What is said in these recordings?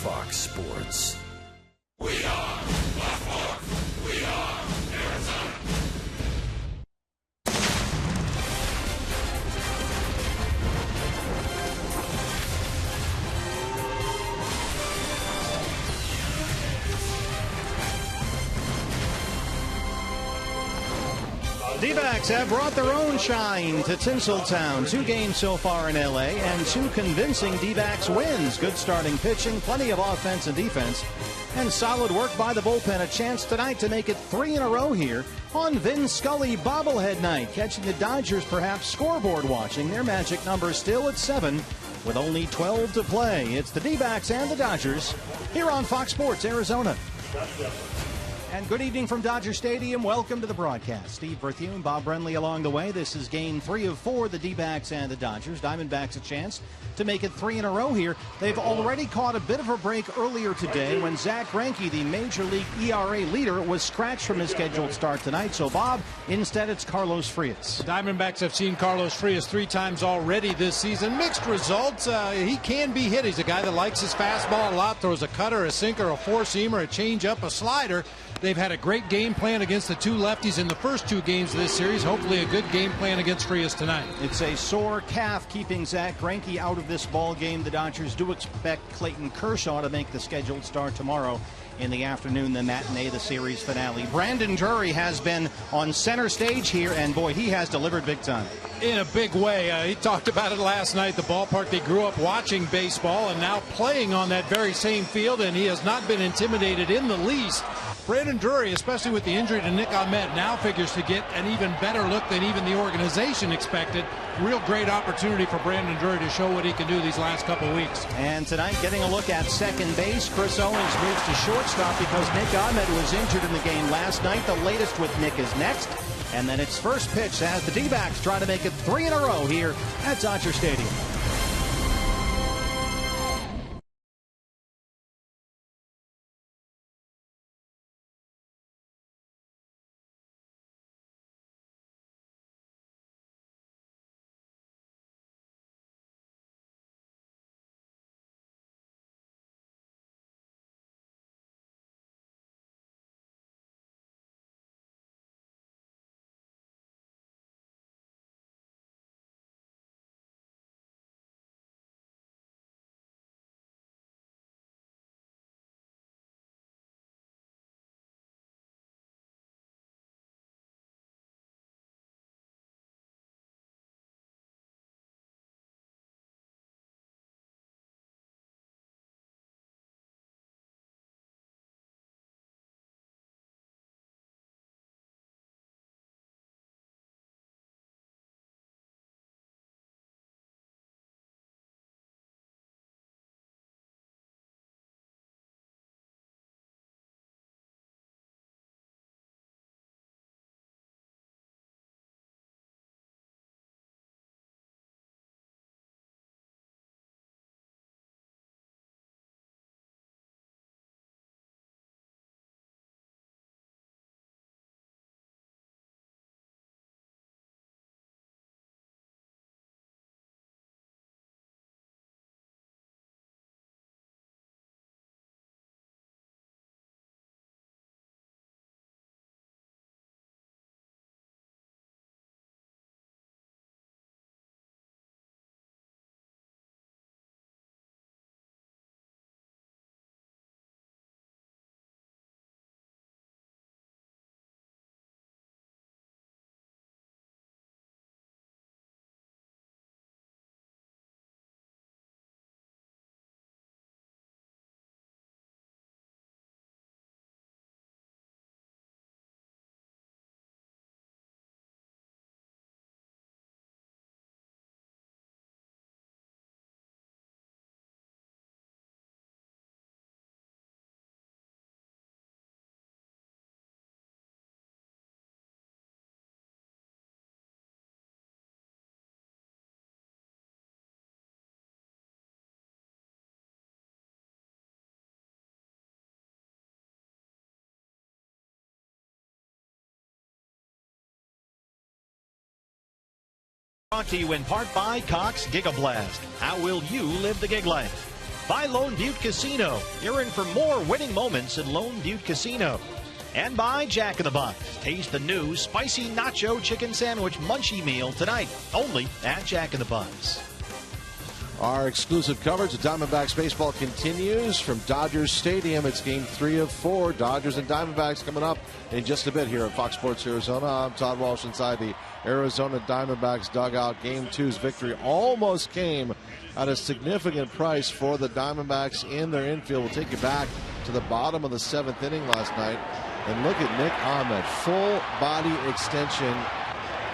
Fox Sports. We are Baltimore. We are Arizona. D-backs have brought their own shine to Tinseltown. 2 games so far in L.A. and 2 convincing D-backs wins. Good starting pitching, plenty of offense and defense, and solid work by the bullpen. A chance tonight to make it 3 in a row here on Vin Scully bobblehead night. Catching the Dodgers perhaps scoreboard watching. Their magic number still at 7 with only 12 to play. It's the D-backs and the Dodgers here on Fox Sports Arizona. And good evening from Dodger Stadium. Welcome to the broadcast. Steve Berthune, Bob Brenly along the way. This is game 3 of 4, the D-backs and the Dodgers. Diamondbacks a chance to make it 3 in a row here. They've already caught a bit of a break earlier today when Zach Greinke, the Major League ERA leader, was scratched from his scheduled start tonight. So, Bob, instead it's Carlos Frias. Diamondbacks have seen Carlos Frias 3 times already this season. Mixed results. He can be hit. He's a guy that likes his fastball a lot, throws a cutter, a sinker, a four-seamer, a changeup, a slider. They've had a great game plan against the 2 lefties in the first 2 games of this series. Hopefully a good game plan against Frias tonight. It's a sore calf keeping Zach Greinke out of this ball game. The Dodgers do expect Clayton Kershaw to make the scheduled start tomorrow in the afternoon, the matinee, the series finale. Brandon Drury has been on center stage here, and boy, he has delivered big time. In a big way. He talked about it last night, the ballpark they grew up watching baseball and now playing on that very same field, and he has not been intimidated in the least. Brandon Drury, especially with the injury to Nick Ahmed, now figures to get an even better look than even the organization expected. Real great opportunity for Brandon Drury to show what he can do these last couple weeks. And tonight, getting a look at second base, Chris Owings moves to shortstop because Nick Ahmed was injured in the game last night. The latest with Nick is next. And then it's first pitch as the D-backs try to make it 3 in a row here at Dodger Stadium. Brought to you in part by Cox Gigablast. How will you live the gig life? by Lone Butte Casino. You're in for more winning moments at Lone Butte Casino. And by Jack in the Box. Taste the new spicy nacho chicken sandwich munchie meal tonight, only at Jack in the Box. Our exclusive coverage of Diamondbacks baseball continues from Dodgers Stadium. It's game 3 of 4. Dodgers and Diamondbacks coming up in just a bit here at Fox Sports Arizona. I'm Todd Walsh inside the Arizona Diamondbacks dugout. Game 2's victory almost came at a significant price for the Diamondbacks in their infield. We'll take you back to the bottom of the 7th inning last night. And look at Nick Ahmed, full body extension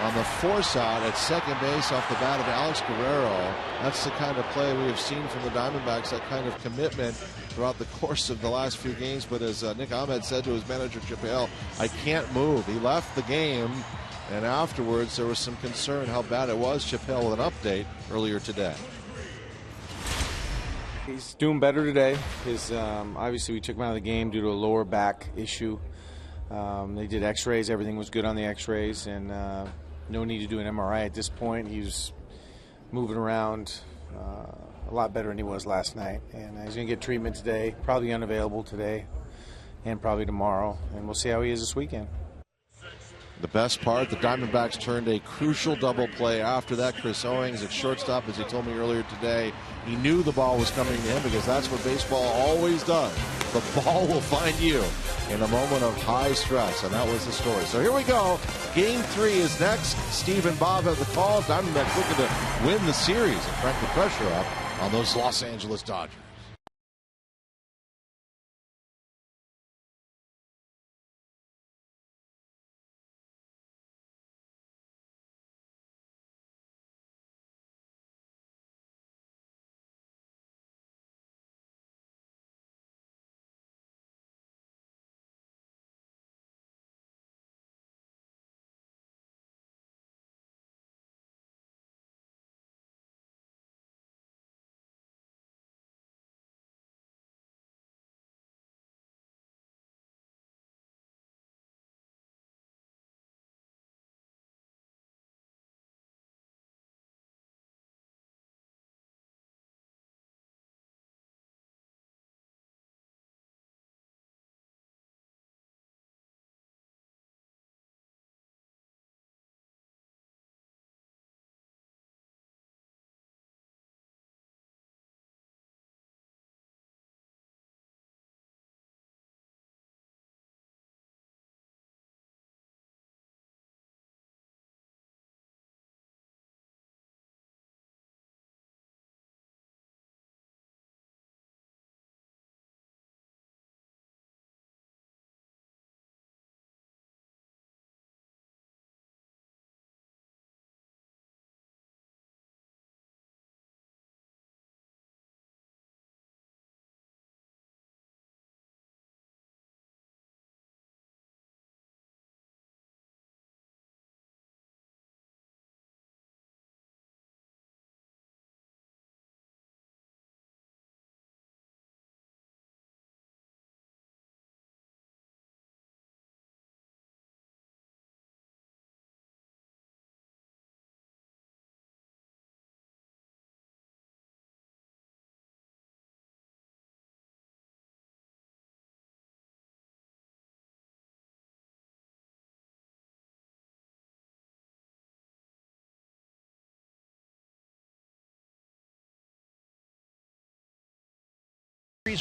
on the force out at second base off the bat of Alex Guerrero. That's the kind of play we have seen from the Diamondbacks, that kind of commitment throughout the course of the last few games. But as Nick Ahmed said to his manager, Chip Hale, I can't move. He left the game, and afterwards there was some concern how bad it was. Chip Hale with an update earlier today. He's doing better today. Obviously we took him out of the game due to a lower back issue. They did x-rays. Everything was good on the x-rays, and no need to do an MRI at this point. He was moving around a lot better than he was last night, and he's going to get treatment today, probably unavailable today and probably tomorrow, and we'll see how he is this weekend. The best part, the Diamondbacks turned a crucial double play after that. Chris Owings at shortstop, as he told me earlier today, he knew the ball was coming to him because that's what baseball always does. The ball will find you in a moment of high stress, and that was the story. So here we go. Game 3 is next. Steve and Bob have the call. Diamondbacks looking to win the series and crank the pressure up on those Los Angeles Dodgers.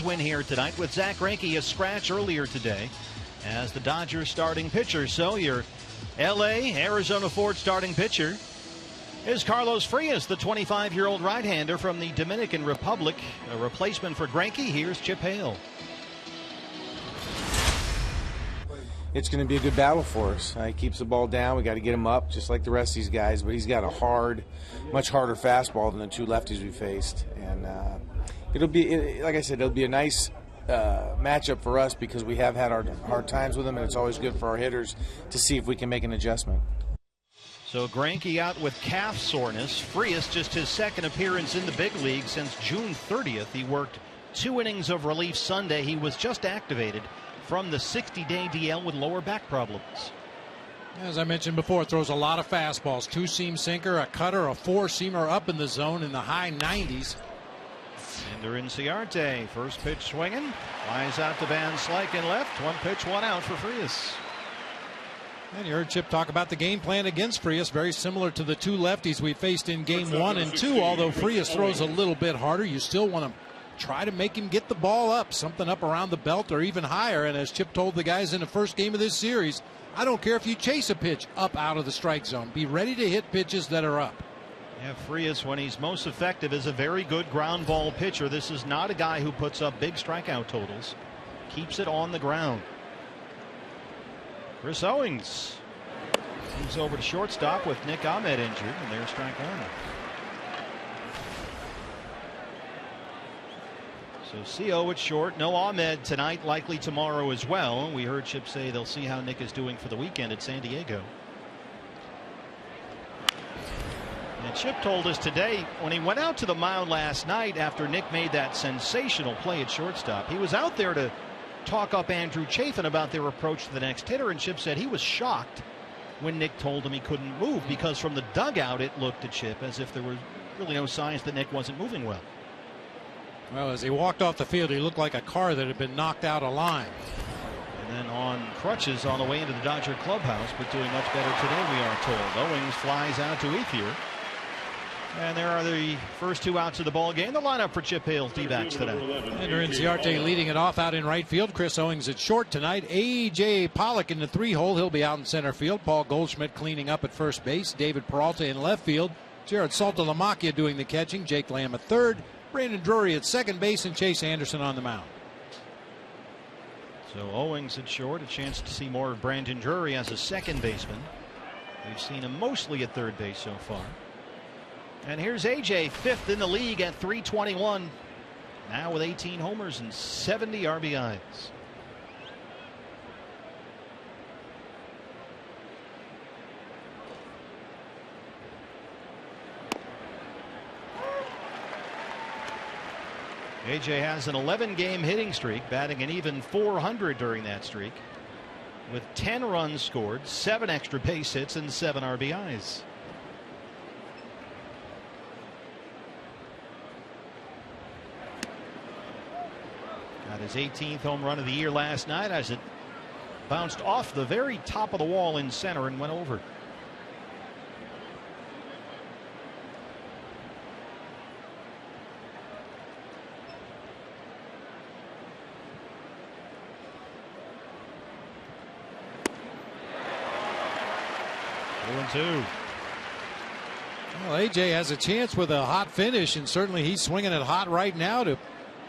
Win here tonight with Zach Greinke a scratch earlier today as the Dodgers starting pitcher. So your LA Arizona Ford starting pitcher is Carlos Frias, the 25-year-old right-hander from the Dominican Republic, a replacement for Greinke. Here's Chip Hale. It's going to be a good battle for us. He keeps the ball down. We got to get him up just like the rest of these guys, but he's got a much harder fastball than the two lefties we faced, and it'll be, like I said, it'll be a nice matchup for us because we have had our hard times with him, and it's always good for our hitters to see if we can make an adjustment. So Greinke out with calf soreness. Frias just his second appearance in the big league since June 30th. He worked 2 innings of relief Sunday. He was just activated from the 60-day DL with lower back problems. As I mentioned before, throws a lot of fastballs. 2-seam sinker, a cutter, a 4-seamer up in the zone in the high 90s. Ender Inciarte, first pitch swinging, flies out to Van Slyke left. One pitch, one out for Frias. And you heard Chip talk about the game plan against Frias, very similar to the two lefties we faced in game 1 and 2. Although Frias throws a little bit harder, you still want to try to make him get the ball up, something up around the belt or even higher. And as Chip told the guys in the first game of this series, I don't care if you chase a pitch up out of the strike zone. Be ready to hit pitches that are up. Yeah, Frias, when he's most effective, is a very good ground ball pitcher. This is not a guy who puts up big strikeout totals. Keeps it on the ground. Chris Owings moves over to shortstop with Nick Ahmed injured, and there's strike one. So CO at short, no Ahmed tonight, likely tomorrow as well. We heard Chip say they'll see how Nick is doing for the weekend at San Diego. And Chip told us today when he went out to the mound last night after Nick made that sensational play at shortstop, he was out there to talk up Andrew Chafin about their approach to the next hitter, and Chip said he was shocked when Nick told him he couldn't move, because from the dugout it looked to Chip as if there was really no signs that Nick wasn't moving well. Well, as he walked off the field, he looked like a car that had been knocked out of line. And then on crutches on the way into the Dodger clubhouse, but doing much better today, we are told. Owings flies out to Ethier. And there are the first two outs of the ball game. The lineup for Chip Hale's D-backs today. Ender Inciarte leading it off out in right field. Chris Owings at short tonight. A.J. Pollock in the 3-hole. He'll be out in center field. Paul Goldschmidt cleaning up at first base. David Peralta in left field. Jared Saltalamacchia doing the catching. Jake Lamb at third. Brandon Drury at second base, and Chase Anderson on the mound. So Owings at short, a chance to see more of Brandon Drury as a second baseman. We've seen him mostly at third base so far. And here's AJ, fifth in the league at 321. Now with 18 homers and 70 RBIs. AJ has an 11-game hitting streak, batting an even .400 during that streak, with 10 runs scored, 7 extra base hits, and 7 RBIs. Got his 18th home run of the year last night as it bounced off the very top of the wall in center and went over. Two. Well, AJ has a chance with a hot finish, and certainly he's swinging it hot right now to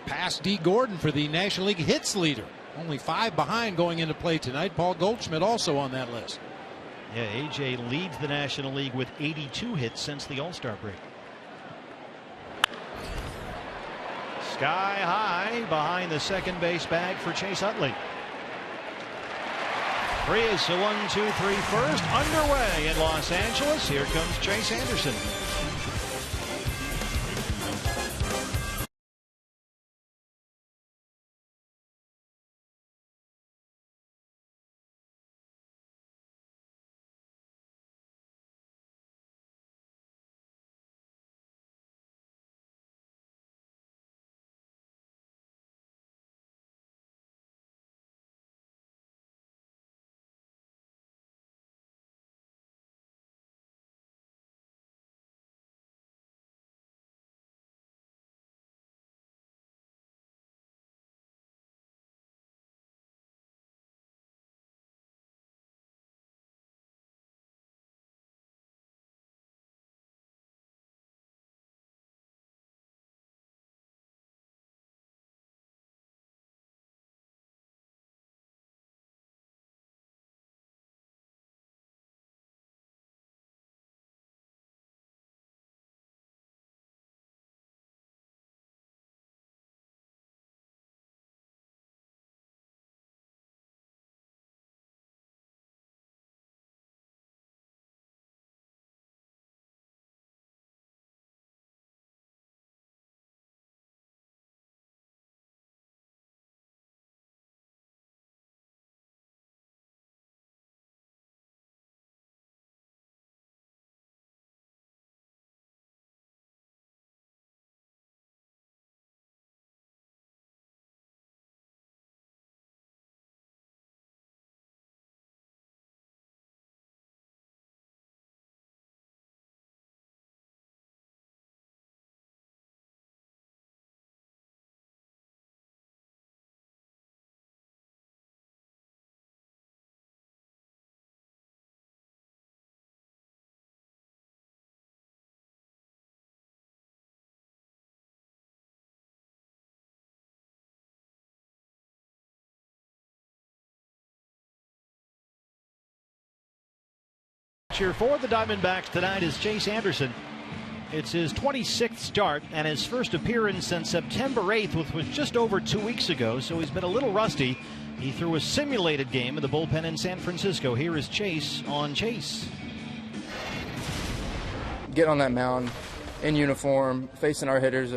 pass D. Gordon for the National League hits leader. Only 5 behind going into play tonight. Paul Goldschmidt also on that list. Yeah, AJ leads the National League with 82 hits since the All-Star break. Sky high behind the second base bag for Chase Utley. Frias, a 1-2-3 first underway in Los Angeles. Here comes Chase Anderson. For the Diamondbacks tonight is Chase Anderson. It's his 26th start and his first appearance since September 8th, which was just over 2 weeks ago, so he's been a little rusty. He threw a simulated game in the bullpen in San Francisco. Here is Chase on Chase. Get on that mound in uniform, facing our hitters,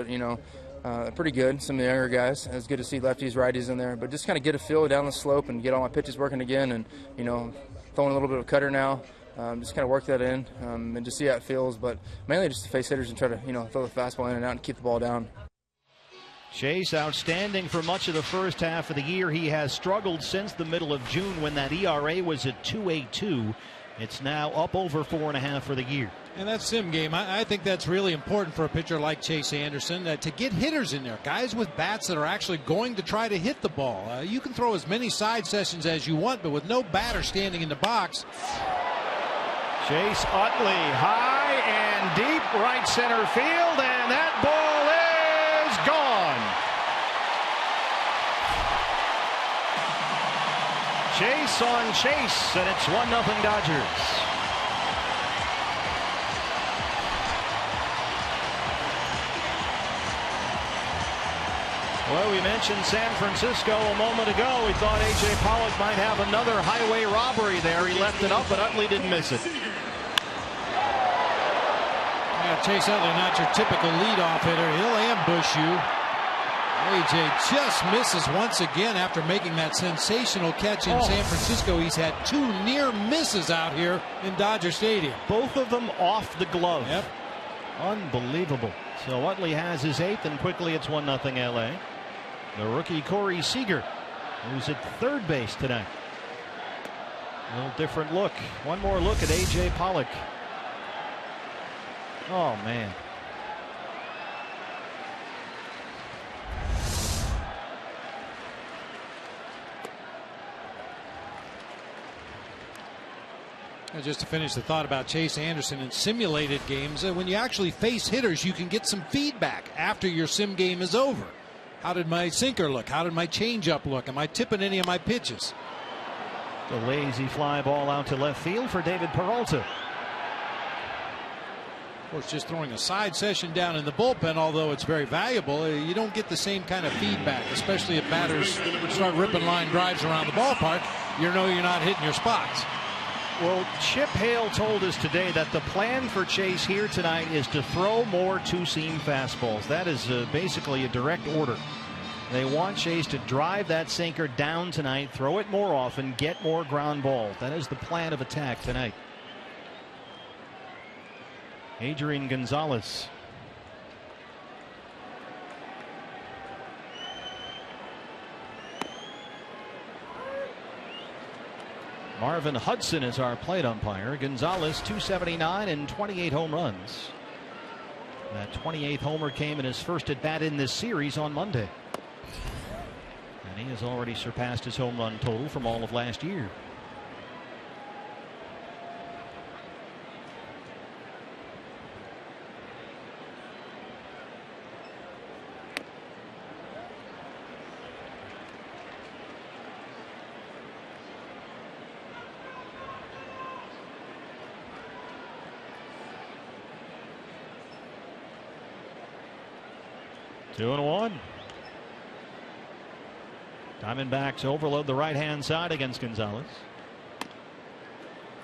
pretty good. Some of the younger guys. It's good to see lefties, righties in there, but just kind of get a feel down the slope and get all my pitches working again, and throwing a little bit of cutter now. Just kind of work that in and just see how it feels, but mainly just to face hitters and try to throw the fastball in and out and keep the ball down. Chase outstanding for much of the first half of the year. He has struggled since the middle of June when that ERA was at 2.82. It's now up over 4.5 for the year. And that sim game, I think that's really important for a pitcher like Chase Anderson, to get hitters in there, guys with bats that are actually going to try to hit the ball. You can throw as many side sessions as you want, but with no batter standing in the box. Chase Utley, high and deep right center field, and that ball is gone. Chase on Chase, and it's 1-0 Dodgers. Well, we mentioned San Francisco a moment ago. We thought A.J. Pollock might have another highway robbery there. He left it up, but Utley didn't miss it. Yeah, Chase Utley, not your typical leadoff hitter. He'll ambush you. A.J. just misses once again after making that sensational catch in San Francisco. He's had 2 near misses out here in Dodger Stadium. Both of them off the glove. Yep. Unbelievable. So Utley has his 8th, and quickly it's 1-0 L.A. The rookie Corey Seager, who's at third base tonight. A little different look. One more look at A.J. Pollock. Oh, man. Just to finish the thought about Chase Anderson in simulated games, when you actually face hitters, you can get some feedback after your sim game is over. How did my sinker look? How did my changeup look? Am I tipping any of my pitches? The lazy fly ball out to left field for David Peralta. Of course, just throwing a side session down in the bullpen, although it's very valuable, you don't get the same kind of feedback, especially if batters start ripping line drives around the ballpark. You know you're not hitting your spots. Well, Chip Hale told us today that the plan for Chase here tonight is to throw more two-seam fastballs. That is basically a direct order. They want Chase to drive that sinker down tonight, throw it more often, get more ground balls. That is the plan of attack tonight. Adrian Gonzalez. Marvin Hudson is our plate umpire. Gonzalez, 279 and 28 home runs. That 28th homer came in his first at bat in this series on Monday. And he has already surpassed his home run total from all of last year. Two and one. Diamondbacks overload the right-hand side against Gonzalez.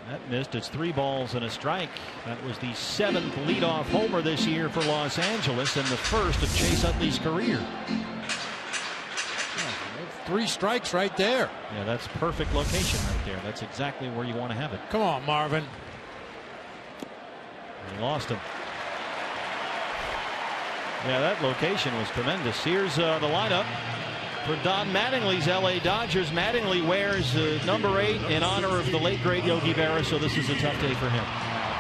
That missed. It's 3 balls and a strike. That was the 7th leadoff homer this year for Los Angeles and the first of Chase Utley's career. 3 strikes right there. Yeah, that's perfect location right there. That's exactly where you want to have it. Come on, Marvin. He lost him. Yeah, that location was tremendous. Here's the lineup for Don Mattingly's L.A. Dodgers. Mattingly wears number 8 in honor of the late great Yogi Berra, so this is a tough day for him.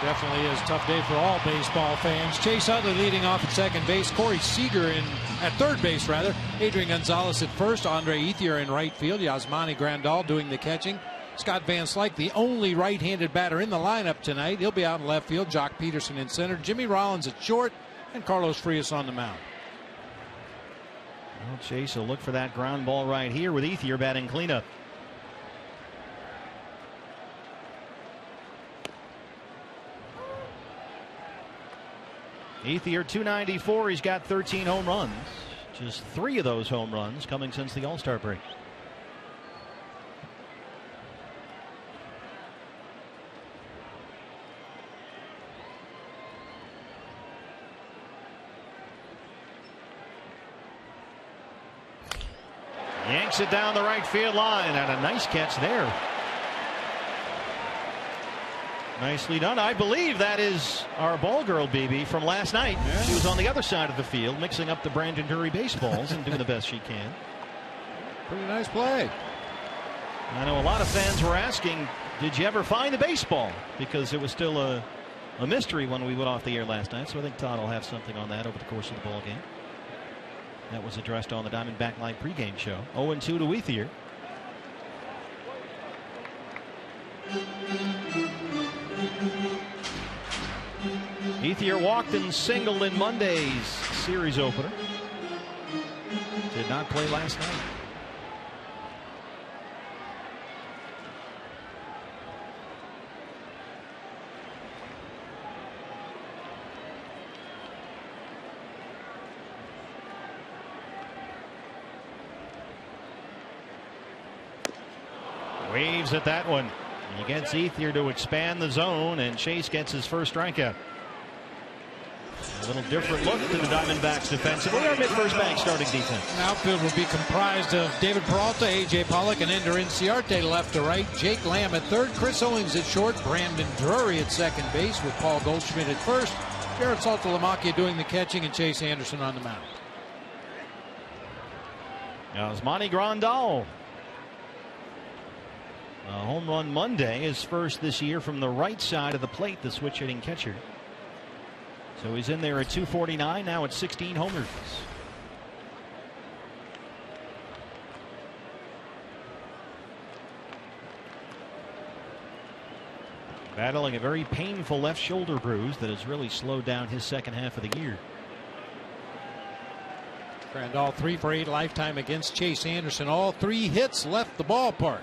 Definitely is a tough day for all baseball fans. Chase Utley leading off at second base. Corey Seager at third base, rather. Adrian Gonzalez at first. Andre Ethier in right field. Yasmani Grandal doing the catching. Scott Van Slyke, the only right-handed batter in the lineup tonight. He'll be out in left field. Jock Peterson in center. Jimmy Rollins at short. And Carlos Frias on the mound. Well, Chase will look for that ground ball right here with Ethier batting cleanup. Ethier 294. He's got 13 home runs. Just 3 of those home runs coming since the All-Star break. Yanks it down the right field line, and a nice catch there. Nicely done. I believe that is our ball girl, BB, from last night. Yeah. She was on the other side of the field mixing up the Brandon Drury baseballs and doing the best she can. Pretty nice play. I know a lot of fans were asking, did you ever find the baseball? Because it was still a mystery when we went off the air last night. So I think Todd will have something on that over the course of the ball game. That was addressed on the Diamondback Live pregame show. 0-2 to Ethier. Ethier walked and singled in Monday's series opener. Did not play last night. Waves at that one. He gets Ethier to expand the zone, and Chase gets his first strikeout. A little different look to the Diamondbacks defensively. Our mid-first bank starting defense. An outfield will be comprised of David Peralta, A.J. Pollock, and Ender Inciarte left to right. Jake Lamb at third. Chris Owings at short. Brandon Drury at second base with Paul Goldschmidt at first. Jared Saltalamacchia doing the catching, and Chase Anderson on the mound. Now it's Monty Grandal. A home run Monday, his first this year from the right side of the plate, the switch hitting catcher. So he's in there at 249, now at 16 homers. Battling a very painful left shoulder bruise that has really slowed down his second half of the year. Grandal 3 for 8 lifetime against Chase Anderson. All 3 hits left the ballpark.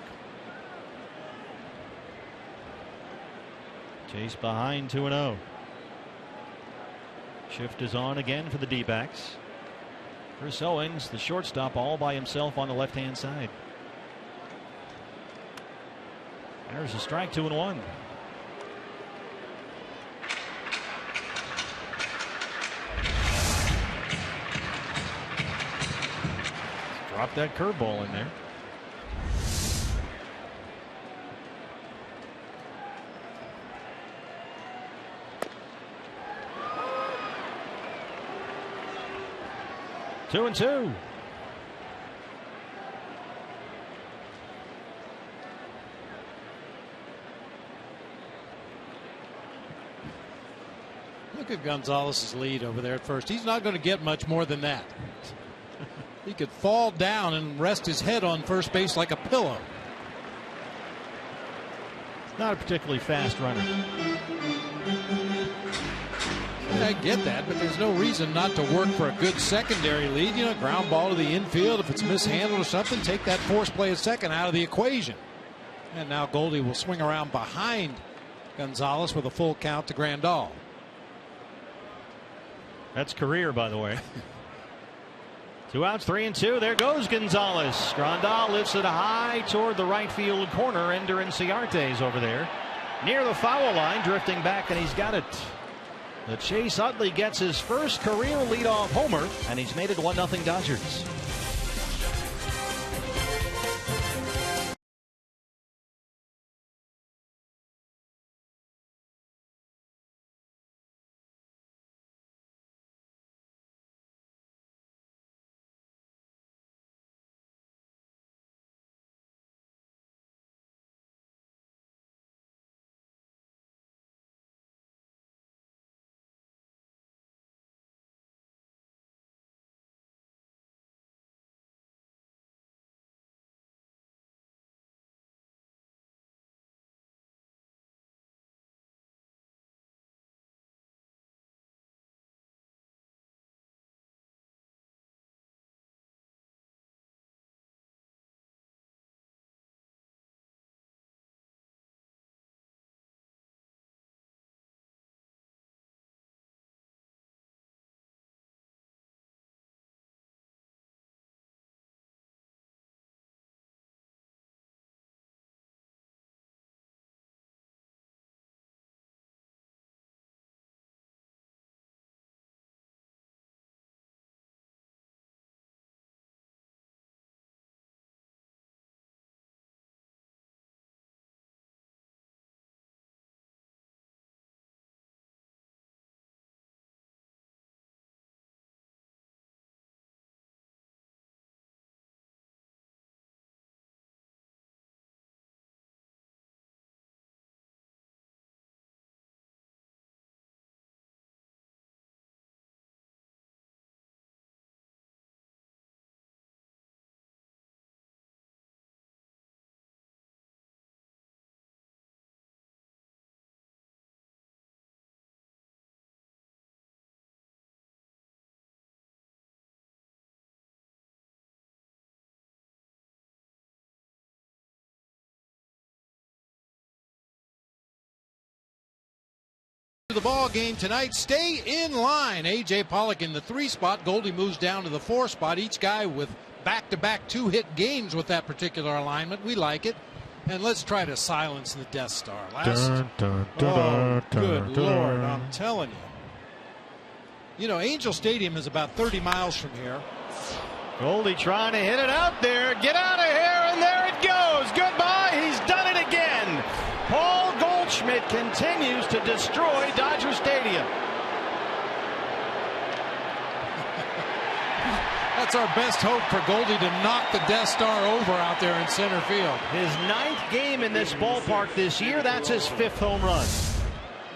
Chase behind 2-0. Shift is on again for the D-backs. Chris Owings, the shortstop, all by himself on the left-hand side. There's a strike, 2-1. Drop that curveball in there. Two and two. Look at Gonzalez's lead over there at first. He's not going to get much more than that. He could fall down and rest his head on first base like a pillow. Not a particularly fast runner. I get that, but there's no reason not to work for a good secondary lead. You know, ground ball to the infield. If it's mishandled or something, take that force play at second out of the equation. And now Goldie will swing around behind Gonzalez with a full count to Grandal. That's career, by the way. 2 outs, 3 and 2. There goes Gonzalez. Grandal lifts it high toward the right field corner. Ender Inciarte's over there near the foul line, drifting back, and he's got it. The Chase Utley gets his first career leadoff homer, and he's made it 1-0 Dodgers. The ball game tonight. Stay in line. A.J. Pollock in the 3 spot. Goldie moves down to the 4 spot. Each guy with back-to-back 2-hit games with that particular alignment. We like it. And let's try to silence the Death Star. Good Lord, I'm telling you. You know, Angel Stadium is about 30 miles from here. Goldie trying to hit it out there. Get out of here, and there it goes. Goodbye. He's done it again. Paul Goldschmidt continues to destroy Dodger Stadium. That's our best hope for Goldie to knock the Death Star over out there in center field. His 9th game in this ballpark this year. That's his 5th home run.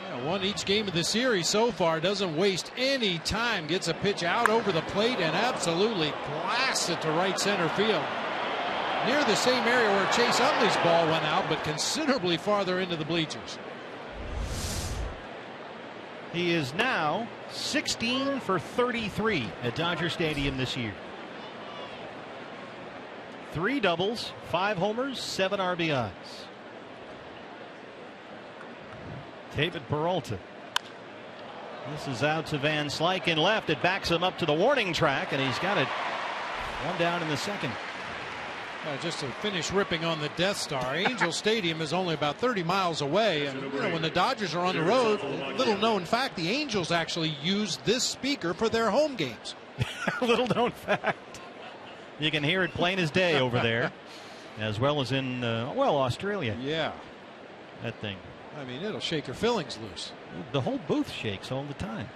Yeah, won each game of the series so far. Doesn't waste any time. Gets a pitch out over the plate and absolutely blasts it to right center field. Near the same area where Chase Utley's ball went out, but considerably farther into the bleachers. He is now 16 for 33 at Dodger Stadium this year. 3 doubles, 5 homers, 7 RBIs. David Peralta. This is out to Van Slyke in left. It backs him up to the warning track, and he's got it 1 down in the 2nd. Just to finish ripping on the Death Star, Angel Stadium is only about 30 miles away. And you know, when the Dodgers are on the road, little known fact, the Angels actually use this speaker for their home games. Little known fact. You can hear it plain as day over there, as well as in, well, Australia. Yeah. That thing. I mean, it'll shake your fillings loose. The whole booth shakes all the time.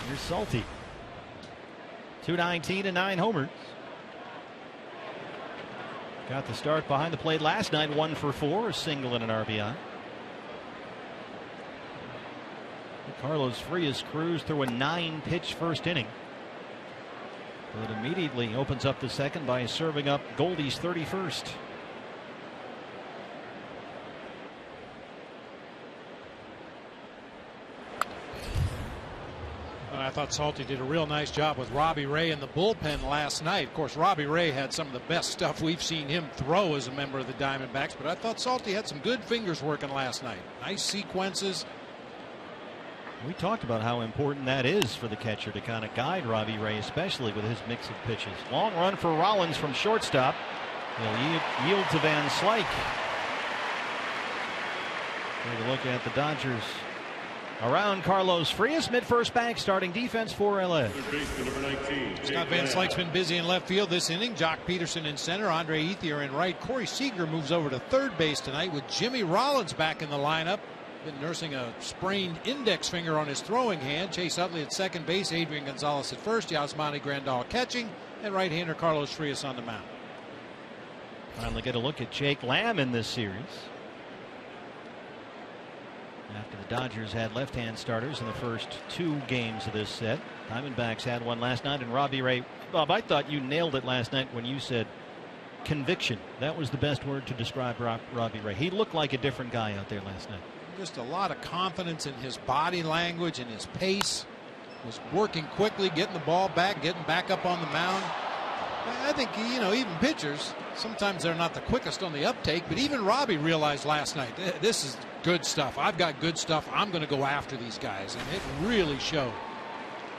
Here's Salty. 219 and 9 homers. Got the start behind the plate last night, 1 for 4, a single and an RBI. Carlos Frias cruised through a 9-pitch first inning, but immediately opens up the second by serving up Goldie's 31st. I thought Salty did a real nice job with Robbie Ray in the bullpen last night. Of course, Robbie Ray had some of the best stuff we've seen him throw as a member of the Diamondbacks, but I thought Salty had some good fingers working last night. Nice sequences. We talked about how important that is for the catcher to kind of guide Robbie Ray, especially with his mix of pitches. Long run for Rollins from shortstop. He'll yield to Van Slyke. Take a look at the Dodgers around Carlos Frias, mid-first bank, starting defense for LA. Scott Van Slyke's been busy in left field this inning. Jock Peterson in center, Andre Ethier in right. Corey Seager moves over to third base tonight with Jimmy Rollins back in the lineup. Been nursing a sprained index finger on his throwing hand. Chase Utley at second base, Adrian Gonzalez at first, Yasmani Grandal catching, and right-hander Carlos Frias on the mound. Finally get a look at Jake Lamb in this series. After the Dodgers had left-hand starters in the first 2 games of this set. Diamondbacks had one last night, and Robbie Ray. Bob, I thought you nailed it last night when you said conviction. That was the best word to describe Robbie Ray. He looked like a different guy out there last night. Just a lot of confidence in his body language and his pace. Was working quickly, getting the ball back, getting back up on the mound. I think, you know, even pitchers, sometimes they're not the quickest on the uptake, but even Robbie realized last night, this is good stuff. I've got good stuff. I'm going to go after these guys, and it really showed.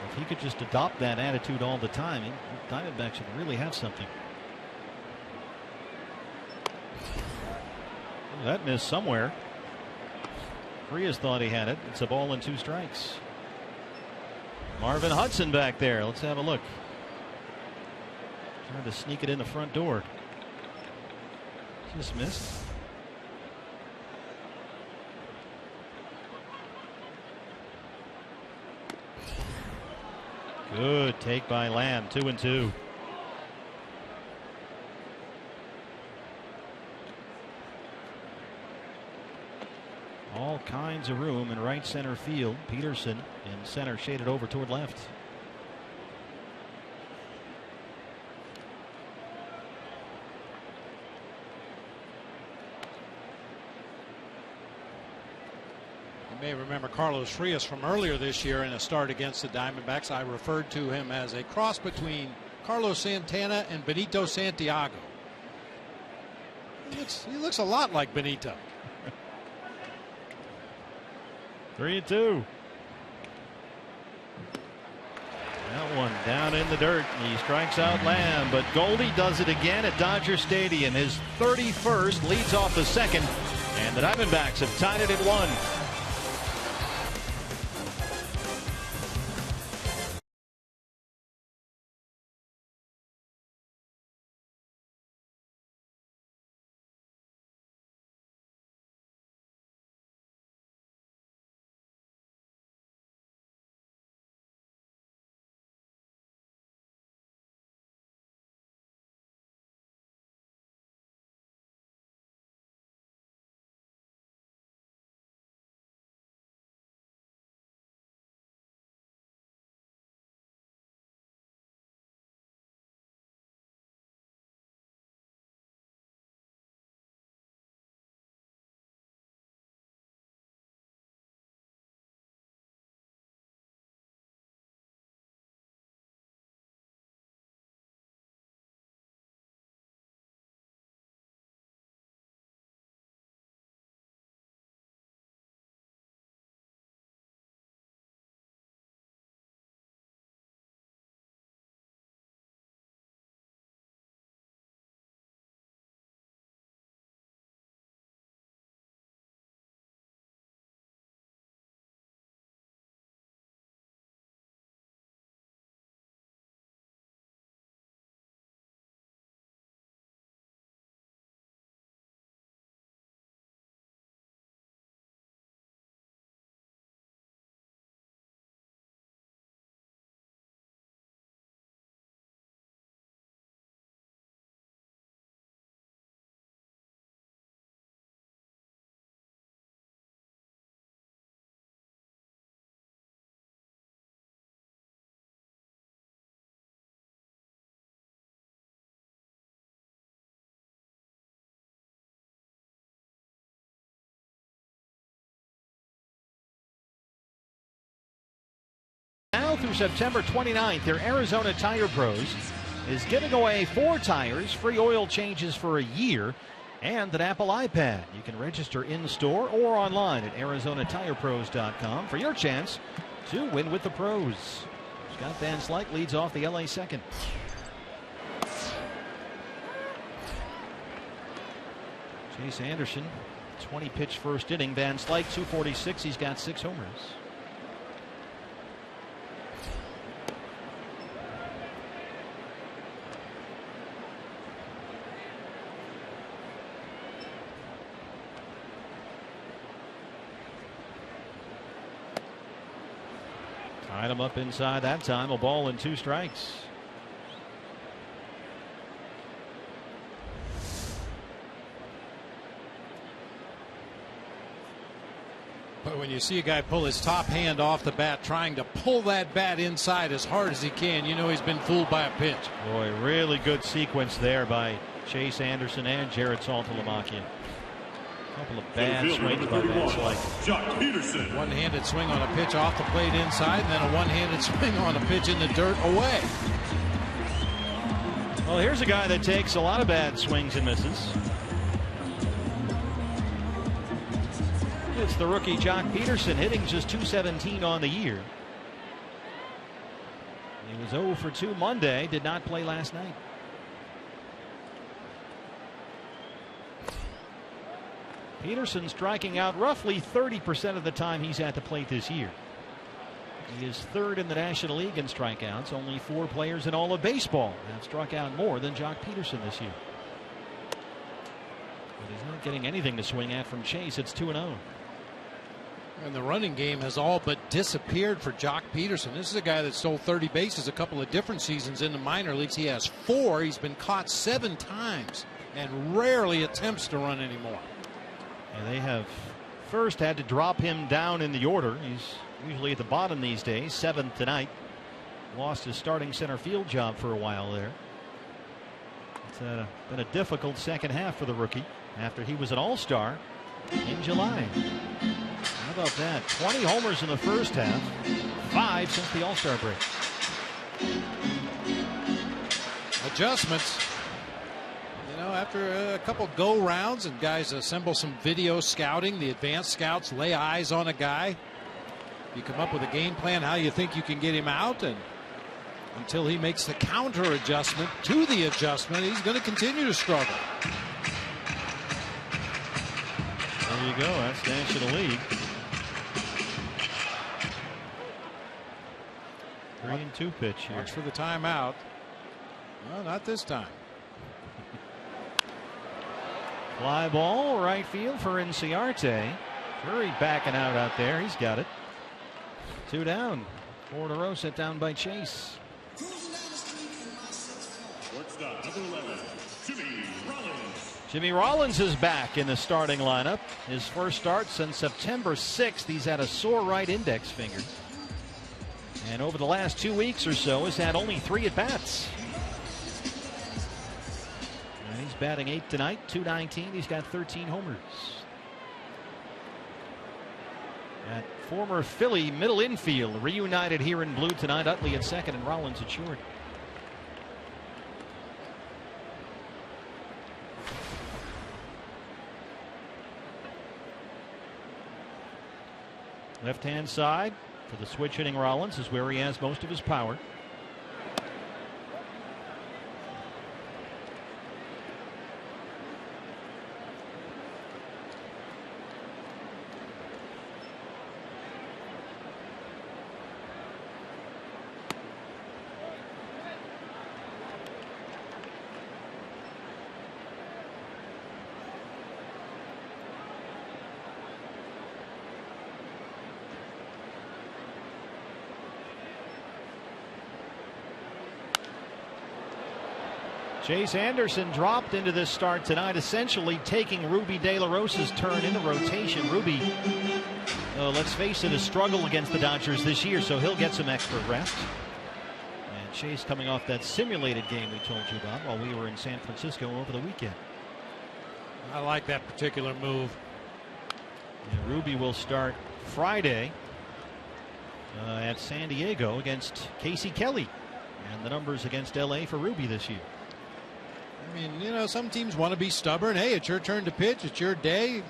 If he could just adopt that attitude all the time, the Diamondbacks would really have something. That missed somewhere. Frias thought he had it. It's a ball and 2 strikes. Marvin Hudson back there. Let's have a look. Trying to sneak it in the front door. Just missed. Good take by Lamb. 2-2. All kinds of room in right center field. Peterson in center, shaded over toward left. You may remember Carlos Frias from earlier this year in a start against the Diamondbacks. I referred to him as a cross between Carlos Santana and Benito Santiago. He looks a lot like Benito. 3-2. That one down in the dirt. He strikes out Lamb, but Goldie does it again at Dodger Stadium. His 31st, leads off the second, and the Diamondbacks have tied it at 1. Now through September 29th, their Arizona Tire Pros is giving away 4 tires, free oil changes for a year, and an Apple iPad. You can register in-store or online at ArizonaTirePros.com for your chance to win with the pros. Scott Van Slyke leads off the LA second. Chase Anderson, 20-pitch first inning. Van Slyke, 246. He's got 6 homers. Tied him up inside that time. A ball and 2 strikes. But when you see a guy pull his top hand off the bat, trying to pull that bat inside as hard as he can, you know he's been fooled by a pitch. Boy, really good sequence there by Chase Anderson and Jared Saltalamacchia. Couple of bad swings by Van Slyke. One-handed swing on a pitch off the plate inside, and then a one-handed swing on a pitch in the dirt away. Well, here's a guy that takes a lot of bad swings and misses. It's the rookie Jock Peterson, hitting just .217 on the year. He was 0 for 2 Monday, did not play last night. Peterson striking out roughly 30% of the time he's at the plate this year. He is 3rd in the National League in strikeouts. Only 4 players in all of baseball have struck out more than Jock Peterson this year. But he's not getting anything to swing at from Chase. It's 2-0. And the running game has all but disappeared for Jock Peterson. This is a guy that stole 30 bases a couple of different seasons in the minor leagues. He has 4. He's been caught 7 times and rarely attempts to run anymore. And they have first had to drop him down in the order. He's usually at the bottom these days. 7th tonight. Lost his starting center field job for a while there. It's been a difficult second half for the rookie after he was an all-star in July. How about that? 20 homers in the first half, 5 since the all-star break. Adjustments. You know, after a couple go rounds and guys assemble some video scouting, the advanced scouts lay eyes on a guy. You come up with a game plan, how you think you can get him out, and until he makes the counter adjustment to the adjustment, he's going to continue to struggle. There you go. That's National League. 3-2 pitch here. Watch for the timeout. No, not this time. Fly ball, right field for Inciarte. Curry backing out there. He's got it. 2 down. 4 in a row set down by Chase. Shortstop, number 11, Jimmy Rollins. Jimmy Rollins is back in the starting lineup. His first start since September 6th. He's had a sore right index finger. And over the last 2 weeks or so has had only 3 at-bats. And he's batting 8 tonight, .219. He's got 13 homers. That former Philly middle infield reunited here in blue tonight. Utley at second and Rollins at short. Left-hand side for the switch hitting Rollins is where he has most of his power. Chase Anderson dropped into this start tonight, essentially taking Ruby De La Rosa's turn in the rotation. Ruby, let's face it, a struggle against the Dodgers this year, so he'll get some extra rest. And Chase coming off that simulated game we told you about while we were in San Francisco over the weekend. I like that particular move. And Ruby will start Friday at San Diego against Casey Kelly. And the numbers against LA for Ruby this year. I mean, you know, some teams want to be stubborn. Hey, it's your turn to pitch. It's your day.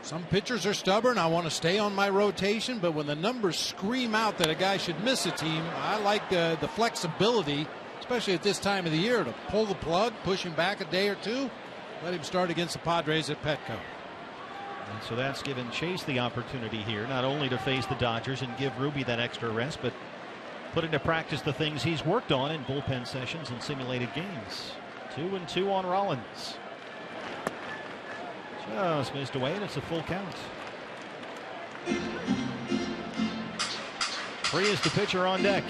Some pitchers are stubborn. I want to stay on my rotation. But when the numbers scream out that a guy should miss a team, I like the flexibility, especially at this time of the year, to pull the plug, push him back a day or two, let him start against the Padres at Petco. And so that's given Chase the opportunity here, not only to face the Dodgers and give Ruby that extra rest, but put into practice the things he's worked on in bullpen sessions and simulated games. 2-2 on Rollins. Just missed away, and it's a full count. 3 is the pitcher on deck.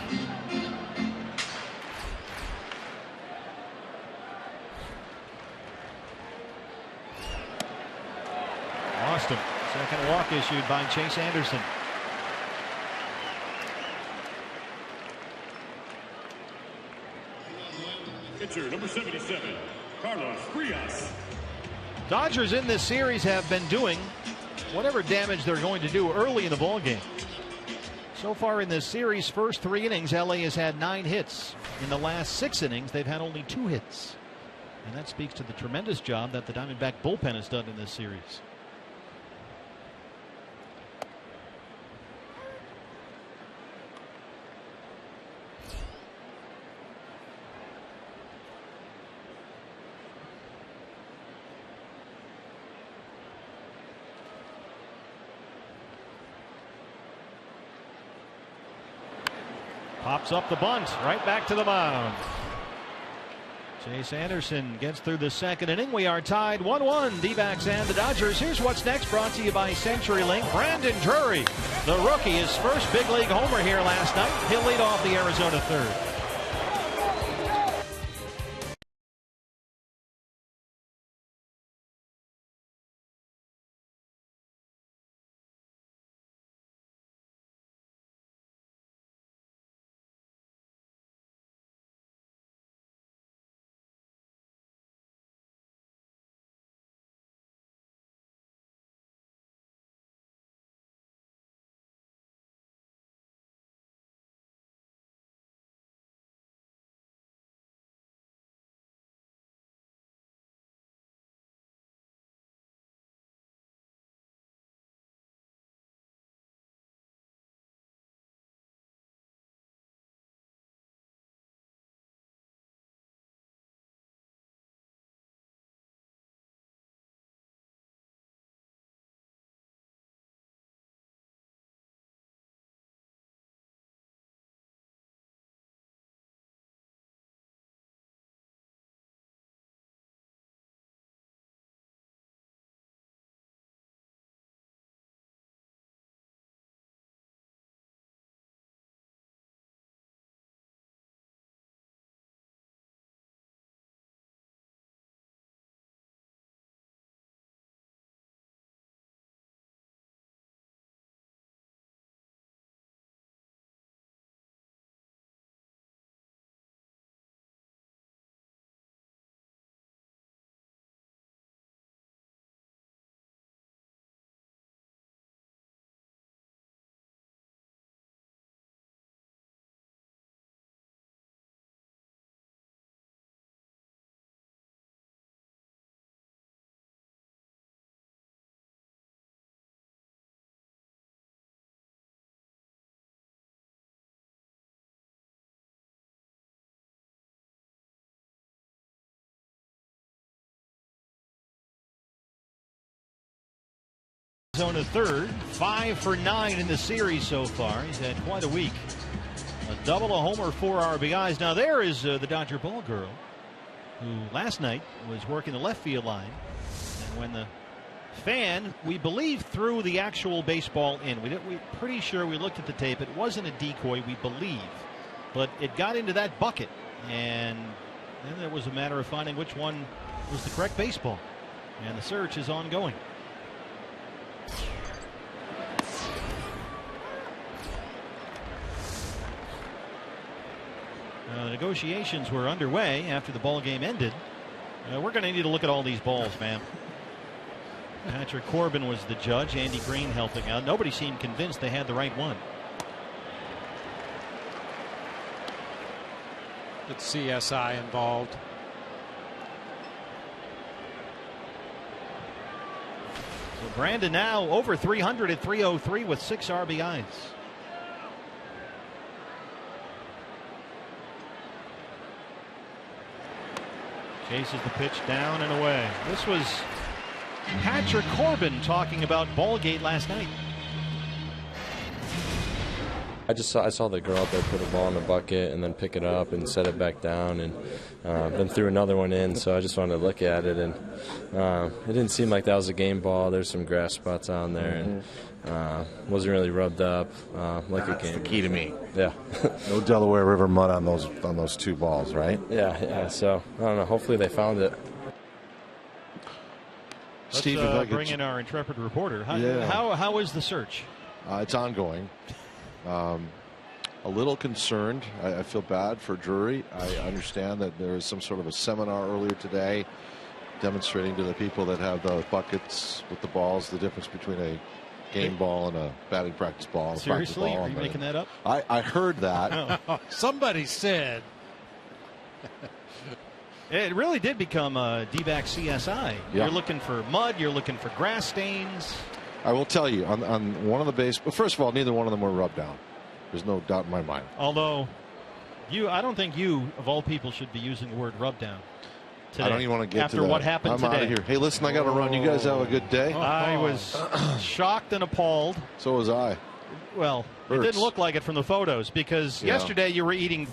Lost him. Second walk issued by Chase Anderson. Pitcher number 77, Carlos Frias. Dodgers in this series have been doing whatever damage they're going to do early in the ballgame. So far in this series, first 3 innings, LA has had 9 hits. In the last 6 innings, they've had only 2 hits. And that speaks to the tremendous job that the Diamondback bullpen has done in this series. Pops up the bunt, right back to the mound. Chase Anderson gets through the second inning. We are tied 1-1, D-backs and the Dodgers. Here's what's next, brought to you by CenturyLink. Brandon Drury, the rookie, his first big league homer here last night. He'll lead off the Arizona third. Arizona third. 5 for 9 in the series so far. He's had quite a week. A double, a homer, 4 RBIs. Now there is the Dodger ball girl, who last night was working the left field line. And when the fan, we believe, threw the actual baseball in. We're pretty sure, we looked at the tape, it wasn't a decoy, we believe. But it got into that bucket. And then it was a matter of finding which one was the correct baseball. And the search is ongoing. Negotiations were underway after the ball game ended. We're going to need to look at all these balls, man. Patrick Corbin was the judge. Andy Green helping out. Nobody seemed convinced they had the right one. It's CSI involved. So Brandon now over 300 at 303 with 6 RBIs. Chases the pitch down and away. This was Patrick Corbin talking about Ballgate last night. I saw the girl out there put a ball in the bucket and then pick it up and set it back down, and then threw another one in. So I just wanted to look at it, and it didn't seem like that was a game ball. There's some grass spots on there, and wasn't really rubbed up like a game. That's the key to me. Yeah. No Delaware River mud on those 2 balls, right? Yeah. So I don't know. Hopefully they found it. Steve, let's bring in our intrepid reporter. How is the search? It's ongoing. A little concerned. I feel bad for Drury. I understand that there is some sort of a seminar earlier today demonstrating to the people that have the buckets with the balls the difference between a game ball and a batting practice ball. Seriously? Ball. Are you making that up? I heard that. Somebody said. It really did become a D-back CSI. Yeah. You're looking for mud. You're looking for grass stains. I will tell you, on one of the base, well, first of all, neither one of them were rubbed down. There's no doubt in my mind. Although, I don't think you, of all people, should be using the word rub down today. I don't even want to get after to that. what happened I'm today. out of here. Hey, listen, I got to run. You guys have a good day. I was shocked and appalled. So was I. Well, it didn't look like it from the photos, because yesterday you were eating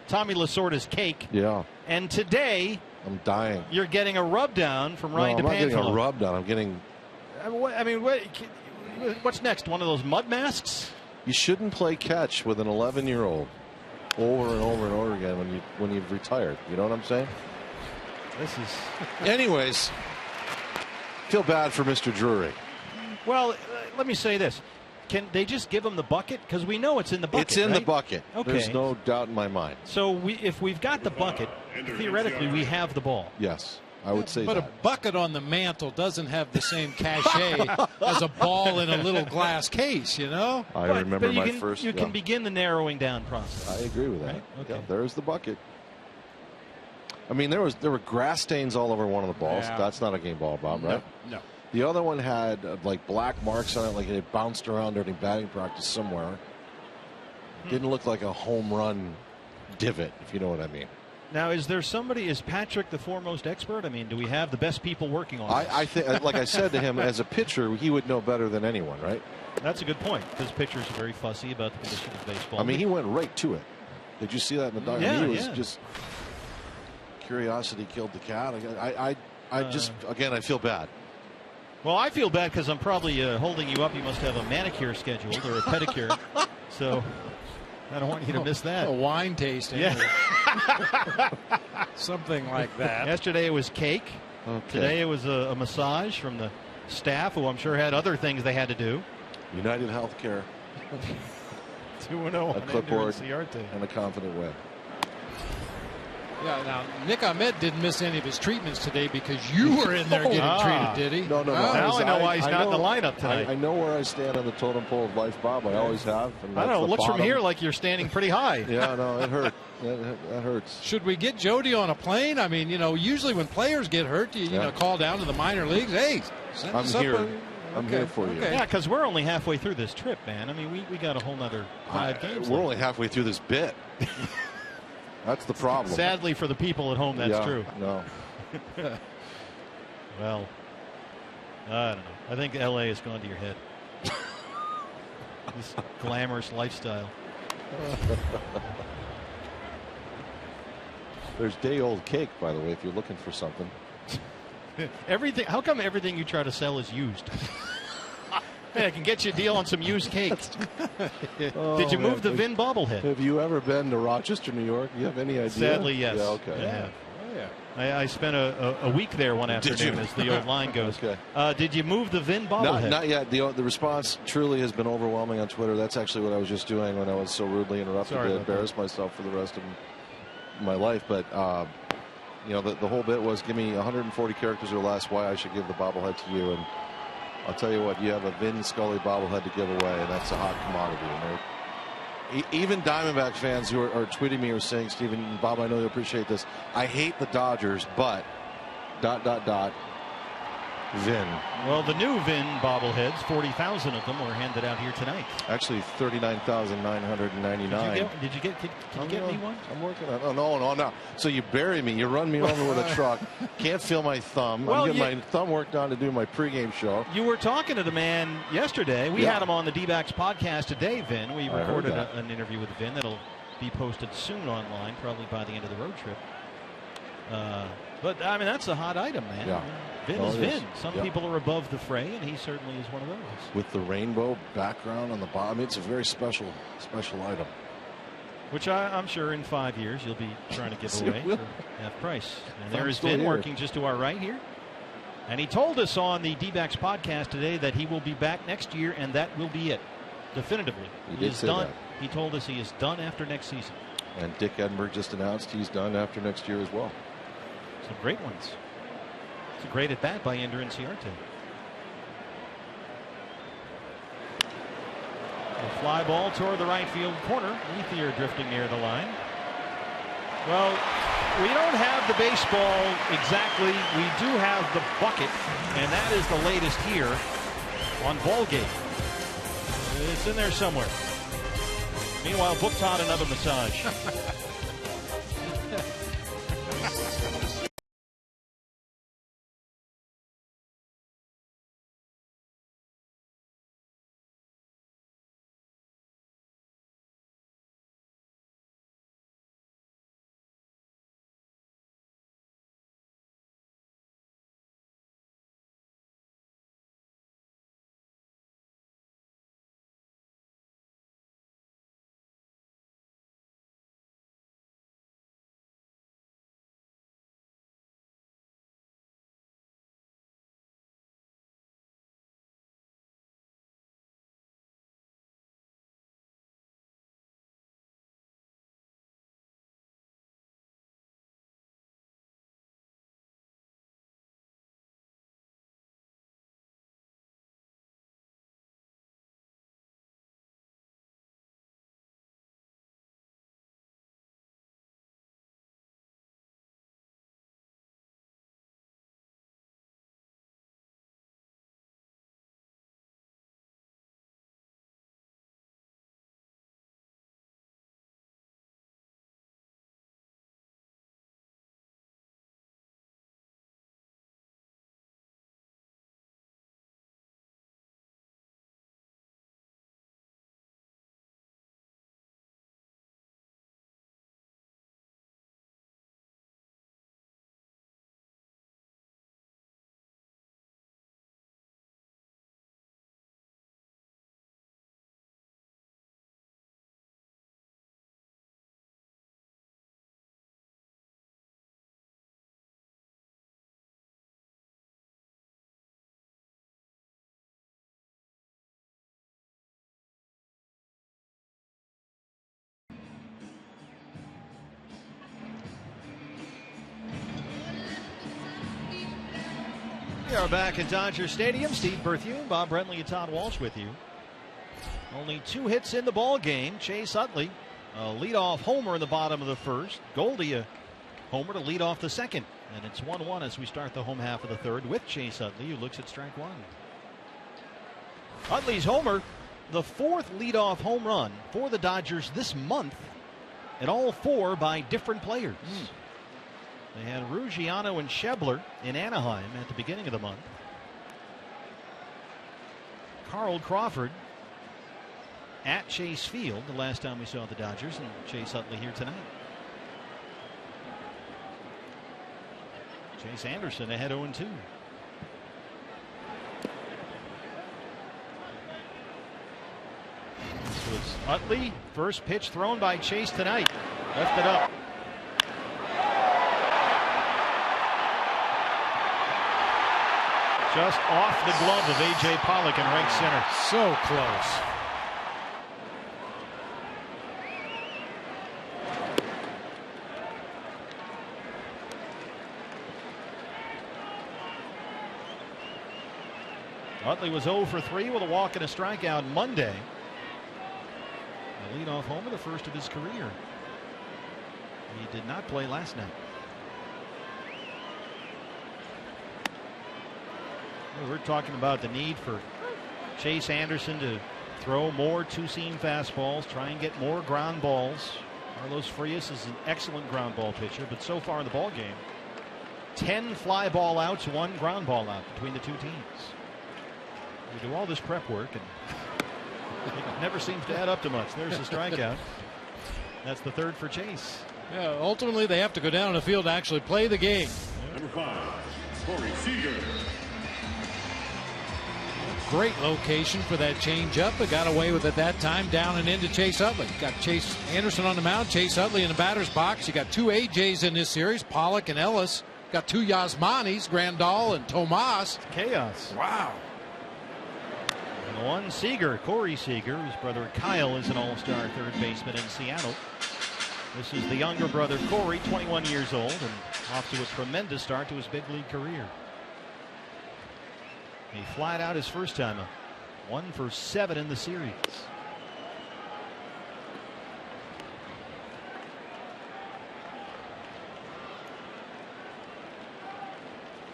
Tommy Lasorda's cake. Yeah. And today, I'm dying. You're getting a rub down from Ryan DePanfilo. I'm not getting a rub down. I'm getting. What's next? One of those mud masks? You shouldn't play catch with an 11-year-old over and over and over again when you've retired. You know what I'm saying? This is. Anyways, feel bad for Mr. Drury. Well, let me say this. Can they just give him the bucket? Because we know it's in the bucket. It's in right? the bucket. Okay. There's no doubt in my mind. So if we've got the bucket, theoretically we have the ball. Yes, I would say but that. But a bucket on the mantle doesn't have the same cachet as a ball in a little glass case, you know? I remember my You first. can begin the narrowing down process. I agree with that. Right? Okay. Yeah, there's the bucket. I mean, there were grass stains all over one of the balls. Yeah. That's not a game ball, Bob, right? No. The other one had like black marks on it, like it had bounced around during batting practice somewhere. Didn't look like a home run divot, if you know what I mean. Now, is Patrick the foremost expert? I mean, do we have the best people working on this? I think, like I said to him, as a pitcher, he would know better than anyone, right? That's a good point, because pitchers are very fussy about the condition of baseball. I mean, he went right to it. Did you see that in the dugout? Yeah, he was just curiosity killed the cat. I just, again, I feel bad. Well, I feel bad because I'm probably holding you up. You must have a manicure scheduled or a pedicure. So I don't want you to miss that. A wine tasting. Yeah. Something like that. Yesterday it was cake. Okay. Today it was a massage from the staff, who I'm sure had other things they had to do. United Healthcare. 2-0 A clipboard Ciarte. and a confident way. Yeah, now, Nick Ahmed didn't miss any of his treatments today because you were in there getting treated, did he? No. Now I know why he's not in the lineup tonight. I know where I stand on the totem pole of life, Bob. I always have. And I don't know. It looks bottom. from here like you're standing pretty high. Yeah, no, it hurt. That hurts. Should we get Jody on a plane? I mean, usually when players get hurt, you call down to the minor leagues. Hey, send us up here. I'm here for you. Okay. Yeah, because we're only halfway through this trip, man. I mean, we got a whole nother 5 games. We're only halfway through this bit. That's the problem. Sadly for the people at home, that's true. No. Well, I don't know. I think L.A. has gone to your head. This glamorous lifestyle. There's day-old cake, by the way, if you're looking for something. Everything. How come everything you try to sell is used? Hey, I can get you a deal on some used cake. Did you move the Vin bobblehead? Have you ever been to Rochester, New York? Do you have any idea? Sadly, yes. Yeah, okay. I have. Oh, yeah. I spent a week there one afternoon, as the old line goes. Okay. Did you move the Vin bobblehead? Not yet. The response truly has been overwhelming on Twitter. That's actually what I was just doing when I was so rudely interrupted to embarrass myself for the rest of my life. But the whole bit was, give me 140 characters or less why I should give the bobblehead to you, and I'll tell you what, you have a Vin Scully bobblehead to give away, and that's a hot commodity. And even Diamondbacks fans who are tweeting me are saying, Stephen and Bob, I know you appreciate this. I hate the Dodgers, but ... Vin. Well, the new Vin bobbleheads, 40,000 of them were handed out here tonight. Actually, 39,999. Did you get me one? I'm working on it. Oh, no. So you bury me. You run me over with a truck. Can't feel my thumb. Well, I'm getting my thumb worked on to do my pregame show. You were talking to the man yesterday. We had him on the D-backs podcast today, Vin. We recorded an interview with Vin that'll be posted soon online, probably by the end of the road trip. But, I mean, that's a hot item, man. Yeah. Vin is Vin. Some people are above the fray, and he certainly is one of those. With the rainbow background on the bottom, it's a very special item. Which I'm sure in 5 years you'll be trying to give away for half price. And there is Vin working just to our right here. And he told us on the D-backs podcast today that he will be back next year, and that will be it, definitively. He is done. He told us he is done after next season. And Dick Edinburgh just announced he's done after next year as well. Some great ones. It's a great at-bat by Ender Inciarte. A fly ball toward the right field corner. Ethier drifting near the line. Well, we don't have the baseball exactly. We do have the bucket, and that is the latest here on Ballgate. It's in there somewhere. Meanwhile, book Todd another massage. We are back at Dodger Stadium. Steve Berthune, Bob Brentley, and Todd Walsh with you. Only 2 hits in the ball game. Chase Utley, a leadoff homer in the bottom of the first. Goldie, a homer to lead off the second. And it's 1-1 as we start the home half of the third with Chase Utley, who looks at strike one. Utley's homer, the 4th leadoff home run for the Dodgers this month, and all 4 by different players. They had Ruggiano and Schebler in Anaheim at the beginning of the month. Carl Crawford at Chase Field the last time we saw the Dodgers, and Chase Utley here tonight. Chase Anderson ahead 0-2. So it's Utley, first pitch thrown by Chase tonight. Left it up. Just off the glove of A.J. Pollock in right center. So close. Utley was 0 for 3 with a walk and a strikeout Monday. A leadoff homer, the first of his career. He did not play last night. We're talking about the need for Chase Anderson to throw more two-seam fastballs, try and get more ground balls. Carlos Frias is an excellent ground ball pitcher, but so far in the ball game, 10 fly ball outs, 1 ground ball out between the two teams. We do all this prep work, and it never seems to add up to much. There's the strikeout. That's the third for Chase. Yeah, ultimately they have to go down the field to actually play the game. Number 5, Corey Seager. Great location for that changeup, but got away with it that time, down and into Chase Utley. Got Chase Anderson on the mound, Chase Utley in the batter's box. You got 2 AJs in this series, Pollock and Ellis. Got 2 Yasmanis, Grandal and Tomas. Chaos. Wow. And 1 Seager, Corey Seager, whose brother Kyle is an all-star third baseman in Seattle. This is the younger brother, Corey, 21 years old, and off to a tremendous start to his big league career. He flied out his first time up. 1 for 7 in the series.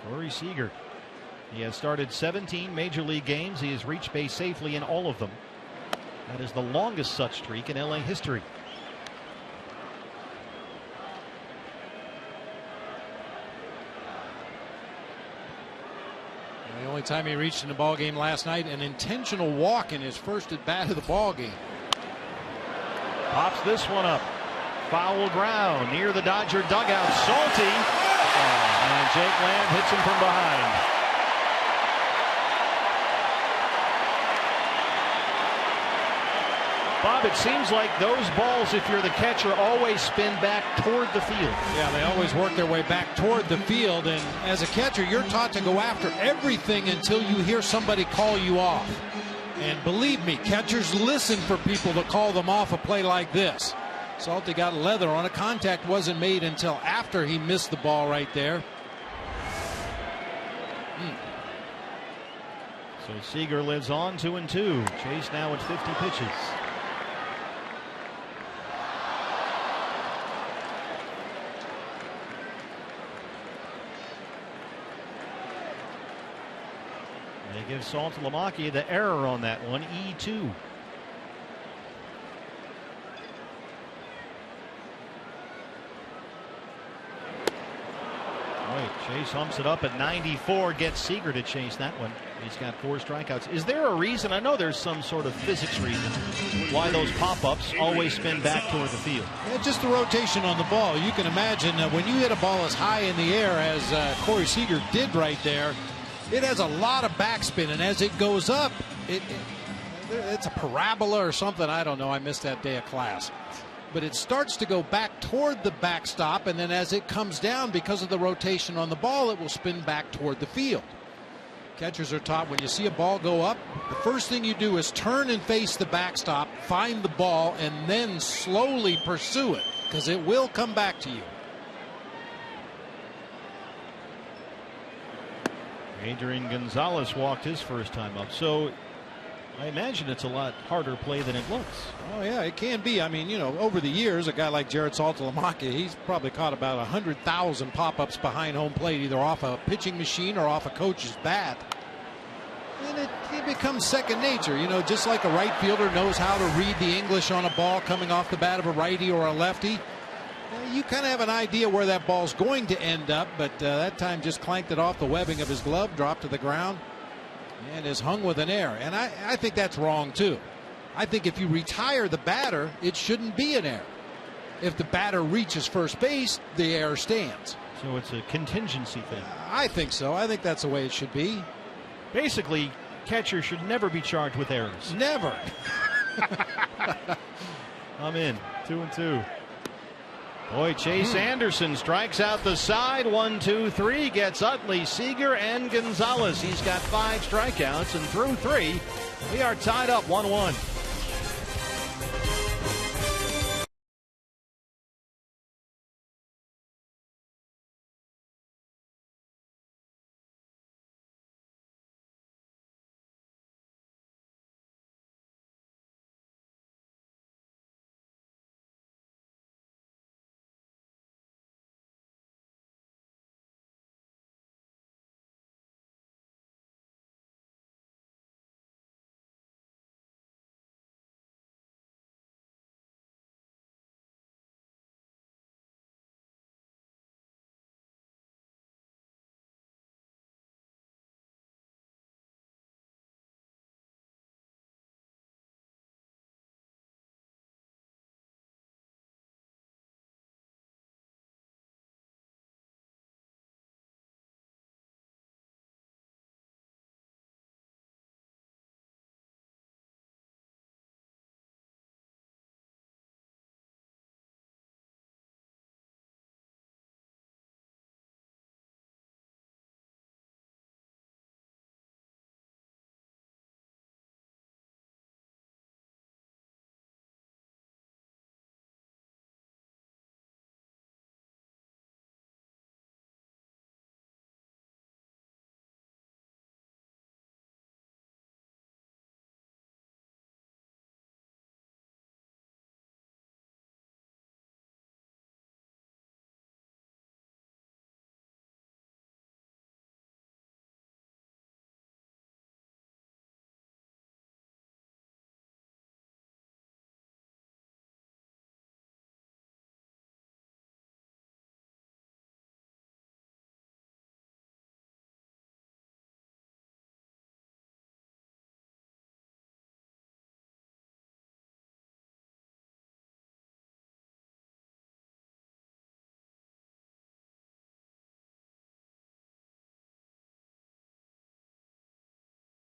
Corey Seager. He has started 17 major league games. He has reached base safely in all of them. That is the longest such streak in LA history. The only time he reached in the ball game last night, an intentional walk in his first at bat of the ball game. Pops this one up. Foul ground near the Dodger dugout. Salty. And Jake Lamb hits him from behind. Bob, it seems like those balls, if you're the catcher, always spin back toward the field. Yeah, they always work their way back toward the field, and as a catcher, you're taught to go after everything until you hear somebody call you off. And believe me, catchers listen for people to call them off a play like this. Salty got leather on it. Contact wasn't made until after he missed the ball right there. So Seager lives on 2-2. Chase now at 50 pitches. They give Saltalamacchia the error on that one, E2. Chase humps it up at 94, gets Seager to chase that one. He's got 4 strikeouts. Is there a reason? I know there's some sort of physics reason why those pop-ups always spin back toward the field. Yeah, just the rotation on the ball. You can imagine when you hit a ball as high in the air as Corey Seager did right there, it has a lot of backspin, and as it goes up, it's a parabola or something. I don't know. I missed that day of class. But it starts to go back toward the backstop, and then as it comes down, because of the rotation on the ball, it will spin back toward the field. Catchers are taught when you see a ball go up, the first thing you do is turn and face the backstop, find the ball, and then slowly pursue it, because it will come back to you. Adrian Gonzalez walked his first time up, so I imagine it's a lot harder play than it looks. Oh, yeah, it can be. I mean, you know, over the years, a guy like Jared Saltalamacchia, he's probably caught about 100,000 pop-ups behind home plate, either off a pitching machine or off a coach's bat. And it becomes second nature, you know, just like a right fielder knows how to read the English on a ball coming off the bat of a righty or a lefty. You kind of have an idea where that ball's going to end up, but that time just clanked it off the webbing of his glove, dropped to the ground. and is hung with an error. And I think that's wrong, too. I think if you retire the batter, it shouldn't be an error. If the batter reaches first base, the error stands. So it's a contingency thing. I think so. I think that's the way it should be. Basically, catcher should never be charged with errors. Never. I'm in. 2-2. Boy, Chase Anderson strikes out the side. 1-2-3. Gets Utley, Seager, and Gonzalez. He's got 5 strikeouts, and through 3, we are tied up 1-1.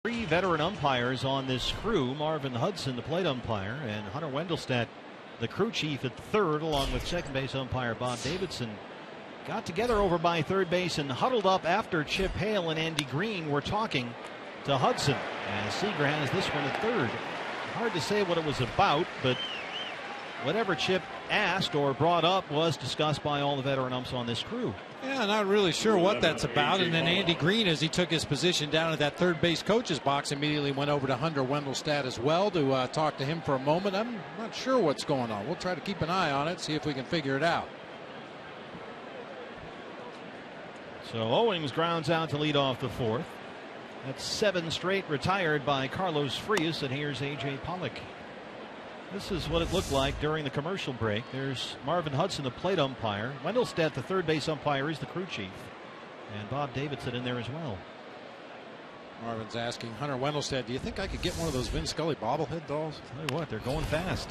Three veteran umpires on this crew. Marvin Hudson, the plate umpire, and Hunter Wendelstedt, the crew chief at third, along with second base umpire Bob Davidson, got together over by third base and huddled up after Chip Hale and Andy Green were talking to Hudson. And Seager has this one at third. Hard to say what it was about, but whatever Chip asked or brought up was discussed by all the veteran umps on this crew. Yeah, not really sure what that's about. And then Andy Green, as he took his position down at that third base coach's box, immediately went over to Hunter Wendelstedt as well to talk to him for a moment. I'm not sure what's going on. We'll try to keep an eye on it, see if we can figure it out. So Owings grounds out to lead off the fourth. That's 7 straight retired by Carlos Frias, and here's A.J. Pollock. This is what it looked like during the commercial break. There's Marvin Hudson, the plate umpire. Wendelstedt, the third base umpire, is the crew chief. And Bob Davidson in there as well. Marvin's asking Hunter Wendelstedt, do you think I could get one of those Vin Scully bobblehead dolls? Tell you what, they're going fast.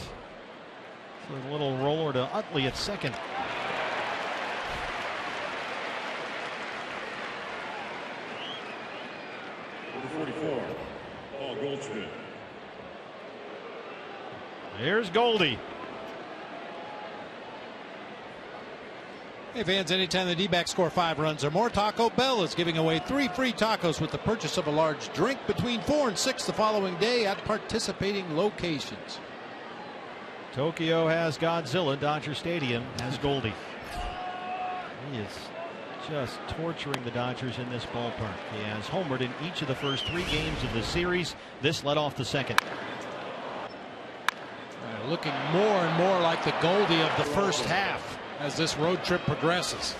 So a little roller to Utley at second. Number 44, Paul Goldschmidt. Here's Goldie. Hey fans, anytime the D-backs score 5 runs or more, Taco Bell is giving away 3 free tacos with the purchase of a large drink between 4 and 6 the following day at participating locations. Tokyo has Godzilla. Dodger Stadium has Goldie. He is just torturing the Dodgers in this ballpark. He has homered in each of the first 3 games of the series. This led off the second. Looking more and more like the Goldie of the first half as this road trip progresses.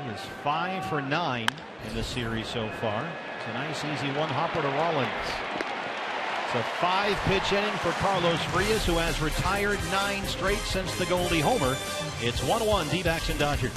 He is 5 for 9 in the series so far. It's a nice easy one hopper to Rollins. It's a 5-pitch inning for Carlos Frias, who has retired 9 straight since the Goldie homer. It's 1-1 D-backs and Dodgers.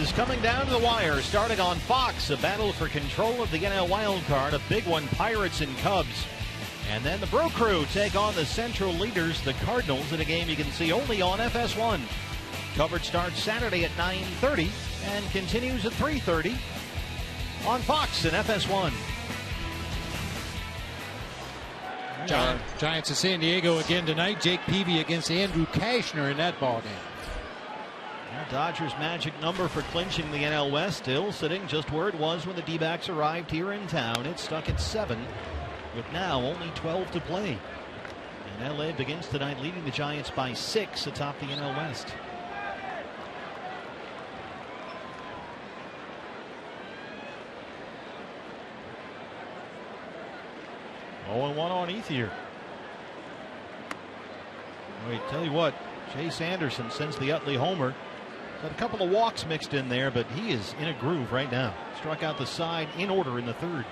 is coming down to the wire, starting on Fox. A battle for control of the NL wild card. A big one, Pirates and Cubs. And then the Brew Crew take on the Central leaders, the Cardinals, in a game you can see only on FS1. Coverage starts Saturday at 9:30 and continues at 3:30 on Fox and FS1. Giants of San Diego again tonight. Jake Peavy against Andrew Kashner in that ball game. Dodgers' magic number for clinching the NL West still sitting just where it was when the D-backs arrived here in town. It's stuck at 7 with now only 12 to play. And LA begins tonight leading the Giants by 6 atop the NL West. Oh, and 1 on Ethier. Wait, tell you what, Chase Anderson, since the Utley homer, had a couple of walks mixed in there, but he is in a groove right now. Struck out the side in order in the 3rd.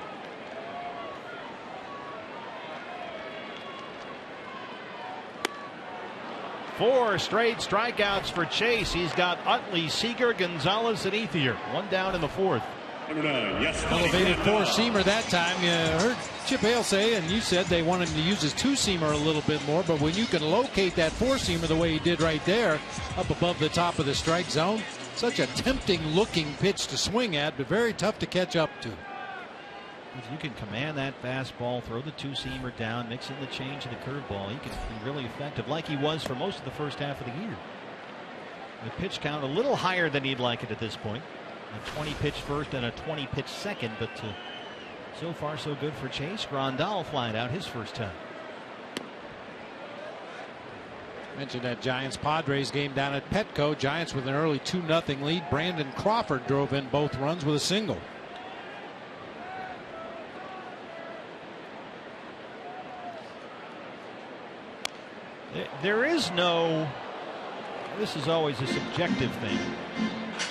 Four straight strikeouts for Chase. He's got Utley, Seager, Gonzalez, and Ethier. 1 down in the 4th. Elevated four-seamer that time. You heard Chip Hale say, and you said they wanted him to use his two-seamer a little bit more, but when you can locate that four-seamer the way he did right there, up above the top of the strike zone, such a tempting-looking pitch to swing at, but very tough to catch up to. If you can command that fastball, throw the two-seamer down, mix in the change and the curveball, he can be really effective, like he was for most of the first half of the year. The pitch count a little higher than he'd like it at this point. A 20 pitch first and a 20 pitch second, but so far so good for Chase. Grandal flying out his first time. Mentioned that Giants Padres game down at Petco. Giants with an early 2-0 lead. Brandon Crawford drove in both runs with a single. There is no, this is always a subjective thing,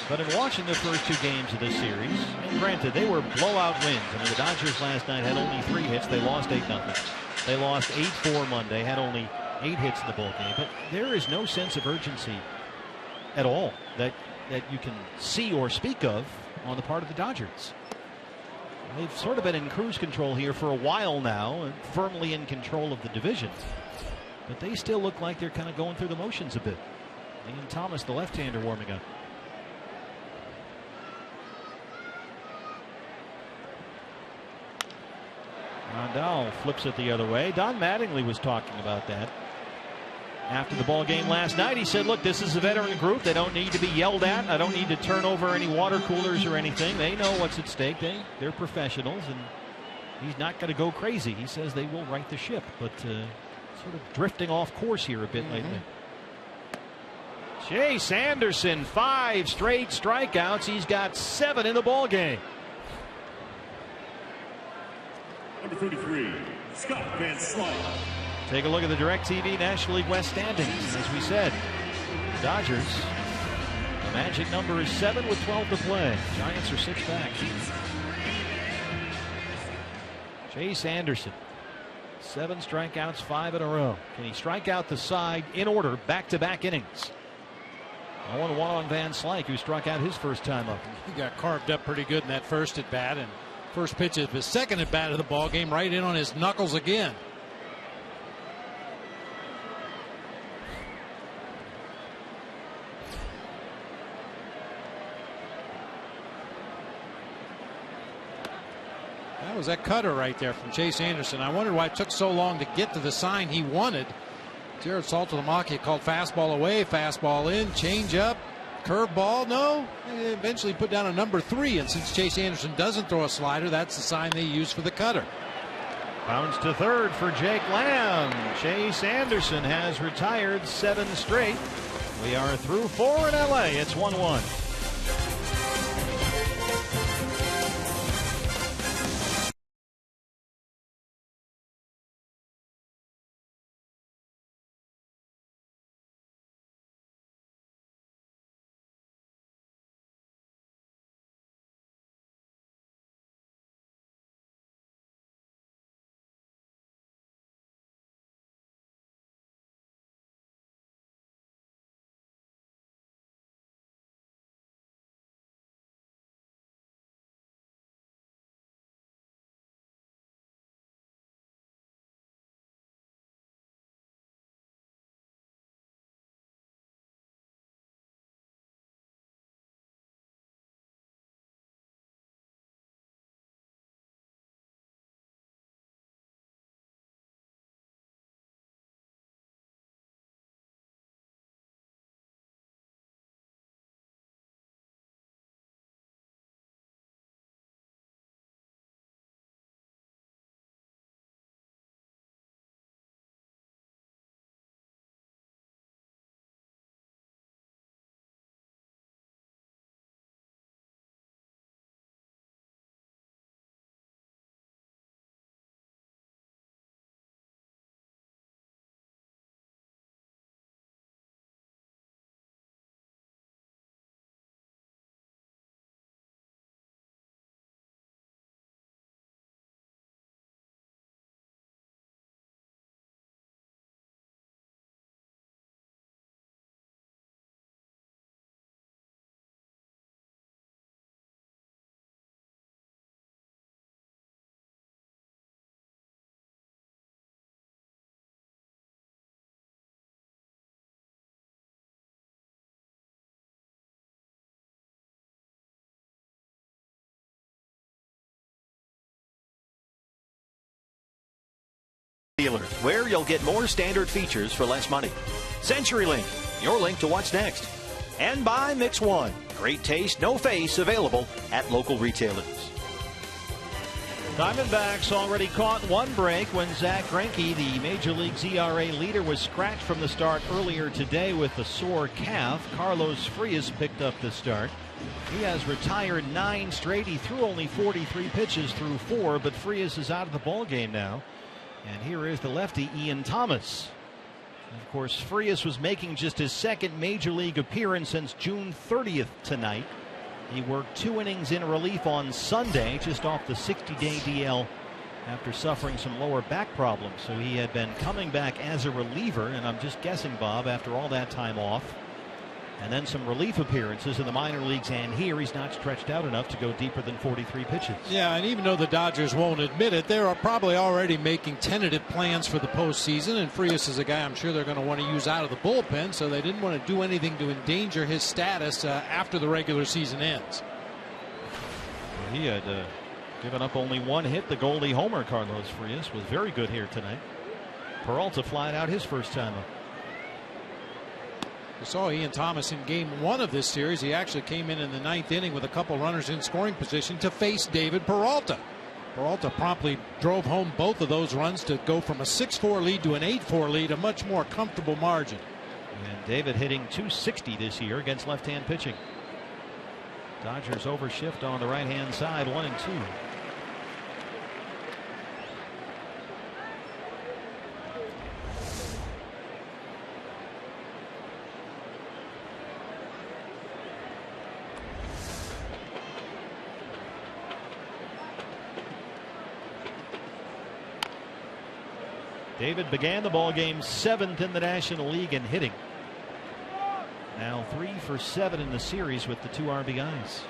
but in watching the first 2 games of this series, and granted they were blowout wins. I mean, the Dodgers last night had only 3 hits. They lost 8-0. They lost 8-4 Monday, had only 8 hits in the ball game. But there is no sense of urgency at all that you can see or speak of on the part of the Dodgers. They've sort of been in cruise control here for a while now and firmly in control of the division. But they still look like they're kind of going through the motions a bit. Ian Thomas, the left-hander, warming up. Rondell flips it the other way. Don Mattingly was talking about that after the ball game last night. He said, look, this is a veteran group. They don't need to be yelled at. I don't need to turn over any water coolers or anything. They know what's at stake. They're professionals, and he's not going to go crazy. He says they will right the ship, but sort of drifting off course here a bit lately. Chase Anderson, 5 straight strikeouts. He's got 7 in the ball game. Number 33, Scott Van Slyke. Take a look at the DirecTV National League West standings. As we said, Dodgers, the magic number is 7 with 12 to play. Giants are 6 back. Chase Anderson, 7 strikeouts, 5 in a row. Can he strike out the side in order, back-to-back innings? 0-1 on Van Slyke, who struck out his first time up. He got carved up pretty good in that first at bat, and first pitch of his second at bat of the ball game, right in on his knuckles again. That was that cutter right there from Chase Anderson. I wondered why it took so long to get to the sign he wanted. Jared Saltalamacchia called fastball away, fastball in, change up, curveball. No, they eventually put down a number 3, and since Chase Anderson doesn't throw a slider, that's the sign they use for the cutter. Bounce to third for Jake Lamb. Chase Anderson has retired 7 straight. We are through 4 in LA. It's 1-1. Dealer, where you'll get more standard features for less money. CenturyLink, your link to what's next. And by Mix One, great taste, no face, available at local retailers. Diamondbacks already caught one break when Zach Greinke, the Major League's ERA leader, was scratched from the start earlier today with a sore calf. Carlos Frias picked up the start. He has retired 9 straight. He threw only 43 pitches through 4, but Frias is out of the ball game now. And here is the lefty, Ian Thomas. Of course, Frias was making just his second Major League appearance since June 30th tonight. He worked 2 innings in relief on Sunday, just off the 60-day DL after suffering some lower back problems. So he had been coming back as a reliever, and I'm just guessing, Bob, after all that time off, and then some relief appearances in the minor leagues, and here he's not stretched out enough to go deeper than 43 pitches. Yeah, and even though the Dodgers won't admit it, they're probably already making tentative plans for the postseason, and Frias is a guy I'm sure they're going to want to use out of the bullpen, so they didn't want to do anything to endanger his status after the regular season ends. He had given up only 1 hit. The goalie homer, Carlos Frias, was very good here tonight. Peralta flying out his first time up. We saw Ian Thomas in game 1 of this series. He actually came in the 9th inning with a couple runners in scoring position to face David Peralta. Peralta promptly drove home both of those runs to go from a 6-4 lead to an 8-4 lead, a much more comfortable margin. And David hitting .260 this year against left-hand pitching. Dodgers overshift on the right-hand side, 1-2. David began the ball game 7th in the National League in hitting. Now 3 for 7 in the series with the 2 RBIs.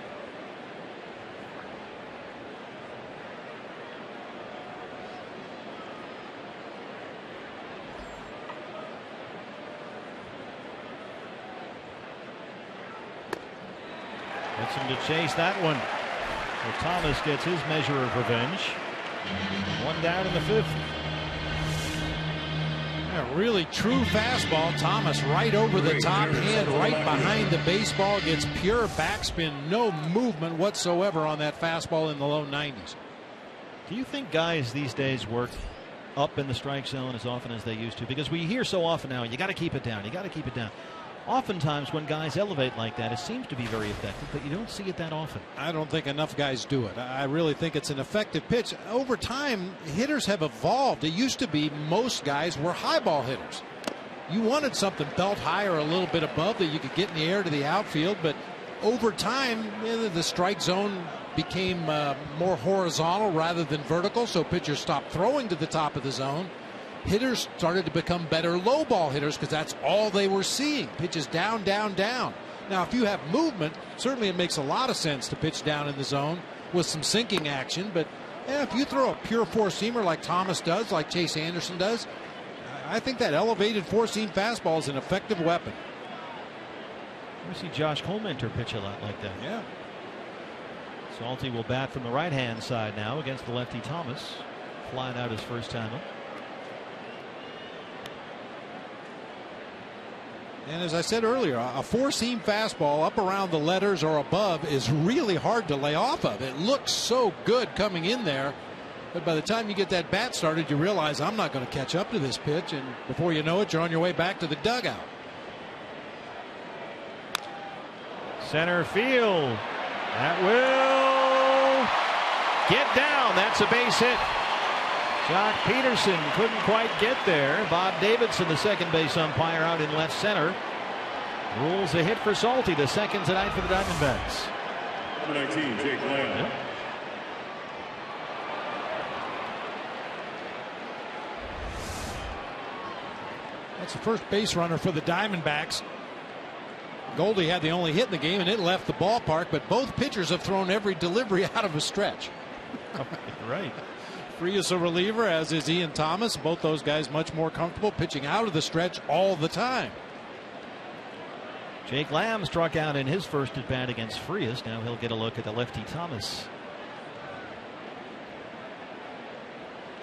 Gets him to chase that one. So Thomas gets his measure of revenge. 1 down in the 5th. A really true fastball. Thomas right over the top, hand right behind the baseball, gets pure backspin, no movement whatsoever on that fastball in the low 90s. Do you think guys these days work up in the strike zone as often as they used to? Because we hear so often now, you got to keep it down, you got to keep it down. Oftentimes when guys elevate like that, it seems to be very effective, but you don't see it that often. I don't think enough guys do it. I really think it's an effective pitch. Over time, hitters have evolved. It used to be most guys were high ball hitters. You wanted something belt high or a little bit above that you could get in the air to the outfield, but over time, the strike zone became more horizontal rather than vertical, so pitchers stopped throwing to the top of the zone. Hitters started to become better low ball hitters because that's all they were seeing. Pitches down, down, down. Now, if you have movement, certainly it makes a lot of sense to pitch down in the zone with some sinking action. But if you throw a pure four-seamer like Thomas does, like Chase Anderson does, I think that elevated four-seam fastball is an effective weapon. We see Josh Holmenter pitch a lot like that. Yeah. Salty will bat from the right-hand side now against the lefty Thomas. Flying out his first time up. And as I said earlier, a four-seam fastball up around the letters or above is really hard to lay off of. It looks so good coming in there, but by the time you get that bat started, you realize I'm not going to catch up to this pitch, and before you know it, you're on your way back to the dugout. Center field. That will get down. That's a base hit. Jock Peterson couldn't quite get there. Bob Davidson, the second base umpire, out in left center, rules a hit for Salty, the second tonight for the Diamondbacks. Number 19, Jake Lamb. Yep. That's the first base runner for the Diamondbacks. Goldie had the only hit in the game, and it left the ballpark, but both pitchers have thrown every delivery out of a stretch. Right. Frias a reliever, as is Ian Thomas. Both those guys much more comfortable pitching out of the stretch all the time. Jake Lamb struck out in his first at bat against Frias. Now he'll get a look at the lefty Thomas.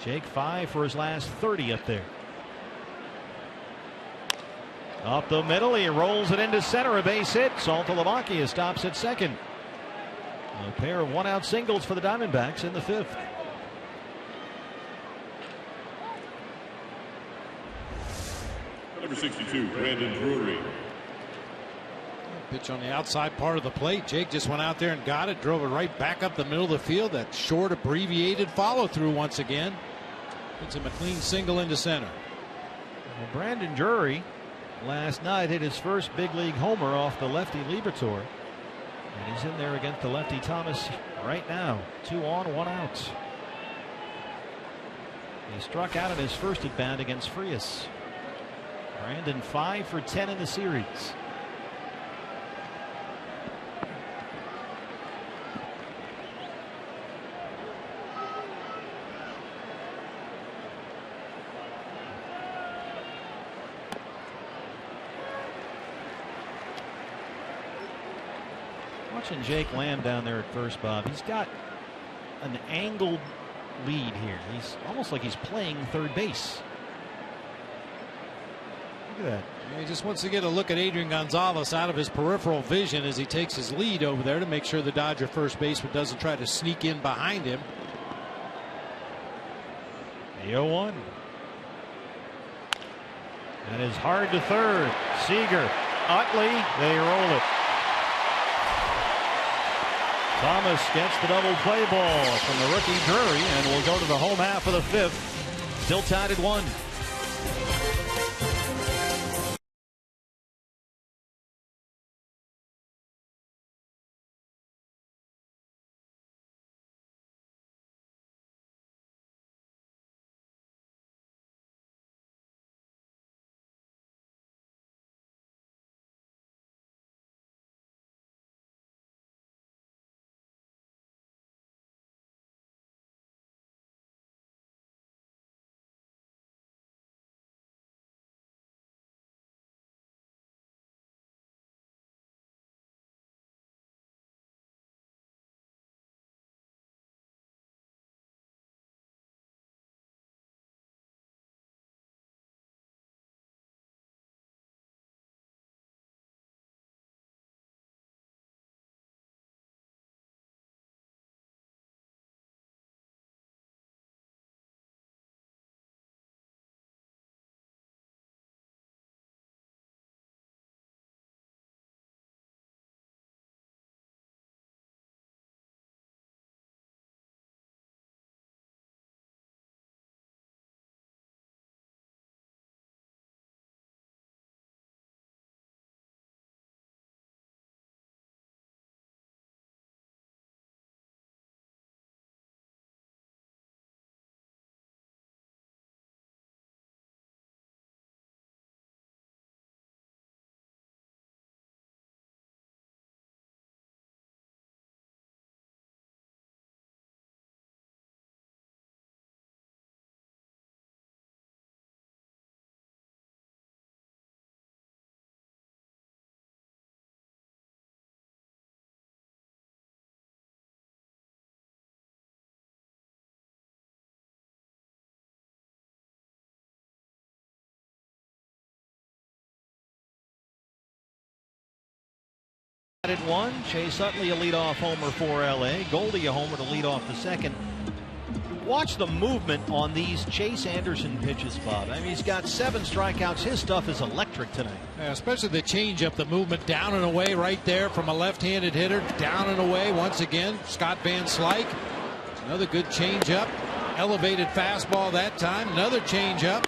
Jake 5 for his last 30 up there. Up the middle, he rolls it into center, a base hit. Saltalamacchia stops at second. A pair of one-out singles for the Diamondbacks in the 5th. Number 62, Brandon Drury. Pitch on the outside part of the plate. Jake just went out there and got it, drove it right back up the middle of the field. That short, abbreviated follow-through once again. Puts him a clean single into center. Well, Brandon Drury last night hit his first big league homer off the lefty Liberatore. And he's in there against the lefty Thomas right now. 2 on, 1 out. He struck out in his first at bat against Frias. Brandon 5 for 10 in the series. Watching Jake Lamb down there at first, Bob, he's got an angled lead here. He's almost like he's playing third base. Look at that. He just wants to get a look at Adrian Gonzalez out of his peripheral vision as he takes his lead over there to make sure the Dodger first baseman doesn't try to sneak in behind him. The 0-1. That is hard to third. Seager, Utley, they roll it. Thomas gets the double play ball from the rookie Drury, and will go to the home half of the 5th. Still tied at 1. At 1, Chase Utley a leadoff homer for LA. Goldie a homer to lead off the second. Watch the movement on these Chase Anderson pitches, Bob. I mean, he's got 7 strikeouts. His stuff is electric tonight. Yeah, especially the changeup, the movement down and away right there from a left-handed hitter. Down and away once again. Scott Van Slyke. Another good changeup. Elevated fastball that time. Another changeup.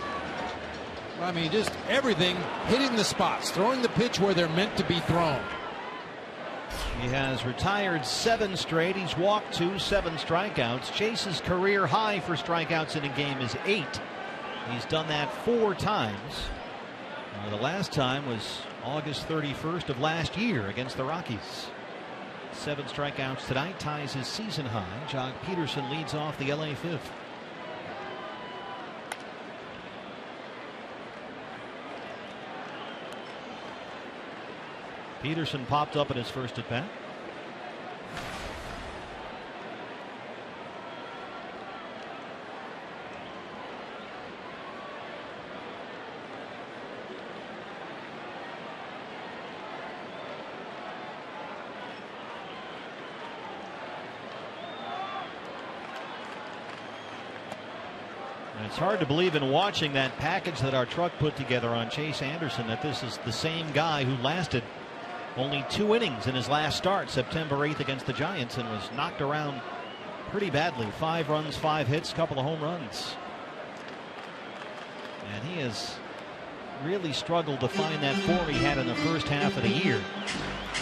I mean, just everything hitting the spots, throwing the pitch where they're meant to be thrown. He has retired 7 straight. He's walked 2, 7 strikeouts. Chase's career high for strikeouts in a game is 8. He's done that 4 times. The last time was August 31st of last year against the Rockies. 7 strikeouts tonight, ties his season high. Jock Peterson leads off the LA 5th. Peterson popped up in his first at bat. It's hard to believe in watching that package that our truck put together on Chase Anderson that this is the same guy who lasted only 2 innings in his last start, September 8th against the Giants, and was knocked around pretty badly. 5 runs, 5 hits, couple of home runs. And he has really struggled to find that form he had in the first half of the year.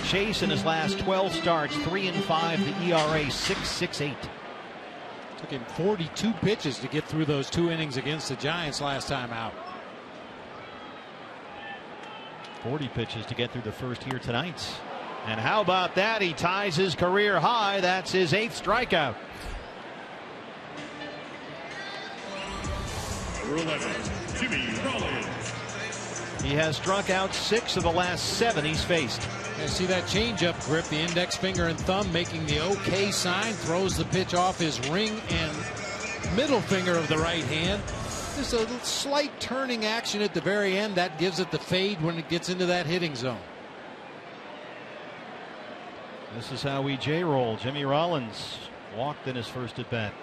Chase in his last 12 starts, 3-5, the ERA 6.68. Took him 42 pitches to get through those 2 innings against the Giants last time out. 40 pitches to get through the first here tonight. And how about that? He ties his career high. That's his 8th strikeout. Number 11, Jimmy Rollins. He has struck out 6 of the last 7 he's faced. And see that changeup grip, the index finger and thumb making the OK sign, throws the pitch off his ring and middle finger of the right hand. Just a slight turning action at the very end that gives it the fade when it gets into that hitting zone. This is how we J-roll. Jimmy Rollins walked in his first at bat.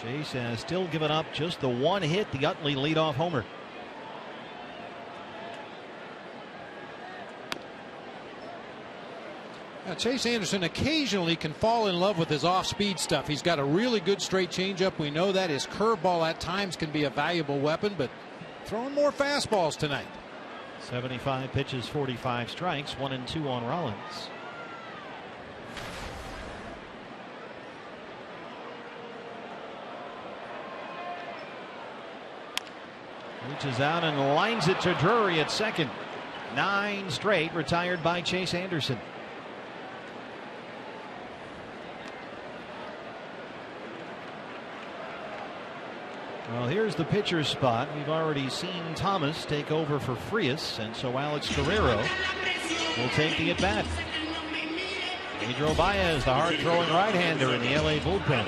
Chase has still given up just the 1 hit, the Utley leadoff homer. Now, Chase Anderson occasionally can fall in love with his off-speed stuff. He's got a really good straight changeup. We know that his curveball at times can be a valuable weapon, but throwing more fastballs tonight. 75 pitches, 45 strikes, 1-2 on Rollins. Reaches out and lines it to Drury at second. 9 straight retired by Chase Anderson. Well, here's the pitcher's spot. We've already seen Thomas take over for Frias, and so Alex Guerrero will take the at-bat. Pedro Baez, the hard-throwing right-hander in the LA bullpen.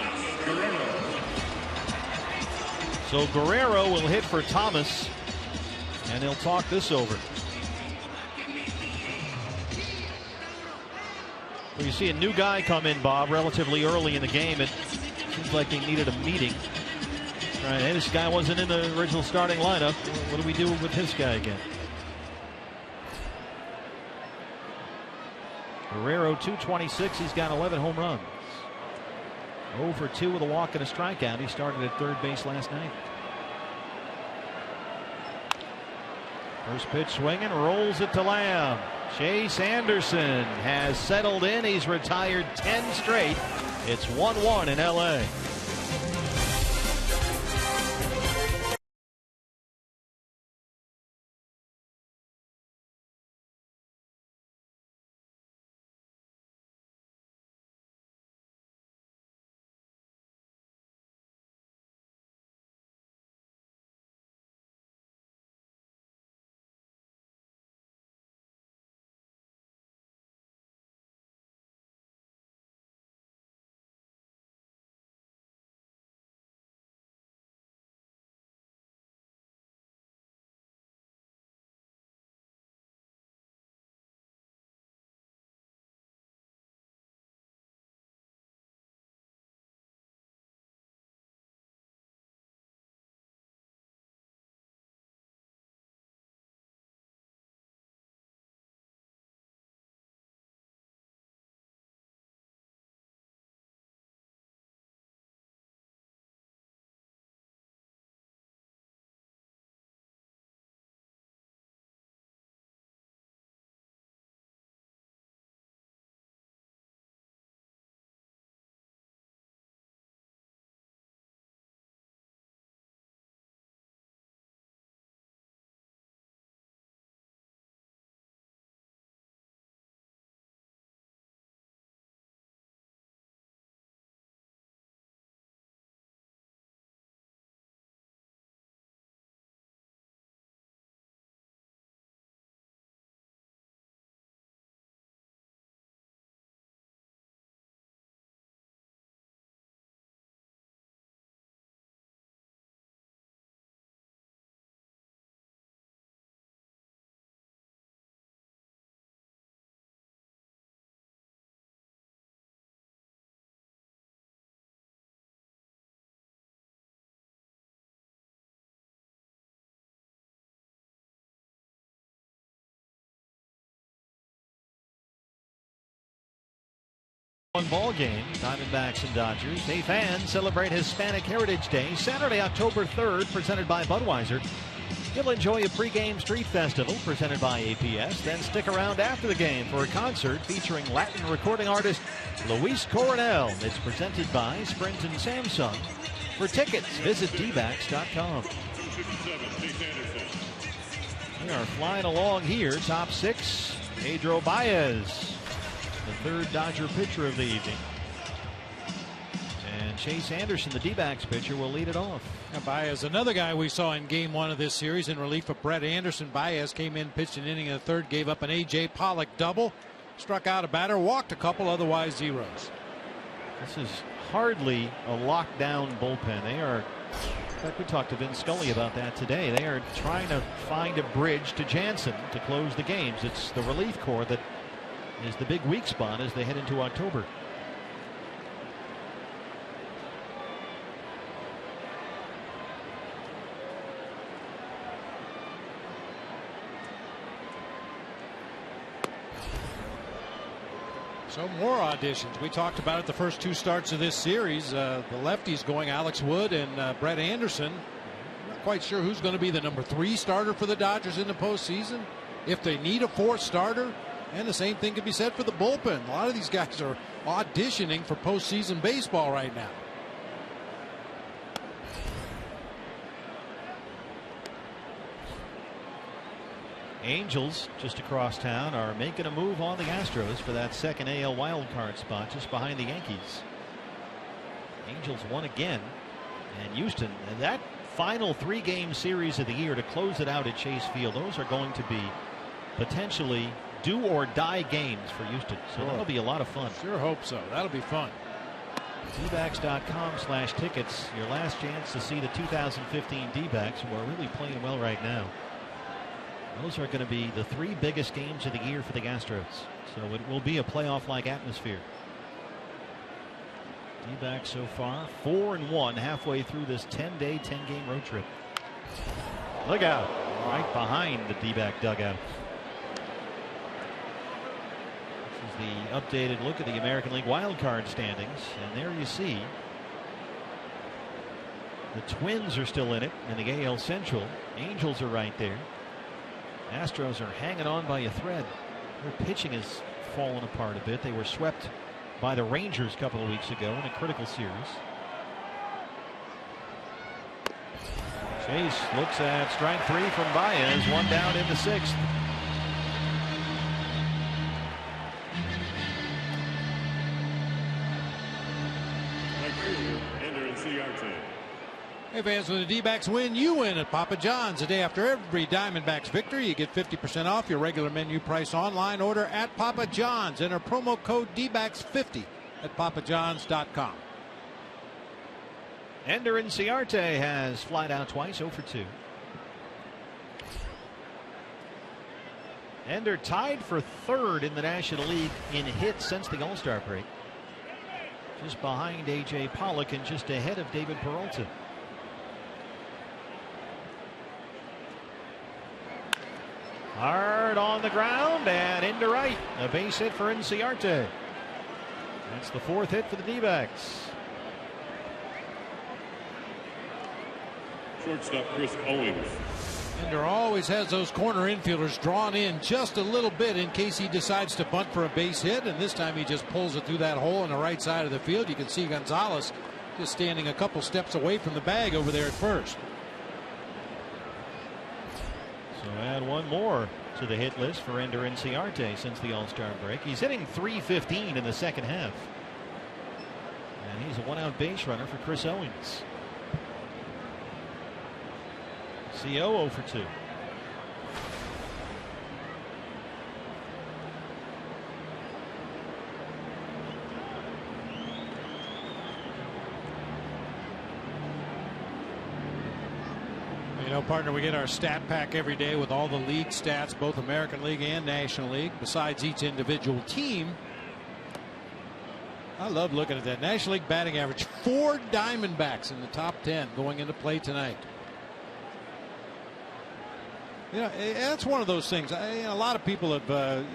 So Guerrero will hit for Thomas, and they'll talk this over. Well, you see a new guy come in, Bob, relatively early in the game. It seems like they needed a meeting. Right, hey, this guy wasn't in the original starting lineup. What do we do with this guy again? Guerrero, 226. He's got 11 home runs. 0 for 2 with a walk and a strikeout. He started at third base last night. First pitch swinging, rolls it to Lamb. Chase Anderson has settled in. He's retired 10 straight. It's 1-1 in LA. 1 ball game, Diamondbacks and Dodgers. Hey fans, celebrate Hispanic Heritage Day Saturday, October 3rd, presented by Budweiser. You'll enjoy a pregame street festival presented by APS. Then stick around after the game for a concert featuring Latin recording artist Luis Coronel. It's presented by Sprint and Samsung. For tickets, visit dbacks.com. We are flying along here. Top 6, Pedro Baez, the 3rd Dodger pitcher of the evening. And Chase Anderson, the D-backs pitcher, will lead it off. Now Baez, another guy we saw in game 1 of this series in relief of Brett Anderson. Baez came in, pitched an inning in the 3rd, gave up an A.J. Pollock double, struck out a batter, walked a couple, otherwise zeros. This is hardly a lockdown bullpen. They are, in fact, we talked to Vin Scully about that today. They are trying to find a bridge to Jansen to close the games. It's the relief corps that is the big weak spot as they head into October. So more auditions. We talked about it the first 2 starts of this series. The lefties going Alex Wood and Brett Anderson. Not quite sure who's going to be the number 3 starter for the Dodgers in the postseason. If they need a 4th starter, and the same thing could be said for the bullpen. A lot of these guys are auditioning for postseason baseball right now. Angels just across town are making a move on the Astros for that 2nd AL wildcard spot just behind the Yankees. Angels won again, and Houston, and that final 3-game series of the year to close it out at Chase Field, those are going to be potentially do or die games for Houston. So that'll be a lot of fun. Sure hope so. That'll be fun. dbacks.com/tickets, your last chance to see the 2015 D-backs, who are really playing well right now. Those are going to be the 3 biggest games of the year for the Astros. So it will be a playoff-like atmosphere. D-backs so far 4-1 halfway through this 10-day, 10-game road trip. Look out. Right behind the D-back dugout. This is the updated look at the American League wildcard standings. And there you see the Twins are still in it in the AL Central. Angels are right there. Astros are hanging on by a thread. Their pitching has fallen apart a bit. They were swept by the Rangers a couple of weeks ago in a critical series. Chase looks at strike 3 from Baez. 1 down in the 6th. Hey fans, when the D-backs win, you win at Papa John's. The day after every Diamondbacks victory, you get 50% off your regular menu price online order at Papa John's. Enter promo code D-backs50 at papajohns.com. Ender Inciarte has flied out twice, 0 for 2. Ender tied for 3rd in the National League in hits since the All-Star break. Just behind A.J. Pollock and just ahead of David Peralta. Hard on the ground and into right. A base hit for Inciarte. That's the 4th hit for the D-backs. Shortstop Chris Owings. Ender always has those corner infielders drawn in just a little bit in case he decides to bunt for a base hit, and this time he just pulls it through that hole on the right side of the field. You can see Gonzalez just standing a couple steps away from the bag over there at first. So add 1 more to the hit list for Ender Inciarte since the All-Star break. He's hitting .315 in the 2nd half. And he's a 1-out base runner for Chris Owings. CO 0 for 2. You know, partner, we get our stat pack every day with all the league stats, both American League and National League, besides each individual team. I love looking at that. National League batting average, 4 Diamondbacks in the top 10 going into play tonight. You know, that's one of those things. A lot of people have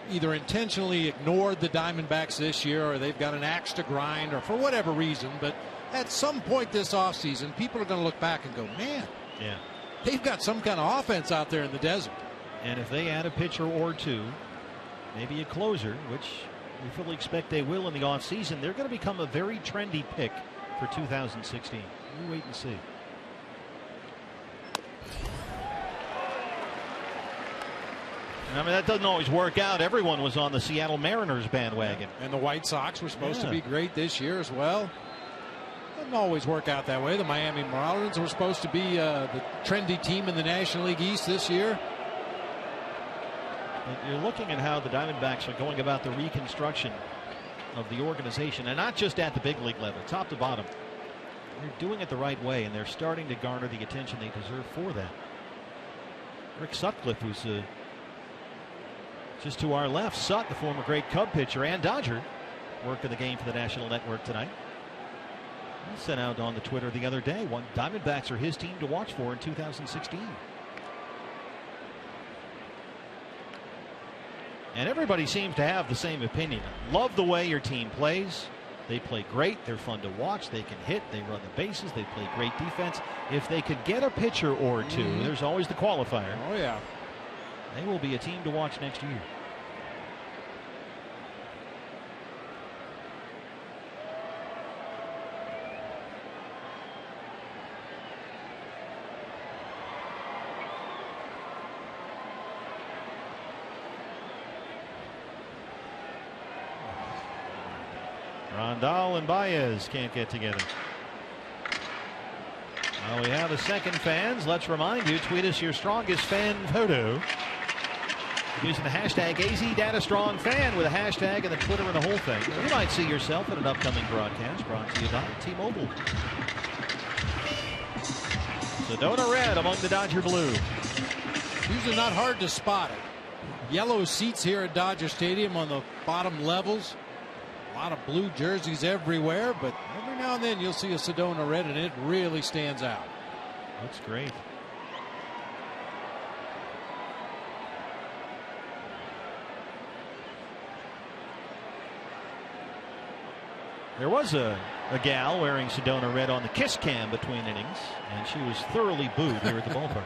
either intentionally ignored the Diamondbacks this year, or they've got an axe to grind, or for whatever reason. But at some point this offseason, people are going to look back and go, man, yeah, they've got some kind of offense out there in the desert. And if they add a pitcher or two, maybe a closer, which we fully expect they will in the offseason, they're going to become a very trendy pick for 2016. We'll wait and see. I mean, that doesn't always work out. Everyone was on the Seattle Mariners bandwagon. And the White Sox were supposed to be great this year as well. Doesn't always work out that way. The Miami Marlins were supposed to be the trendy team in the National League East this year. But you're looking at how the Diamondbacks are going about the reconstruction of the organization, and not just at the big league level, top to bottom. They're doing it the right way, and they're starting to garner the attention they deserve for that. Rick Sutcliffe, who's just to our left, Sut, the former great Cub pitcher and Dodger, working the game for the National Network tonight. He sent out on the Twitter the other day, Diamondbacks are his team to watch for in 2016. And everybody seems to have the same opinion. Love the way your team plays. They play great. They're fun to watch. They can hit. They run the bases. They play great defense. If they could get a pitcher or two, there's always the qualifier. Oh, yeah. They will be a team to watch next year. Rondal and Baez can't get together. Well, we have a second fans. Let's remind you, tweet us your strongest fan photo using the hashtag AZDataStrongFan with a hashtag and the Twitter and the whole thing. You might see yourself in an upcoming broadcast brought to you by T-Mobile. Sedona red among the Dodger blue. Usually not hard to spot it. Yellow seats here at Dodger Stadium on the bottom levels. A lot of blue jerseys everywhere, but every now and then you'll see a Sedona red, and it really stands out. Looks great. There was a gal wearing Sedona red on the kiss cam between innings, and she was thoroughly booed here at the ballpark.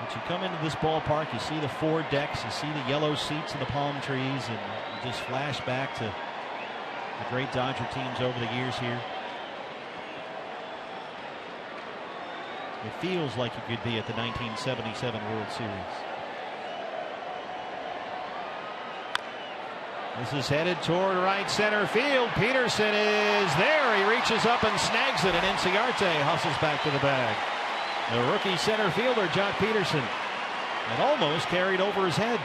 But you come into this ballpark, you see the four decks, you see the yellow seats and the palm trees, and you just flash back to the great Dodger teams over the years here. It feels like you could be at the 1977 World Series. This is headed toward right center field. Peterson is there. He reaches up and snags it, and Inciarte hustles back to the bag. The rookie center fielder, Jock Peterson, and almost carried over his head.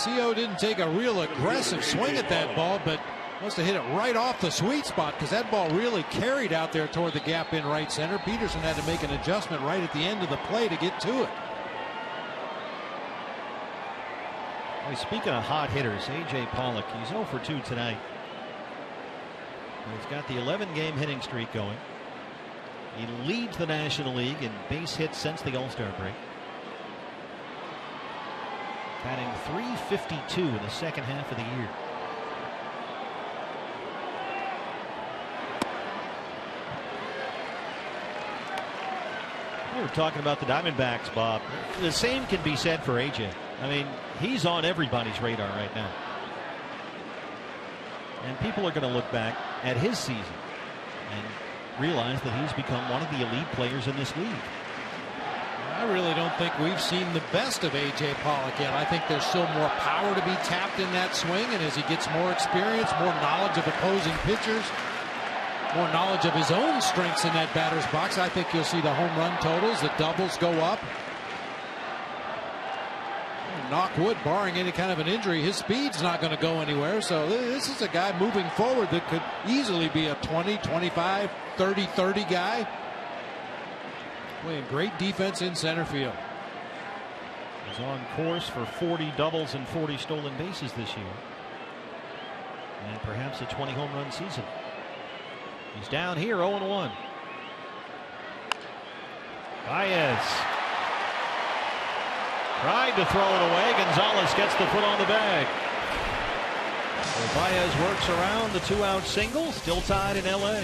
CO didn't take a real aggressive swing at that ball, but must have hit it right off the sweet spot, because that ball really carried out there toward the gap in right center. Peterson had to make an adjustment right at the end of the play to get to it. Well, speaking of hot hitters, A.J. Pollock, he's 0 for 2 tonight. He's got the 11-game hitting streak going. He leads the National League in base hits since the All-Star break. Batting .352 in the second half of the year. We were talking about the Diamondbacks, Bob. The same can be said for A.J. I mean, he's on everybody's radar right now. And people are going to look back at his season and realize that he's become one of the elite players in this league. I really don't think we've seen the best of A.J. Pollock yet. I think there's still more power to be tapped in that swing, and as he gets more experience, more knowledge of opposing pitchers, more knowledge of his own strengths in that batter's box, I think you'll see the home run totals, the doubles go up. Knock wood, barring any kind of an injury, his speed's not going to go anywhere. So this is a guy moving forward that could easily be a 20, 25, 30, 30 guy. Playing great defense in center field. He's on course for 40 doubles and 40 stolen bases this year. And perhaps a 20 home run season. He's down here 0-1. Baez tried to throw it away. Gonzalez gets the foot on the bag. So Baez works around the 2-out single. Still tied in LA.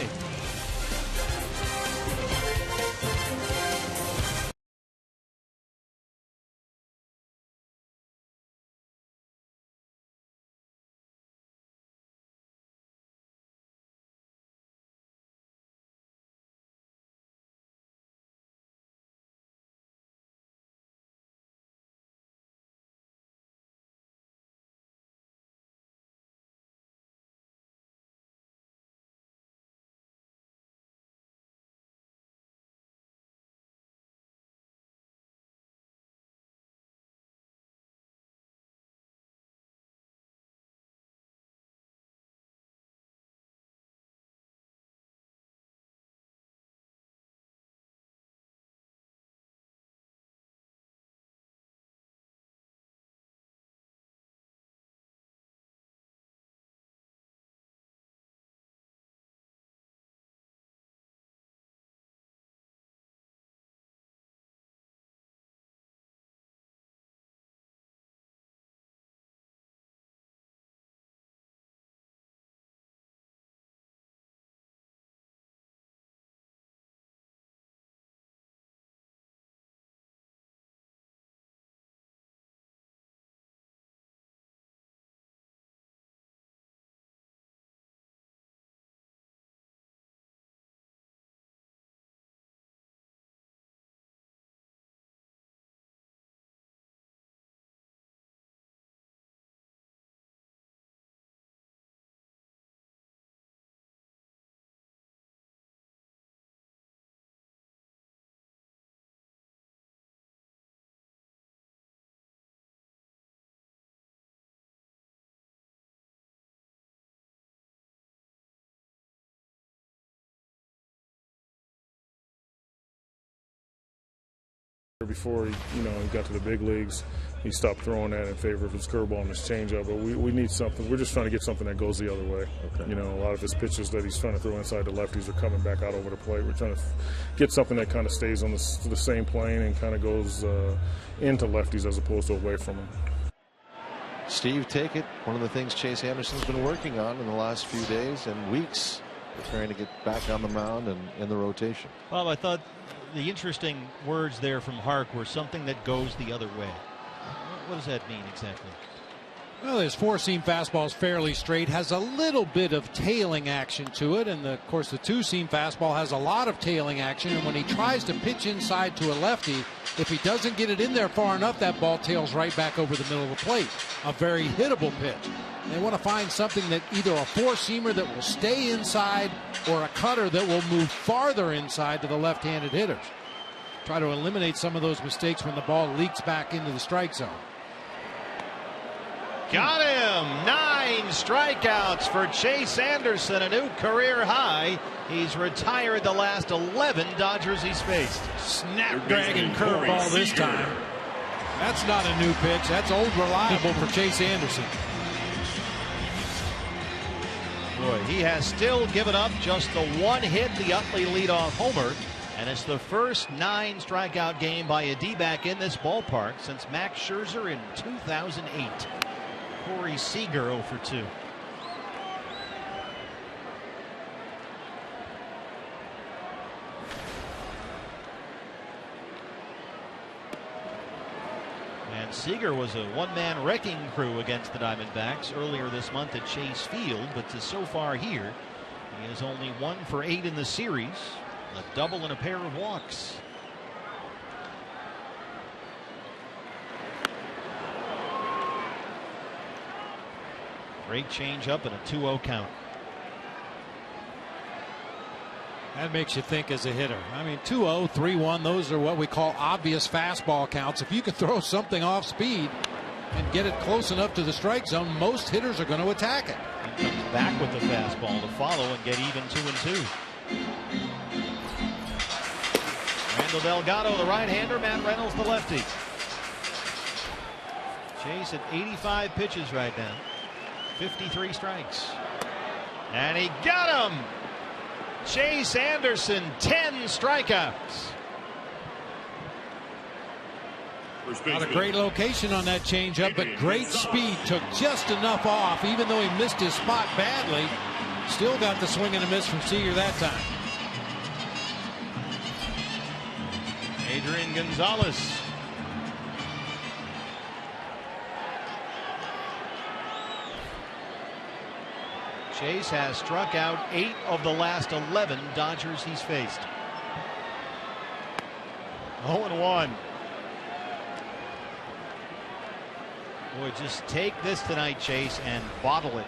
Before he got to the big leagues, he stopped throwing that in favor of his curveball and his changeup. But we need something. We're just trying to get something that goes the other way. Okay. A lot of his pitches that he's trying to throw inside the lefties are coming back out over the plate. We're trying to get something that kind of stays on the same plane and kind of goes into lefties as opposed to away from them. Steve, take it. One of the things Chase Anderson's been working on in the last few days and weeks, trying to get back on the mound and in the rotation. Well, I thought the interesting words there from Hark were something that goes the other way. What does that mean exactly? Well, his four-seam fastball is fairly straight, has a little bit of tailing action to it, and of course the two-seam fastball has a lot of tailing action, and when he tries to pitch inside to a lefty, if he doesn't get it in there far enough, that ball tails right back over the middle of the plate. A very hittable pitch. They want to find something that either a four-seamer that will stay inside or a cutter that will move farther inside to the left-handed hitters. Try to eliminate some of those mistakes when the ball leaks back into the strike zone. Got him! 9 strikeouts for Chase Anderson, a new career high. He's retired the last 11 Dodgers he's faced. Snapdragon curveball this time. That's not a new pitch. That's old reliable for Chase Anderson. Boy, he has still given up just the one hit, the Utley leadoff homer. And it's the first 9 strikeout game by a D-back in this ballpark since Max Scherzer in 2008. Corey Seager 0 for 2. And Seager was a one-man wrecking crew against the Diamondbacks earlier this month at Chase Field, but so far here, he is only 1 for 8 in the series, a double and a pair of walks. Great changeup and a 2-0 count. That makes you think as a hitter. I mean, 2-0, 3-1, those are what we call obvious fastball counts. If you can throw something off speed and get it close enough to the strike zone, most hitters are going to attack it. He comes back with the fastball to follow and get even 2-2. Randall Delgado, the right-hander, Matt Reynolds, the lefty. Chase at 85 pitches right now. 53 strikes. And he got him! Chase Anderson, 10 strikeouts. Not a great location on that changeup, but great speed. Took just enough off, even though he missed his spot badly. Still got the swing and a miss from Seager that time. Adrian Gonzalez. Chase has struck out 8 of the last 11 Dodgers he's faced. 0-1. Boy, just take this tonight, Chase, and bottle it.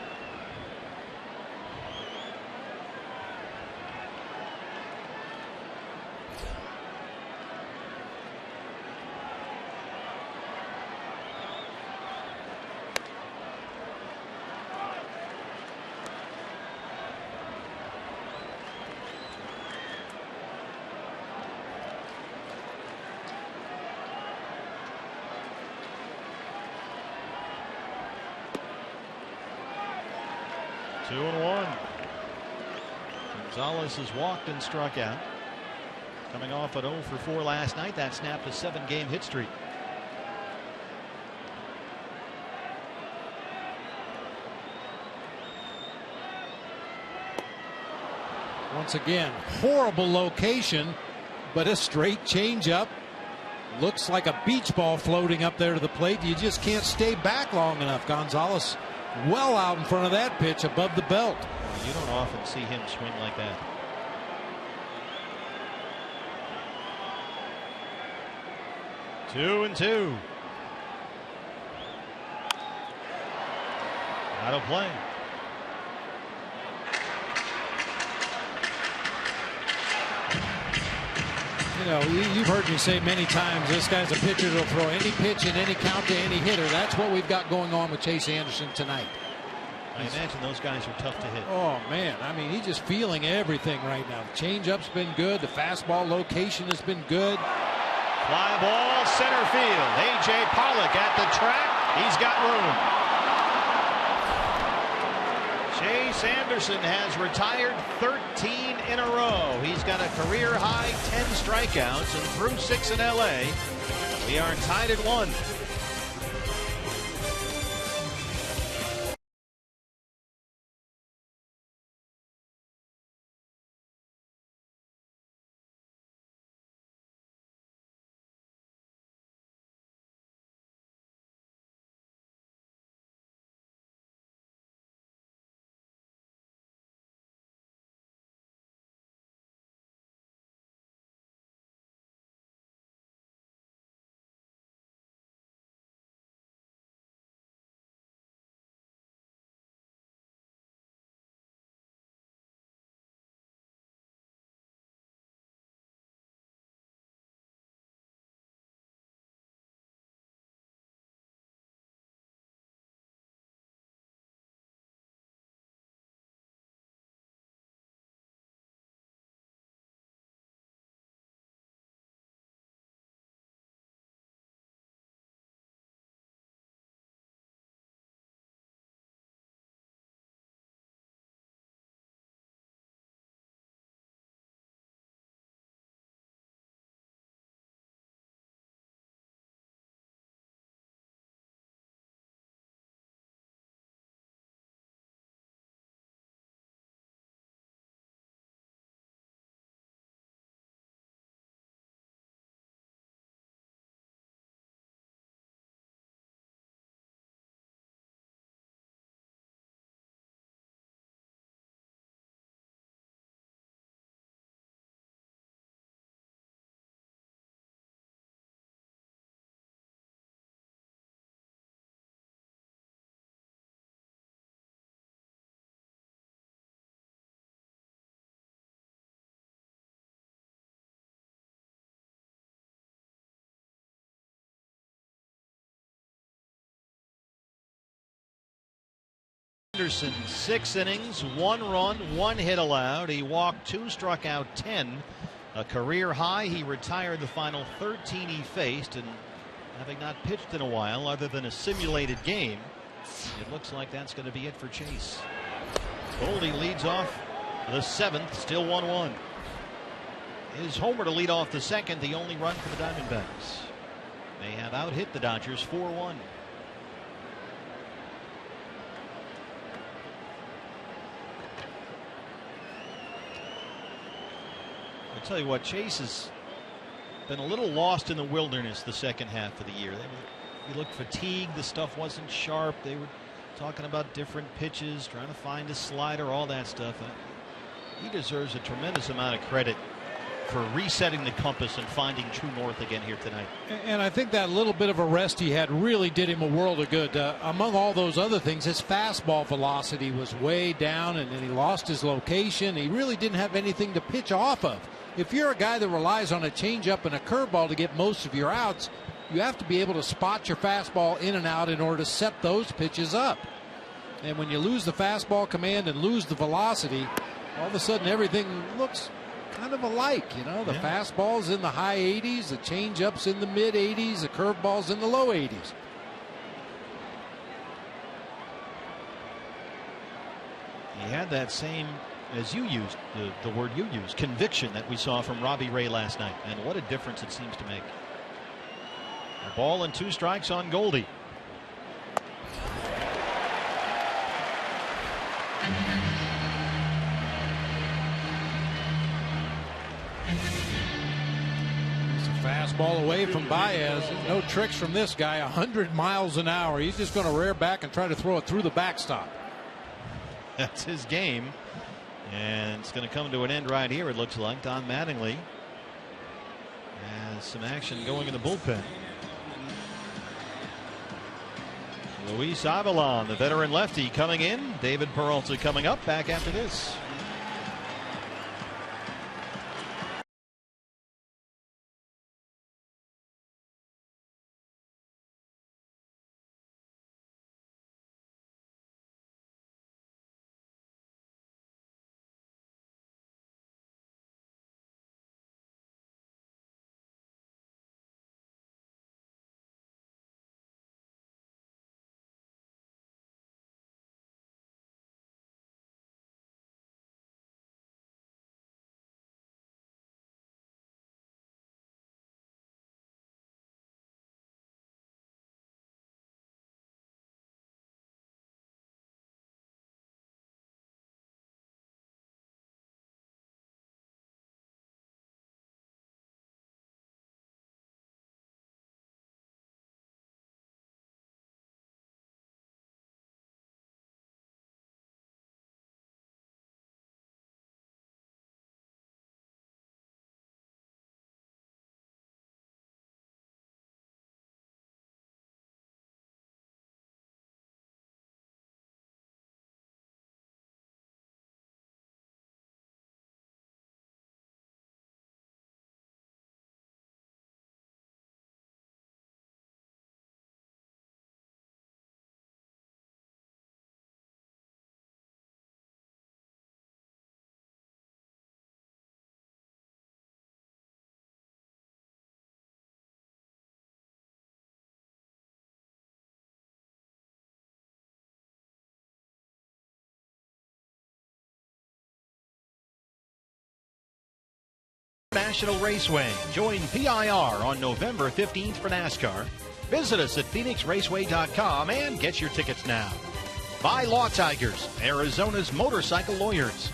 Gonzalez has walked and struck out. Coming off an 0 for 4 last night, that snapped a 7-game hit streak. Once again, horrible location, but a straight changeup. Looks like a beach ball floating up there to the plate. You just can't stay back long enough. Gonzalez well out in front of that pitch above the belt. You don't often see him swing like that. Two and two. Out of play. You know, you've heard me say many times, this guy's a pitcher that'll throw any pitch in any count to any hitter. That's what we've got going on with Chase Anderson tonight. I imagine those guys are tough to hit. Oh, man. I mean, he's just feeling everything right now. The changeup's been good. The fastball location has been good. Fly ball, center field. A.J. Pollock at the track. He's got room. Chase Anderson has retired 13 in a row. He's got a career-high 10 strikeouts and through 6 in L.A. We are tied at 1. Anderson, 6 innings, 1 run, 1 hit allowed. He walked 2, struck out 10. A career high. He retired the final 13 he faced, and having not pitched in a while other than a simulated game, it looks like that's going to be it for Chase. Goldie leads off the 7th, still 1-1. His homer to lead off the 2nd, the only run for the Diamondbacks. They have out-hit the Dodgers 4-1. I'll tell you what, Chase has been a little lost in the wilderness the second half of the year. He looked fatigued. The stuff wasn't sharp. They were talking about different pitches, trying to find a slider, all that stuff. He deserves a tremendous amount of credit for resetting the compass and finding true north again here tonight. And I think that little bit of a rest he had really did him a world of good. Among all those other things, his fastball velocity was way down, and then he lost his location. He really didn't have anything to pitch off of. If you're a guy that relies on a changeup and a curveball to get most of your outs, you have to be able to spot your fastball in and out in order to set those pitches up. And when you lose the fastball command and lose the velocity, all of a sudden everything looks kind of alike. You know, the fastball's in the high 80s, the changeup's in the mid 80s, the curveball's in the low 80s. He had that same, as you used, the word you used, conviction that we saw from Robbie Ray last night. And what a difference it seems to make. A ball and 2 strikes on Goldie. It's a fastball away from Baez. No tricks from this guy. 100 miles an hour. He's just going to rear back and try to throw it through the backstop. That's his game. And it's going to come to an end right here, it looks like. Don Mattingly has some action going in the bullpen. Luis Avilan, the veteran lefty, coming in. David Peralta coming up. Back after this. National Raceway. Join PIR on November 15th for NASCAR. Visit us at PhoenixRaceway.com and get your tickets now. By Law Tigers, Arizona's motorcycle lawyers.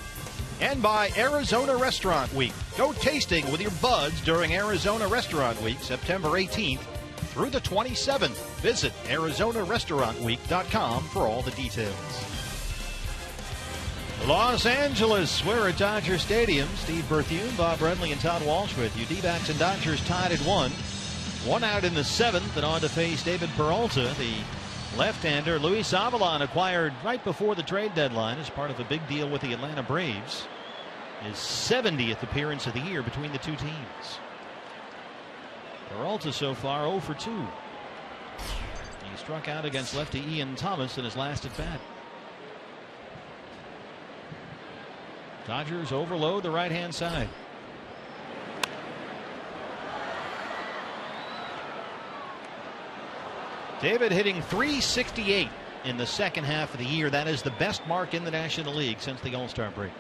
And by Arizona Restaurant Week. Go tasting with your buds during Arizona Restaurant Week, September 18th through the 27th. Visit ArizonaRestaurantWeek.com for all the details. Los Angeles, we're at Dodger Stadium. Steve Berthune, Bob Brentley, and Todd Walsh with you. D-backs and Dodgers tied at 1. 1 out in the 7th, and on to face David Peralta, the left-hander. Luis Avilan, acquired right before the trade deadline as part of a big deal with the Atlanta Braves. His 70th appearance of the year between the two teams. Peralta so far 0 for 2. He struck out against lefty Ian Thomas in his last at bat. Dodgers overload the right-hand side. David hitting .368 in the second half of the year. That is the best mark in the National League since the All-Star break.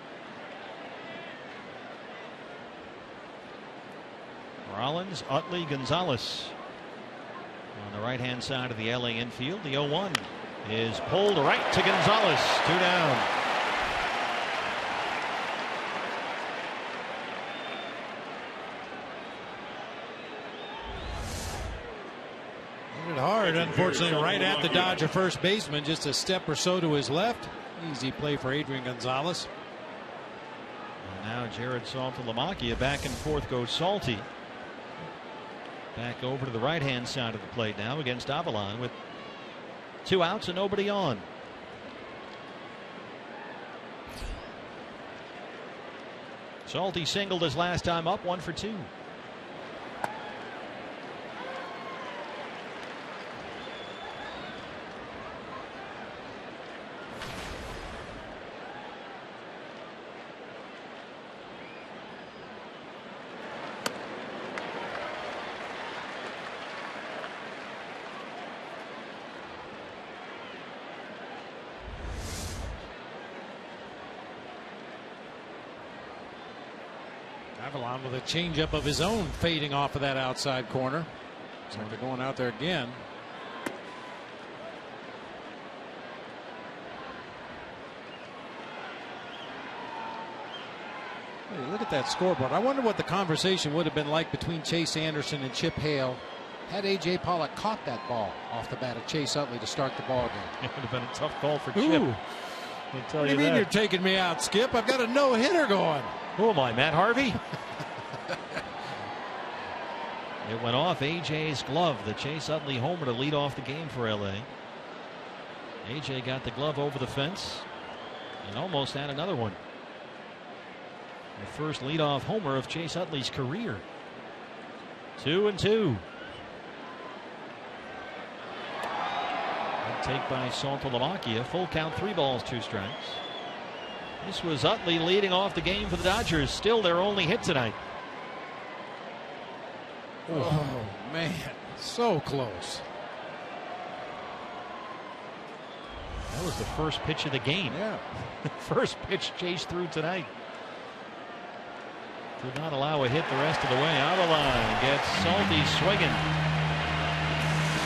Rollins, Utley, Gonzalez. On the right-hand side of the LA infield, the 0-1 is pulled right to Gonzalez. 2 down. Hit it hard, unfortunately, right at the Dodger first baseman, just a step or so to his left. Easy play for Adrian Gonzalez. And now Jared Saltalamacchia back and forth goes Salty. Back over to the right-hand side of the plate now against Avalon with 2 outs and nobody on. Salty singled his last time up, 1 for 2. Avalon with a changeup of his own fading off of that outside corner. So they're going out there again. Hey, look at that scoreboard. I wonder what the conversation would have been like between Chase Anderson and Chip Hale had A.J. Pollock caught that ball off the bat of Chase Utley to start the ball game. It would have been a tough call for Chip. Ooh. What do you mean you're taking me out, Skip? I've got a no-hitter going. Who am I, Matt Harvey? It went off A.J.'s glove, the Chase Utley homer to lead off the game for L.A. A.J. got the glove over the fence and almost had another one. The first leadoff homer of Chase Utley's career. 2-2. Good take by Saltalamacchia. Full count, 3 balls, 2 strikes. This was Utley leading off the game for the Dodgers. Still their only hit tonight. Oh, man. So close. That was the first pitch of the game. Yeah. First pitch Chase threw tonight. Did not allow a hit the rest of the way. Avalon gets Salty swinging.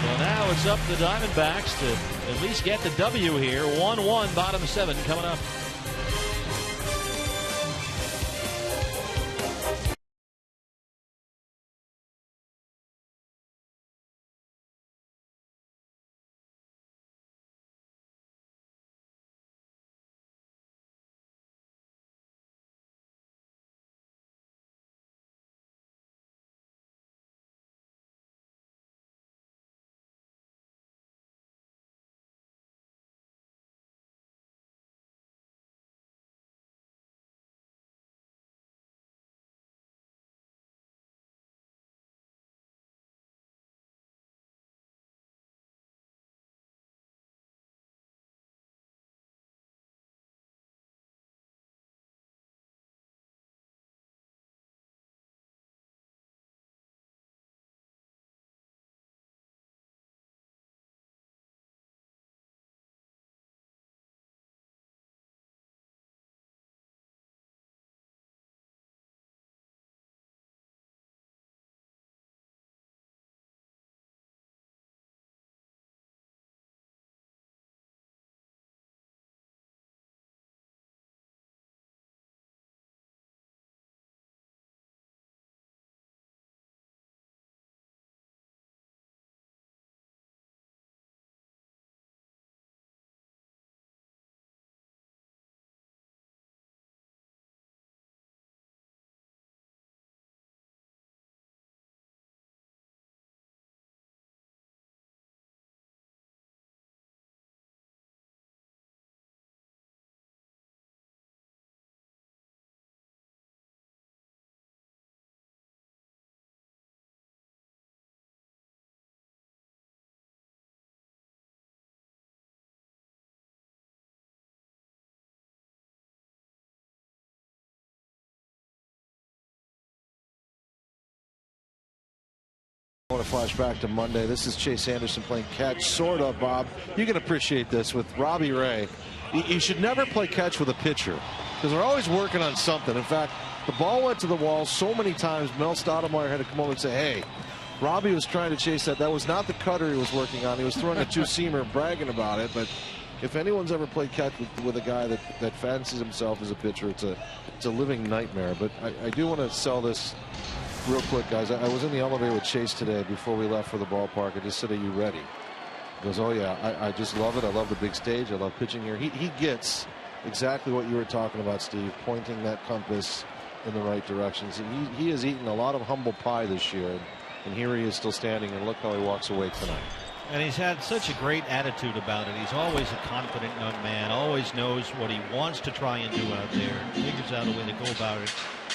So now it's up to the Diamondbacks to at least get the W here. 1-1, bottom 7 coming up. I want to flash back to Monday. This is Chase Anderson playing catch, sort of, Bob. You can appreciate this with Robbie Ray. You should never play catch with a pitcher because they're always working on something. In fact, the ball went to the wall so many times, Mel Stoudemire had to come over and say, hey, Robbie was trying to chase that. That was not the cutter he was working on. He was throwing a two-seamer, bragging about it. But if anyone's ever played catch with a guy that fancies himself as a pitcher, it's a living nightmare. But I do want to sell this real quick, guys. I was in the elevator with Chase today before we left for the ballpark. I just said, "Are you ready?" He goes, "Oh yeah, I just love it. I love the big stage. I love pitching here." He gets exactly what you were talking about, Steve, pointing that compass in the right directions. And he has eaten a lot of humble pie this year. And here he is still standing, and look how he walks away tonight. And he's had such a great attitude about it. He's always a confident young man, always knows what he wants to try and do out there, figures out a way to go about it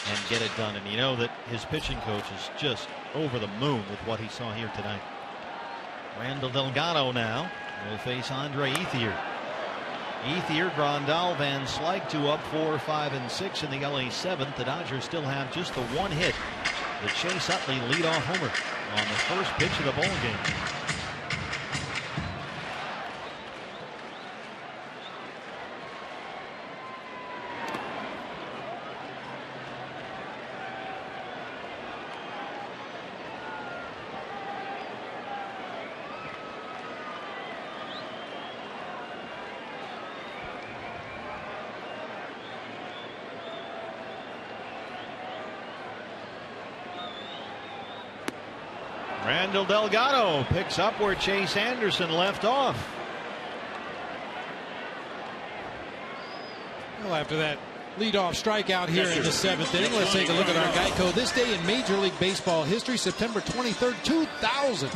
and get it done. And you know that his pitching coach is just over the moon with what he saw here tonight. Randall Delgado now will face Andre Ethier. Ethier, Grandal, Van Slyke, 2 up, 4, 5, and 6 in the LA 7th. The Dodgers still have just the one hit. The Chase Utley leadoff homer on the first pitch of the ball game. Randall Delgado picks up where Chase Anderson left off. Well, after that leadoff strikeout here in the 7th inning, let's take a look at our Geico. This day in Major League Baseball history, September 23rd, 2000.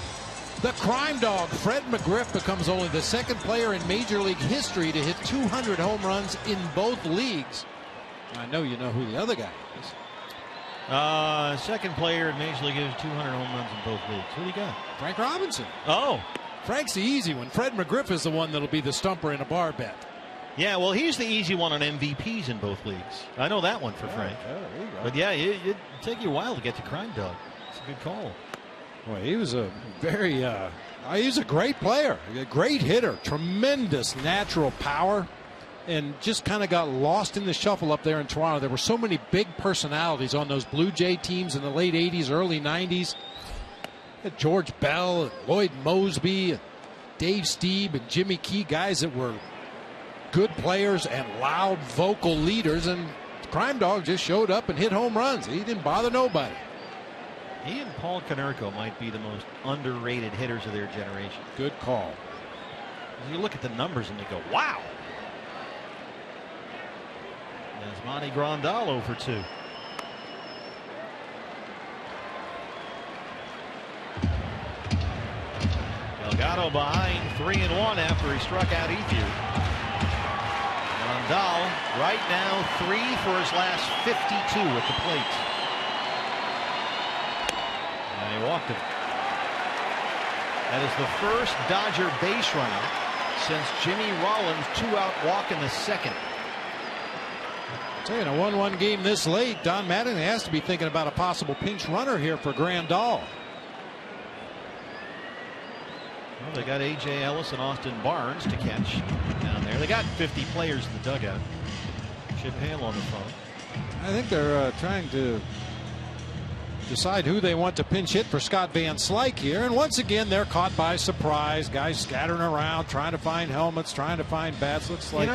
The crime dog, Fred McGriff, becomes only the second player in Major League history to hit 200 home runs in both leagues. I know you know who the other guy is. Second player in Major League has 200 home runs in both leagues. Who do you got? Frank Robinson. Oh. Frank's the easy one. Fred McGriff is the one that'll be the stumper in a bar bet. Yeah, well, he's the easy one on MVPs in both leagues. I know that one for Frank. There you go. But yeah, it'd take you a while to get to crime dog. It's a good call. Boy, he was a very, he's a great player, a great hitter, tremendous natural power, and just kind of got lost in the shuffle up there in Toronto. There were so many big personalities on those Blue Jay teams in the late 80s, early 90s. George Bell, and Lloyd Mosby, and Dave Steeb, and Jimmy Key, guys that were good players and loud vocal leaders, and Crime Dog just showed up and hit home runs. He didn't bother nobody. He and Paul Konerko might be the most underrated hitters of their generation. Good call. You look at the numbers and you go, wow. There's Monty Grandal for 2. Delgado behind 3-1 after he struck out Ethier. Grandal right now 3 for his last 52 at the plate. And he walked him. That is the first Dodger base runner since Jimmy Rollins' 2-out walk in the 2nd. I'll tell you, in a 1-1 game this late, Don Mattingly has to be thinking about a possible pinch runner here for Grandal. Well, they got A.J. Ellis and Austin Barnes to catch down there. They got 50 players in the dugout. Chip Hale on the phone. I think they're trying to decide who they want to pinch hit for Scott Van Slyke here. And once again, they're caught by surprise. Guys scattering around, trying to find helmets, trying to find bats. Looks like...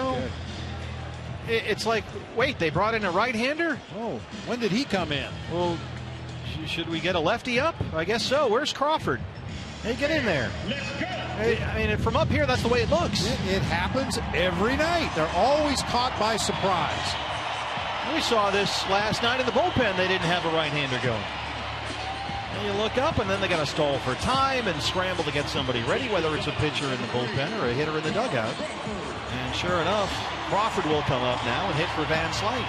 it's like, wait, they brought in a right-hander? Oh, when did he come in? Well, should we get a lefty up? I guess so. Where's Crawford? Hey, get in there. I mean, from up here, that's the way it looks. It happens every night. They're always caught by surprise. We saw this last night in the bullpen. They didn't have a right-hander going. And you look up, and then they got to stall for time and scramble to get somebody ready, whether it's a pitcher in the bullpen or a hitter in the dugout. And sure enough, Crawford will come up now and hit for Van Slyke.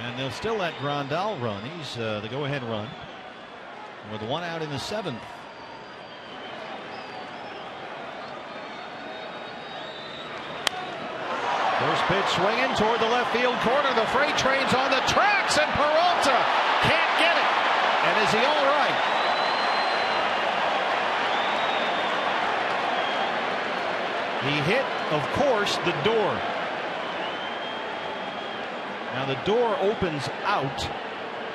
And they'll still let Grandal run. He's the go-ahead run with 1 out in the 7th. First pitch swinging toward the left field corner. The freight train's on the tracks, and Peralta can't get it. And is he all right? He hit, of course, the door. Now the door opens out,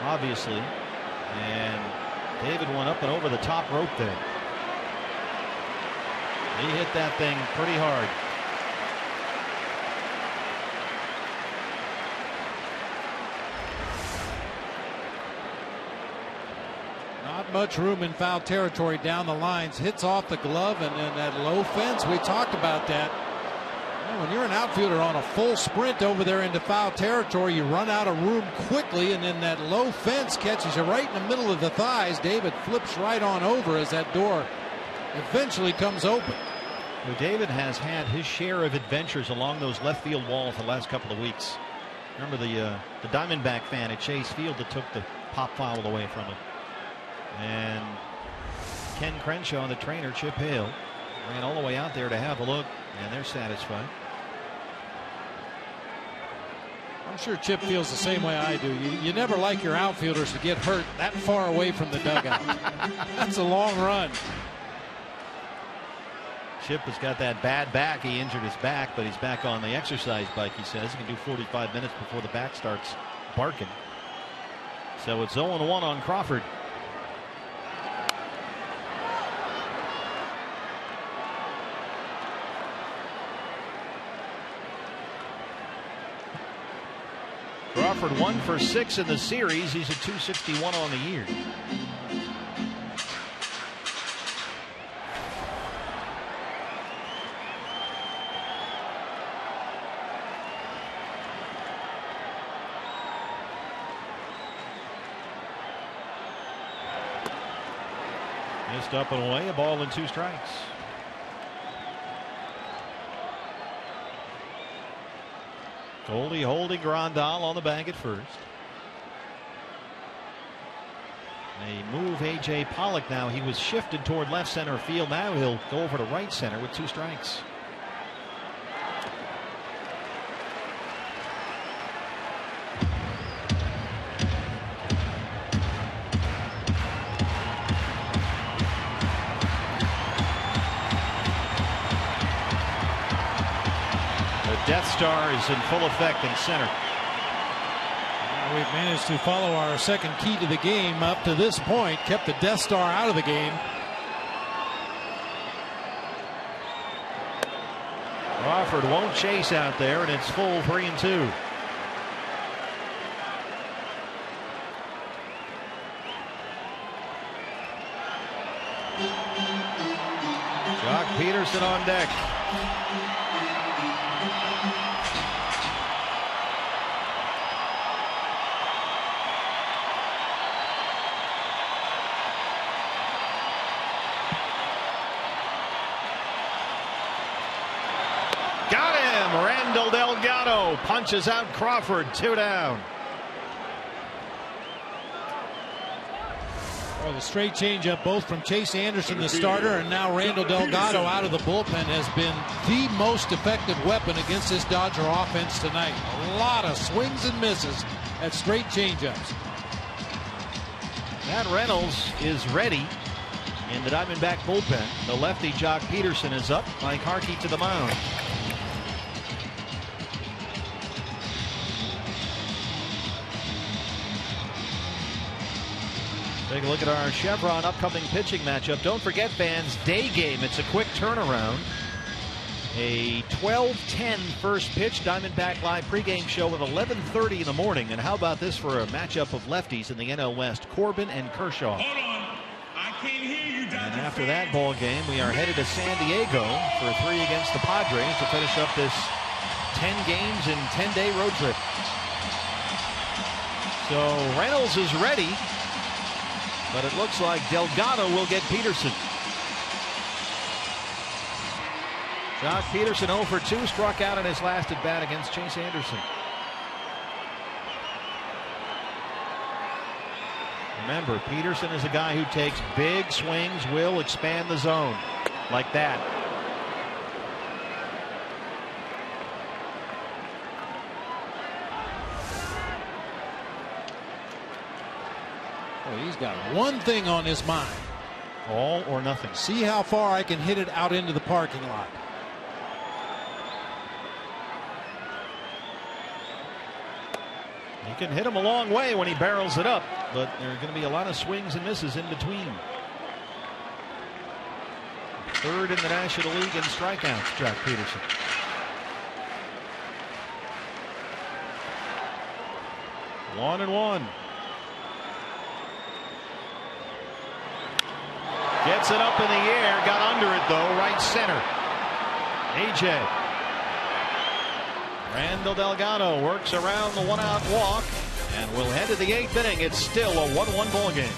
obviously, and David went up and over the top rope there. He hit that thing pretty hard. Not much room in foul territory down the lines. Hits off the glove and then that low fence. We talked about that. When you're an outfielder on a full sprint over there into foul territory, you run out of room quickly, and then that low fence catches you right in the middle of the thighs. David flips right on over as that door eventually comes open. Well, David has had his share of adventures along those left field walls the last couple of weeks. Remember the Diamondback fan at Chase Field that took the pop foul away from him. And Ken Crenshaw, the trainer, Chip Hale, ran all the way out there to have a look, and they're satisfied. I'm sure Chip feels the same way I do. You never like your outfielders to get hurt that far away from the dugout. That's a long run. Chip has got that bad back. He injured his back, but he's back on the exercise bike, he says. He can do 45 minutes before the back starts barking. So it's 0-1 on Crawford. Crawford 1 for 6 in the series. He's at .261 on the year. Missed up and away, a ball and 2 strikes. Goldie holding Grandal on the bag at first. They move A.J. Pollock now. He was shifted toward left center field. Now he'll go over to right center with 2 strikes. Death Star is in full effect in center. We've managed to follow our second key to the game up to this point. Kept the Death Star out of the game. Crawford won't chase out there, and it's full 3-2. Jock Peterson on deck. Delgado punches out Crawford, 2 down. Well, the straight changeup, both from Chase Anderson, the starter, and now Randall Delgado out of the bullpen, has been the most effective weapon against this Dodger offense tonight. A lot of swings and misses at straight changeups. Matt Reynolds is ready in the Diamondback bullpen. The lefty Jock Peterson is up. Mike Harkey to the mound. Take a look at our Chevron upcoming pitching matchup. Don't forget, fans, day game. It's a quick turnaround. A 12:10 first pitch. Diamondback Live pregame show at 11:30 in the morning. And how about this for a matchup of lefties in the NL West? Corbin and Kershaw. Hold on. I can't hear you, Dodger And after that ball game, we are headed to San Diego for 3 against the Padres to finish up this 10 games and 10-day road trip. So Reynolds is ready. But it looks like Delgado will get Peterson. Jock Peterson 0 for 2, struck out in his last at bat against Chase Anderson. Remember, Peterson is a guy who takes big swings, will expand the zone like that. Well, he's got one thing on his mind. All or nothing. See how far I can hit it out into the parking lot. He can hit him a long way when he barrels it up, but there are going to be a lot of swings and misses in between. Third in the National League in strikeouts, Jack Peterson. One and one. Gets it up in the air, got under it though, right center. AJ. Randall Delgado works around the one-out walk, and we'll head to the 8th inning. It's still a 1-1 ball game.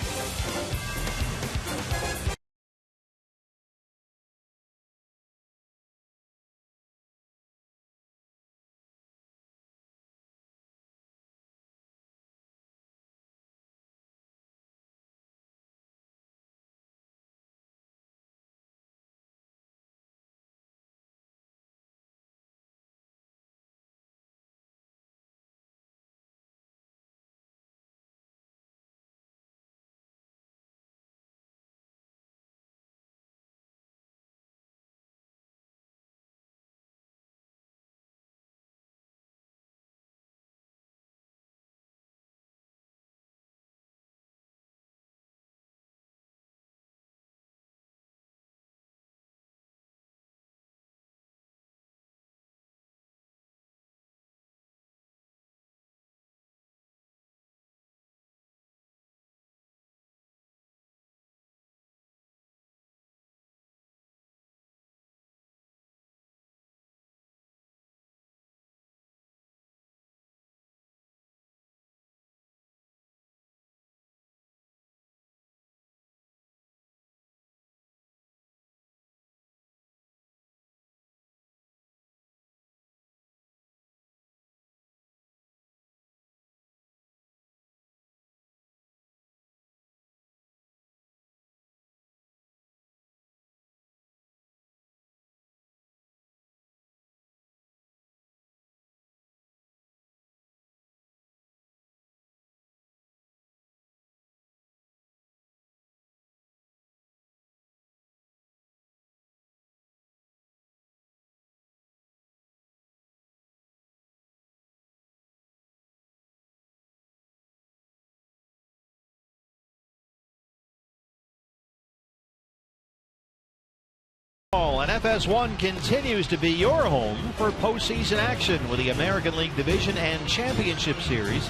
And FS1 continues to be your home for postseason action with the American League Division and Championship Series.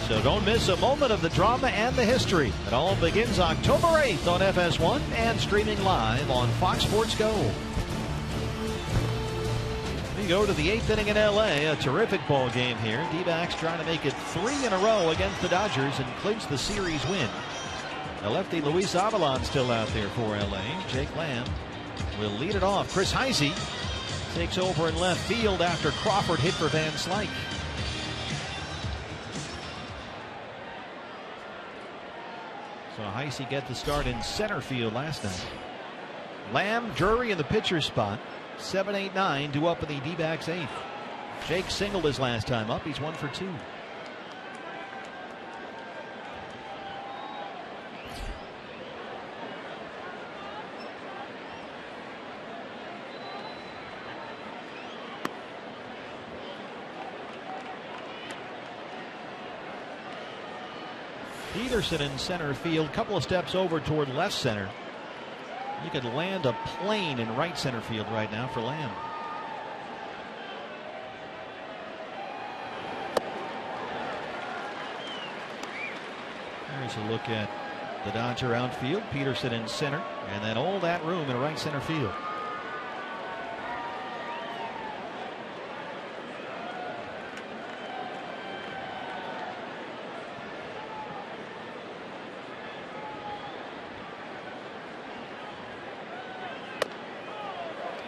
So don't miss a moment of the drama and the history. It all begins October 8th on FS1 and streaming live on Fox Sports Go. We go to the 8th inning in LA. A terrific ball game here. D-backs trying to make it 3 in a row against the Dodgers and clinch the series win. The lefty Luis Avilan still out there for LA. Jake Lamb will lead it off. Chris Heisey takes over in left field after Crawford hit for Van Slyke. So Heisey get the start in center field last night. Lamb, Drury in the pitcher's spot. 7, 8, 9 due up in the D-backs 8th. Jake singled his last time up. He's 1 for 2. Peterson in center field, couple of steps over toward left center. You could land a plane in right center field right now for Lamb. There's a look at the Dodger outfield. Peterson in center, and then all that room in right center field.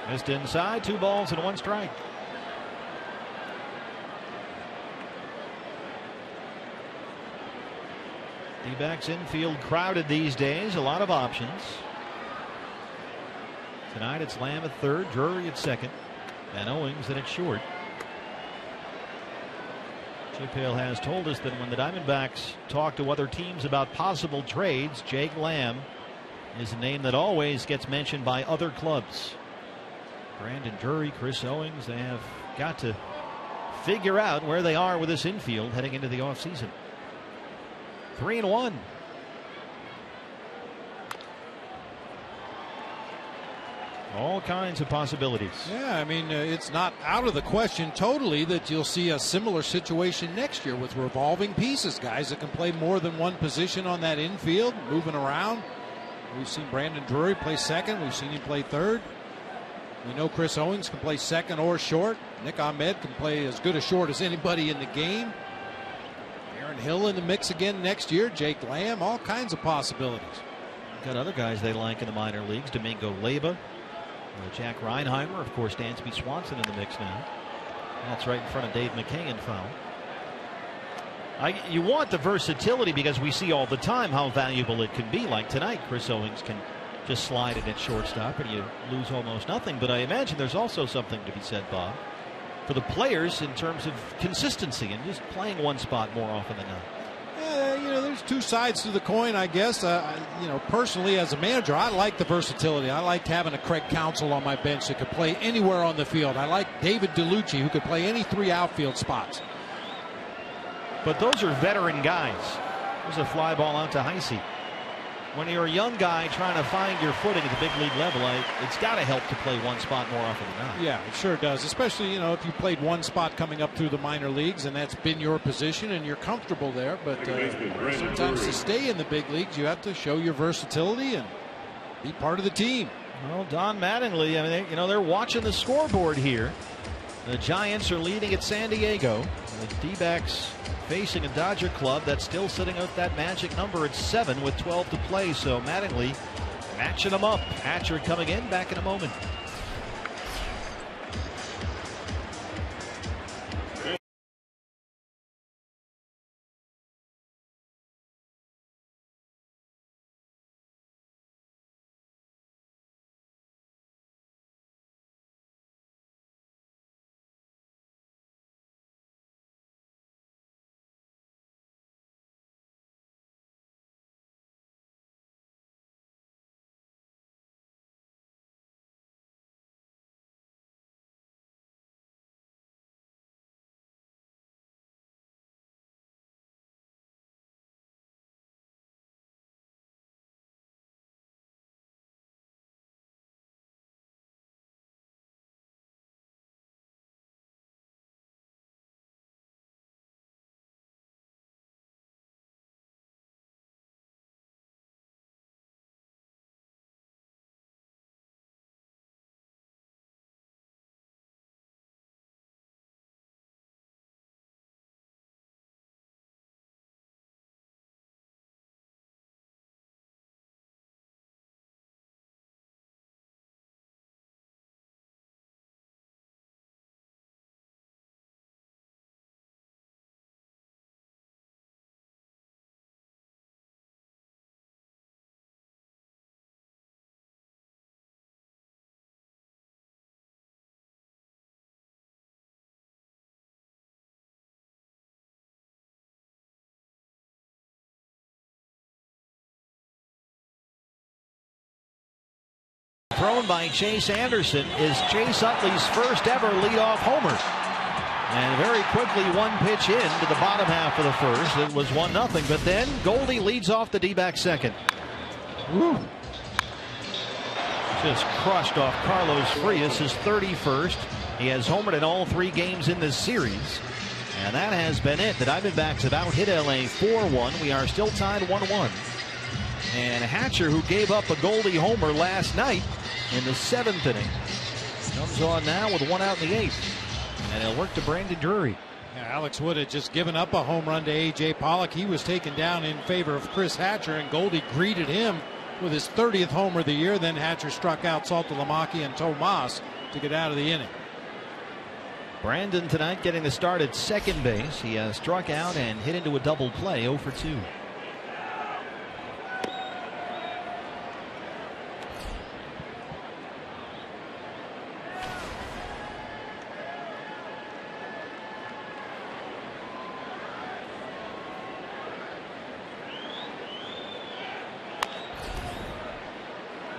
Missed inside, 2 balls and 1 strike. D-backs infield crowded these days, a lot of options. Tonight it's Lamb at third, Drury at second, and Owings in at short. Chip Hale has told us that when the Diamondbacks talk to other teams about possible trades, Jake Lamb is a name that always gets mentioned by other clubs. Brandon Drury, Chris Owings, they have got to figure out where they are with this infield heading into the offseason. 3-1. All kinds of possibilities. Yeah, I mean, it's not out of the question totally that you'll see a similar situation next year with revolving pieces, guys that can play more than one position on that infield, moving around. We've seen Brandon Drury play second. We've seen him play third. We know Chris Owings can play second or short. Nick Ahmed can play as good a short as anybody in the game. Aaron Hill in the mix again next year. Jake Lamb, all kinds of possibilities. Got other guys they like in the minor leagues. Domingo Leyba. Jack Reinheimer, of course, Dansby Swanson in the mix now. That's right in front of Dave McKay in foul. You want the versatility because we see all the time how valuable it can be. Like tonight, Chris Owings can just slide it at shortstop and you lose almost nothing. But I imagine there's also something to be said, Bob, for the players in terms of consistency and just playing one spot more often than not. You know, there's two sides to the coin, I guess. You know, personally, as a manager, I like the versatility. I liked having a Craig Counsell on my bench that could play anywhere on the field. I like David DeLucci, who could play any three outfield spots. But those are veteran guys. There's a fly ball out to Heisey. When you're a young guy trying to find your footing at the big league level, it's got to help to play one spot more often than not. Yeah, it sure does. Especially, you know, if you played one spot coming up through the minor leagues and that's been your position and you're comfortable there. But sometimes to stay in the big leagues, you have to show your versatility and be part of the team. Well, Don Mattingly, I mean, they're watching the scoreboard here. The Giants are leading at San Diego. The D-backs facing a Dodger club that's still sitting at that magic number at 7 with 12 to play. So Mattingly matching them up. Hatcher coming in, back in a moment. Thrown by Chase Anderson is Chase Utley's first ever leadoff homer. And very quickly, one pitch into the bottom half of the first. It was 1-0, but then Goldie leads off the D-back second. Woo. Just crushed off Carlos Frias, his 31st. He has homered in all 3 games in this series. And that has been it. The Diamondbacks have out-hit LA 4-1. We are still tied 1-1. And Hatcher, who gave up a Goldie homer last night in the 7th inning, comes on now with 1 out in the 8th. And he'll work to Brandon Drury. Yeah, Alex Wood had just given up a home run to A.J. Pollock. He was taken down in favor of Chris Hatcher, and Goldie greeted him with his 30th homer of the year. Then Hatcher struck out Saltalamacchia and Tomas to get out of the inning. Brandon tonight getting the start at second base. He has struck out and hit into a double play, 0 for 2.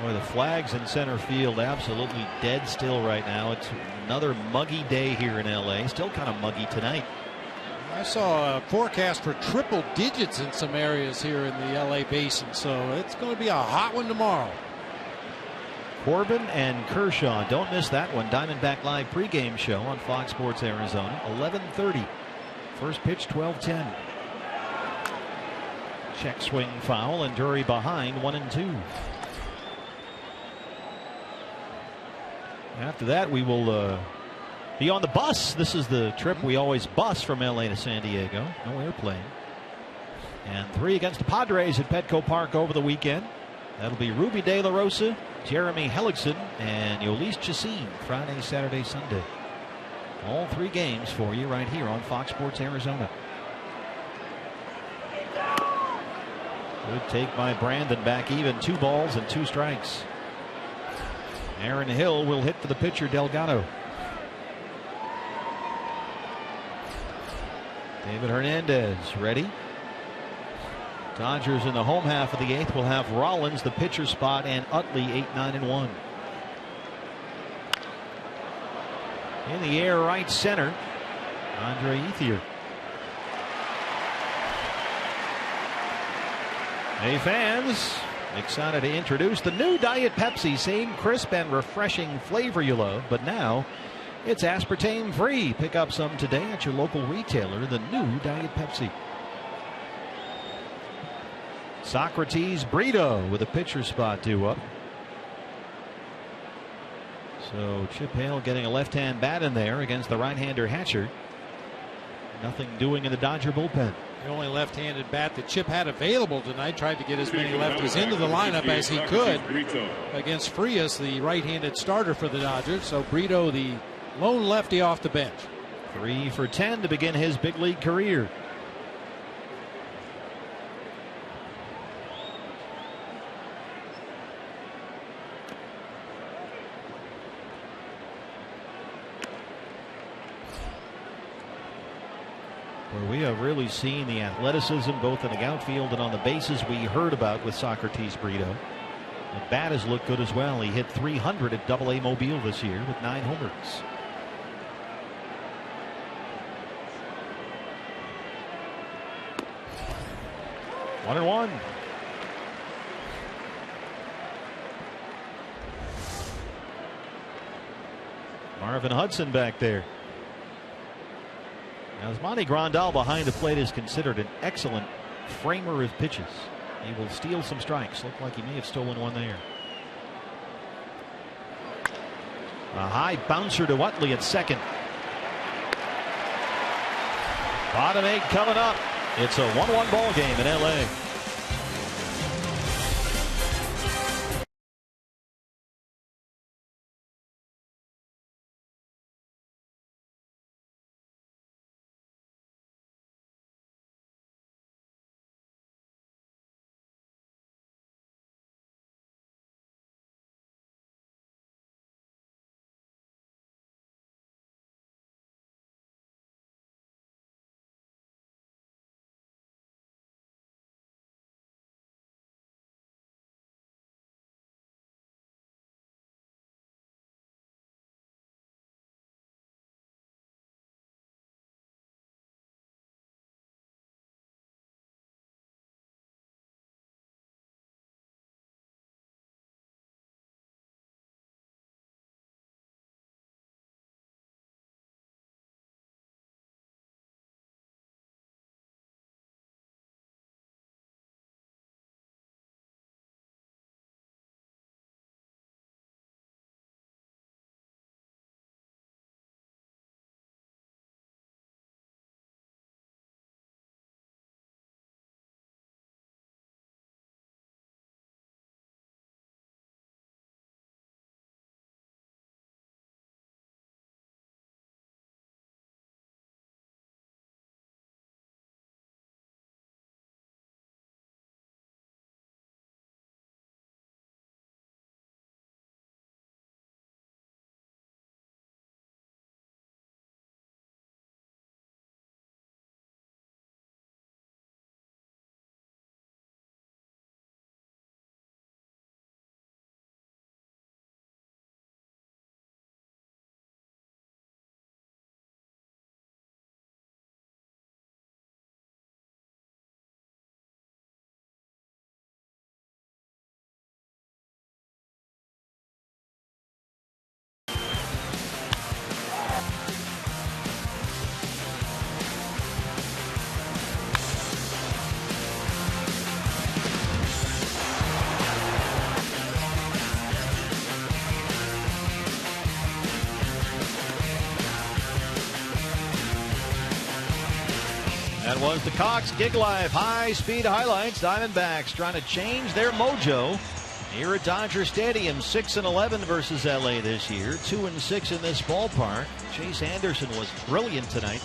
Boy, the flags in center field absolutely dead still right now. It's another muggy day here in LA. Still kind of muggy tonight. I saw a forecast for triple digits in some areas here in the LA basin, so it's going to be a hot one tomorrow. Corbin and Kershaw. Don't miss that one. Diamondback Live pregame show on Fox Sports Arizona. 11:30. First pitch 12:10. Check swing foul, and Drury behind 1-2. After that, we will be on the bus. This is the trip we always bus from LA to San Diego. No airplane. And 3 against the Padres at Petco Park over the weekend. That'll be Ruby De La Rosa, Jeremy Hellickson, and Yolis Chacin Friday, Saturday, Sunday. All 3 games for you right here on Fox Sports Arizona. Good take by Brandon, back even, 2 balls and 2 strikes. Aaron Hill will hit for the pitcher, Delgado. David Hernandez ready. Dodgers in the home half of the 8th will have Rollins the pitcher spot and Utley 8-9-1. In the air, right center, Andre Ethier. Hey fans, excited to introduce the new Diet Pepsi. Same crisp and refreshing flavor you love, but now it's aspartame free. Pick up some today at your local retailer. The new Diet Pepsi. Socrates Brito with a pitcher spot due up. So Chip Hale getting a left-hand bat in there against the right-hander Hatcher. Nothing doing in the Dodger bullpen. The only left-handed bat that Chip had available tonight. Tried to get as many lefties into the lineup as he could against Frias, the right-handed starter for the Dodgers. So Brito, the lone lefty off the bench. 3 for 10 to begin his big league career. Where we have really seen the athleticism both in the outfield and on the bases we heard about with Socrates Brito. The bat has looked good as well. He hit 300 at AA Mobile this year with 9 homers. One and one. Marvin Hudson back there. Now, Yasmani Grandal behind the plate is considered an excellent framer of pitches. He will steal some strikes. Looked like he may have stolen one there. A high bouncer to Utley at second. Bottom 8 coming up. It's a 1-1 ball game in LA. That was the Cox Gig Life high-speed highlights. Diamondbacks trying to change their mojo here at Dodger Stadium. 6-11 versus LA this year. 2-6 in this ballpark. Chase Anderson was brilliant tonight,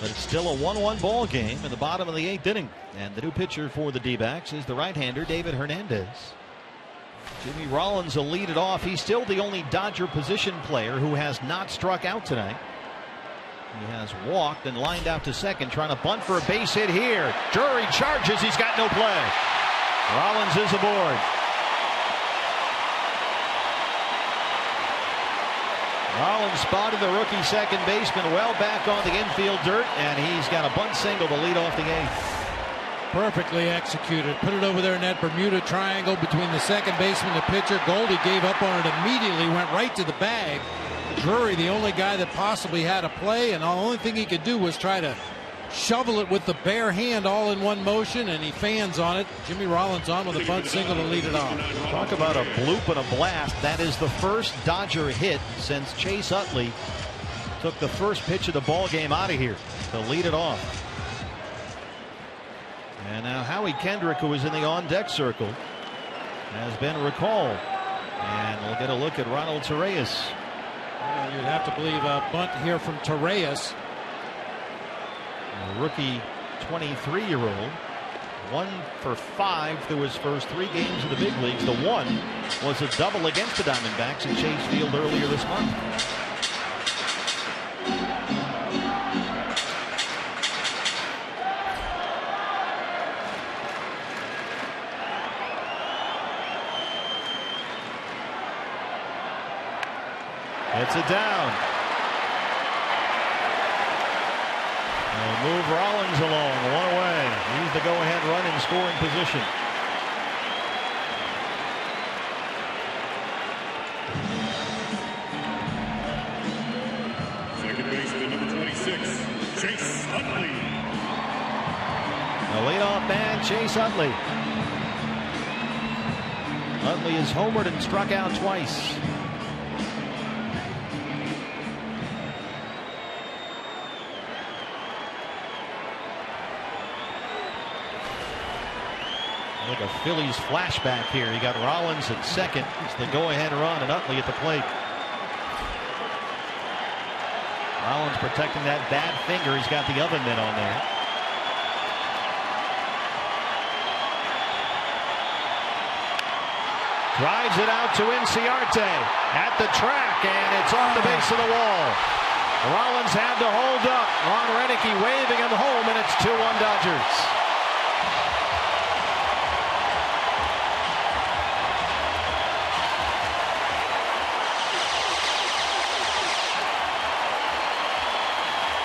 but it's still a 1-1 ball game in the bottom of the 8th inning. And the new pitcher for the D-backs is the right-hander David Hernandez. Jimmy Rollins will lead it off. He's still the only Dodger position player who has not struck out tonight. He has walked and lined out to second, trying to bunt for a base hit here. Drury charges. He's got no play. Rollins is aboard. Rollins spotted the rookie second baseman well back on the infield dirt, and he's got a bunt single to lead off the 8th. Perfectly executed. Put it over there in that Bermuda Triangle between the second baseman and the pitcher. Goldie gave up on it immediately, went right to the bag. Drury, the only guy that possibly had a play, and the only thing he could do was try to shovel it with the bare hand all in one motion, and he fans on it. Jimmy Rollins on with a bunt single to lead it off. Talk about a bloop and a blast. That is the first Dodger hit since Chase Utley took the first pitch of the ball game out of here to lead it off. And now Howie Kendrick, who was in the on-deck circle, has been recalled. And we'll get a look at Ronald Torreyes. You'd have to believe a bunt here from Torreyes. A rookie 23-year-old. 1 for 5 through his first 3 games in the big leagues. The one was a double against the Diamondbacks in Chase Field earlier this month. It's a down. They'll move Rollins along, 1 away. He's the go-ahead run in scoring position. Second baseman, number 26, Chase Utley. The leadoff man, Chase Utley. Utley has homered and struck out twice. Like a Phillies flashback here. You got Rollins at second. It's the go-ahead run, and Utley at the plate. Rollins protecting that bad finger. He's got the oven mitt on there. Drives it out to Inciarte at the track, and it's off the base of the wall. Rollins had to hold up. Ron Renicky waving him home, and it's 2-1 Dodgers.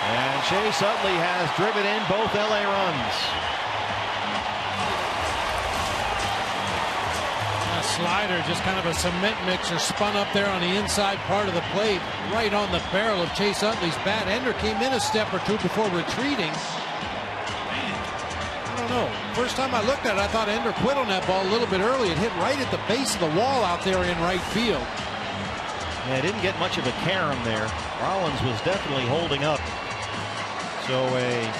And Chase Utley has driven in both LA runs. A slider, just kind of a cement mixer, spun up there on the inside part of the plate, right on the barrel of Chase Utley's bat. Ender came in a step or two before retreating. Man, I don't know. First time I looked at it, I thought Ender quit on that ball a little bit early. It hit right at the base of the wall out there in right field. Yeah, didn't get much of a carom there. Rollins was definitely holding up. So a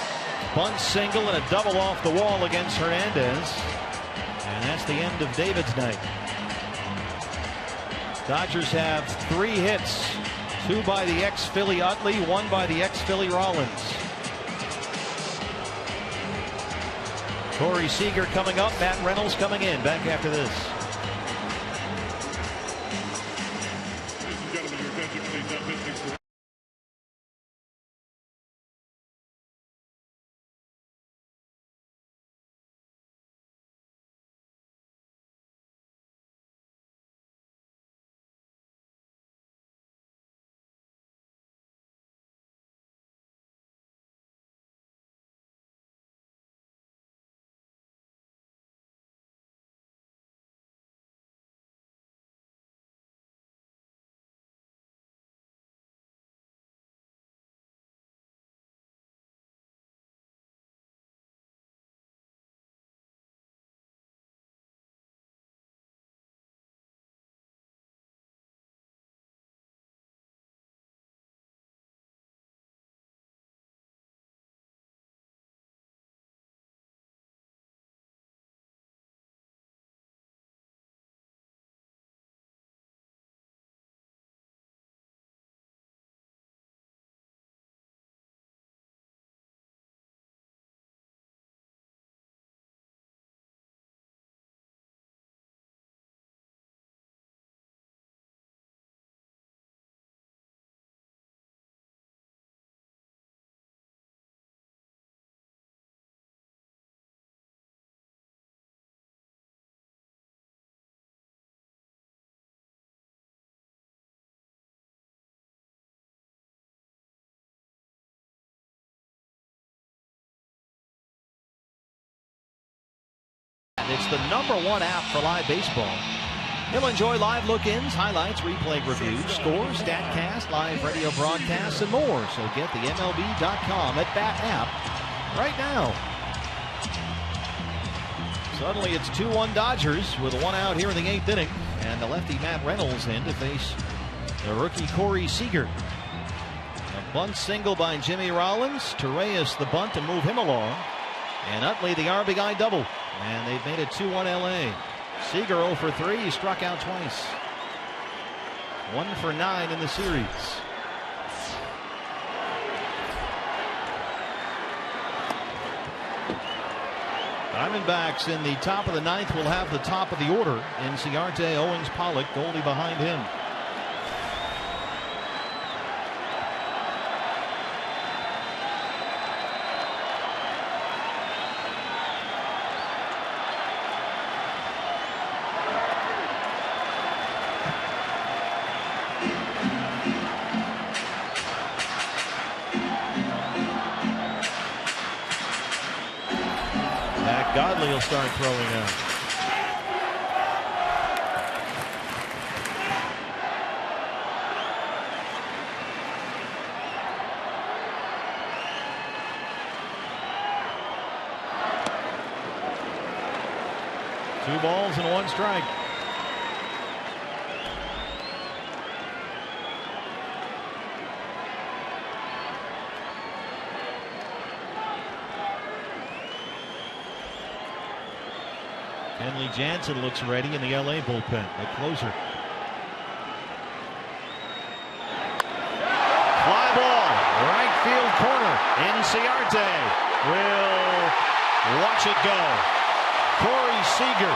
bunt single and a double off the wall against Hernandez. And that's the end of David's night. Dodgers have 3 hits. 2 by the ex-Philly Utley, 1 by the ex-Philly Rollins. Corey Seager coming up, Matt Reynolds coming in. Back after this. It's the #1 app for live baseball. You'll enjoy live look-ins, highlights, replay reviews, scores, StatCast, live radio broadcasts, and more. So get the MLB.com at Bat app right now. Suddenly it's 2-1 Dodgers with one out here in the 8th inning. And the lefty Matt Reynolds in to face the rookie Corey Seager. A bunt single by Jimmy Rollins. Torreyes the bunt to move him along. And Utley the RBI double. And they've made it 2-1 LA. Seager 0 for 3. He struck out twice. 1 for 9 in the series. Diamondbacks in the top of the 9th will have the top of the order. Inciarte, Owens, Pollock, Goldie behind him. Godley will start throwing out. Two balls and 1 strike. Kenley Jansen looks ready in the LA bullpen. The closer. Fly ball, right field corner. Inciarte will watch it go. Corey Seager,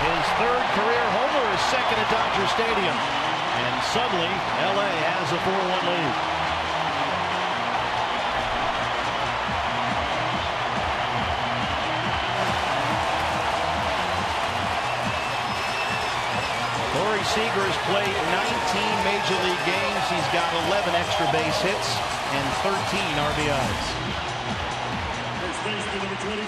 his 3rd career homer, his 2nd at Dodger Stadium. And suddenly, LA has a 4-1 lead. Corey Seager has played 19 Major League games. He's got 11 extra base hits and 13 RBIs. First baseman number 23,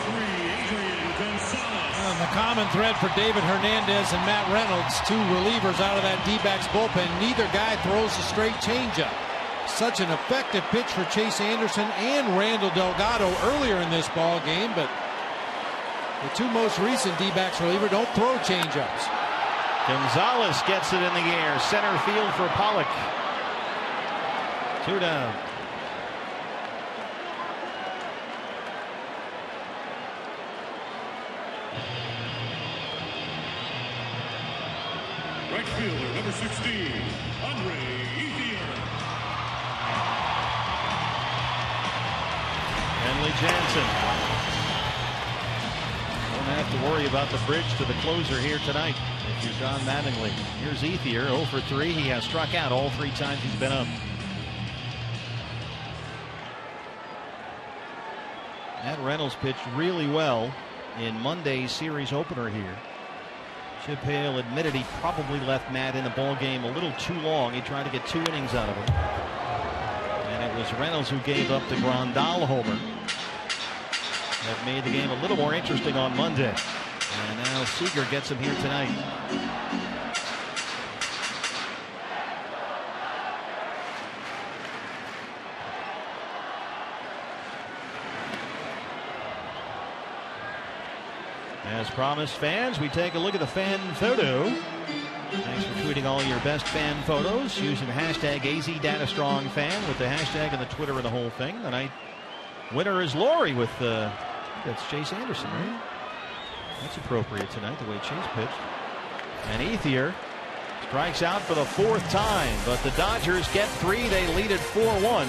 Adrian Gonzalez. The common thread for David Hernandez and Matt Reynolds, 2 relievers out of that D-backs bullpen. Neither guy throws a straight changeup. Such an effective pitch for Chase Anderson and Randall Delgado earlier in this ball game, but the 2 most recent D-backs reliever don't throw changeups. Gonzalez gets it in the air. Center field for Pollock. 2 down. Right fielder number 16, Andre Ethier. Kenley Jansen. Don't have to worry about the bridge to the closer here tonight if you're Don Mattingly. Here's Ethier, 0 for 3. He has struck out all 3 times he's been up. Matt Reynolds pitched really well in Monday's series opener here. Chip Hale admitted he probably left Matt in the ball game a little too long. He tried to get 2 innings out of him. And it was Reynolds who gave up the Grandal homer that made the game a little more interesting on Monday. And now Seager gets him here tonight. As promised, fans, we take a look at the fan photo. Thanks for tweeting all your best fan photos using the hashtag AZDataStrongFan with the hashtag and the Twitter and the whole thing. The night winner is Laurie with that's Chase Anderson, right? That's appropriate tonight, the way Chase pitched. And Ethier strikes out for the 4th time, but the Dodgers get 3. They lead at 4-1.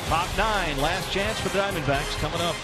Top 9, last chance for the Diamondbacks coming up.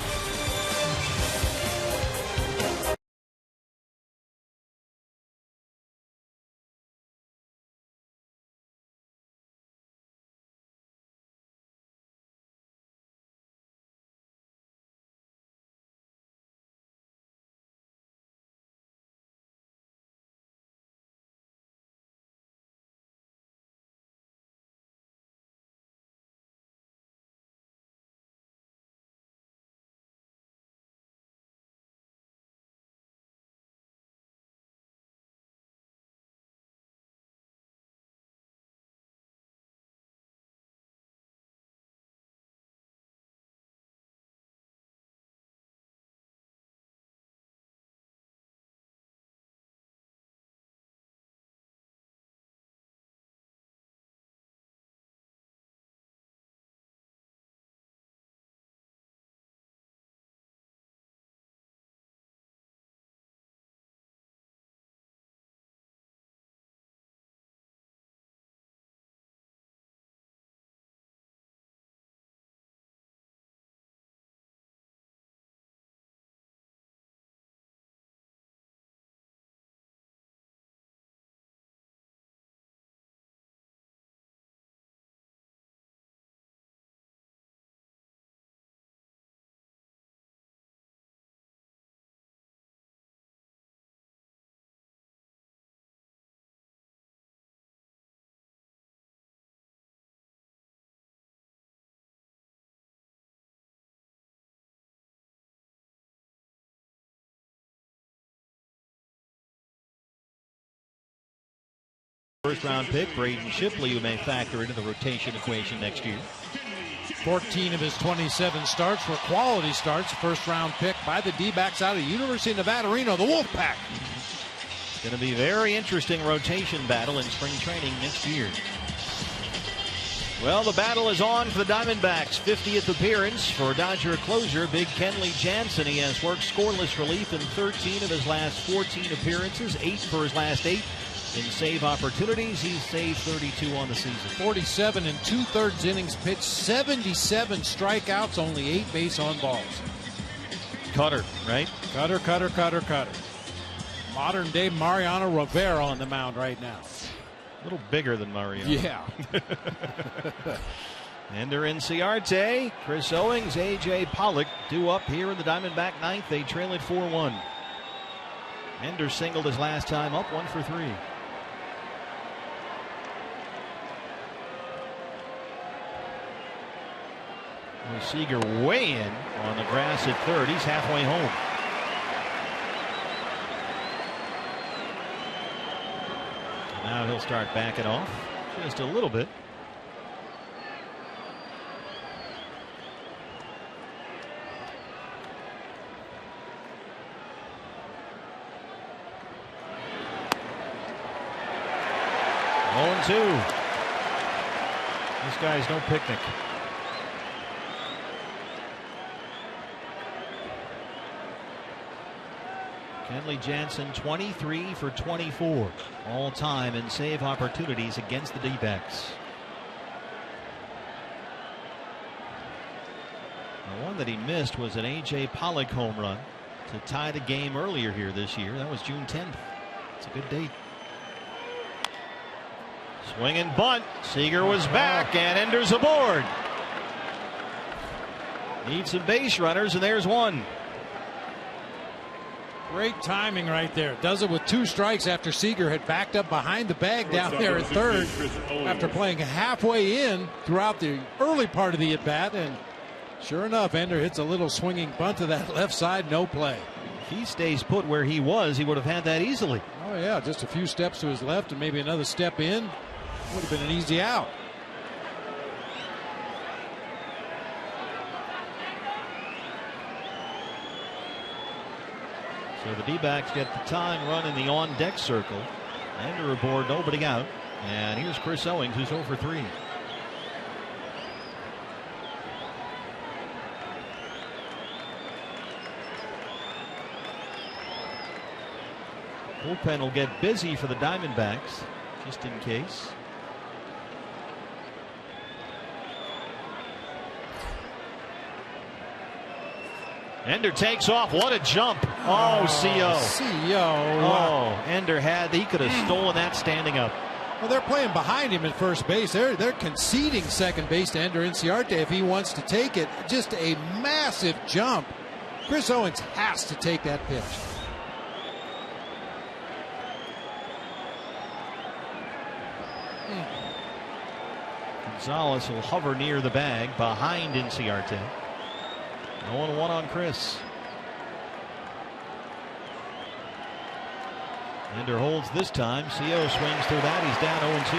first-round pick, Braden Shipley, who may factor into the rotation equation next year. 14 of his 27 starts were quality starts. First-round pick by the D-backs out of the University of Nevada, Reno, the Wolfpack. It's going to be a very interesting rotation battle in spring training next year. Well, the battle is on for the Diamondbacks. 50th appearance for Dodger closer Big Kenley Jansen. He has worked scoreless relief in 13 of his last 14 appearances, 8 for his last 8. In save opportunities, he's saved 32 on the season. 47 and 2/3 innings pitched, 77 strikeouts, only 8 base on balls. Cutter, right? Cutter. Modern day Mariano Rivera on the mound right now. A little bigger than Mariano. Yeah. Ender Inciarte, Chris Owings, A.J. Pollock due up here in the Diamondback ninth. They trail it 4-1. Ender singled his last time up, 1 for 3. Seager way in on the grass at third. He's halfway home. Now he'll start backing off just a little bit. Oh, 2. This guy's no picnic. Kenley Jansen 23 for 24 all time in save opportunities against the D-backs. The one that he missed was an A.J. Pollock home run to tie the game earlier here this year. That was June 10th. It's a good date. Swing and bunt. Seager was back and Ender's aboard. Needs some base runners and there's one. Great timing right there. Does it with 2 strikes after Seager had backed up behind the bag down there at third after playing halfway in throughout the early part of the at-bat. And sure enough, Ender hits a little swinging bunt to that left side. No play. If he stays put where he was, he would have had that easily. Oh, yeah. Just a few steps to his left and maybe another step in. Would have been an easy out. So the D-backs get the tying run in the on-deck circle. Ender aboard, nobody out. And here's Chris Owings, who's 0 for 3. Bullpen will get busy for the Diamondbacks, just in case. Ender takes off. What a jump. Oh, CO. Oh, Ender he could have stolen that standing up. Well, they're playing behind him at first base. They're conceding second base to Ender Inciarte if he wants to take it. Just a massive jump. Chris Owings has to take that pitch. Gonzalez will hover near the bag behind Inciarte. 0-1 on Chris. Ender holds this time. CO swings through that. He's down 0-2.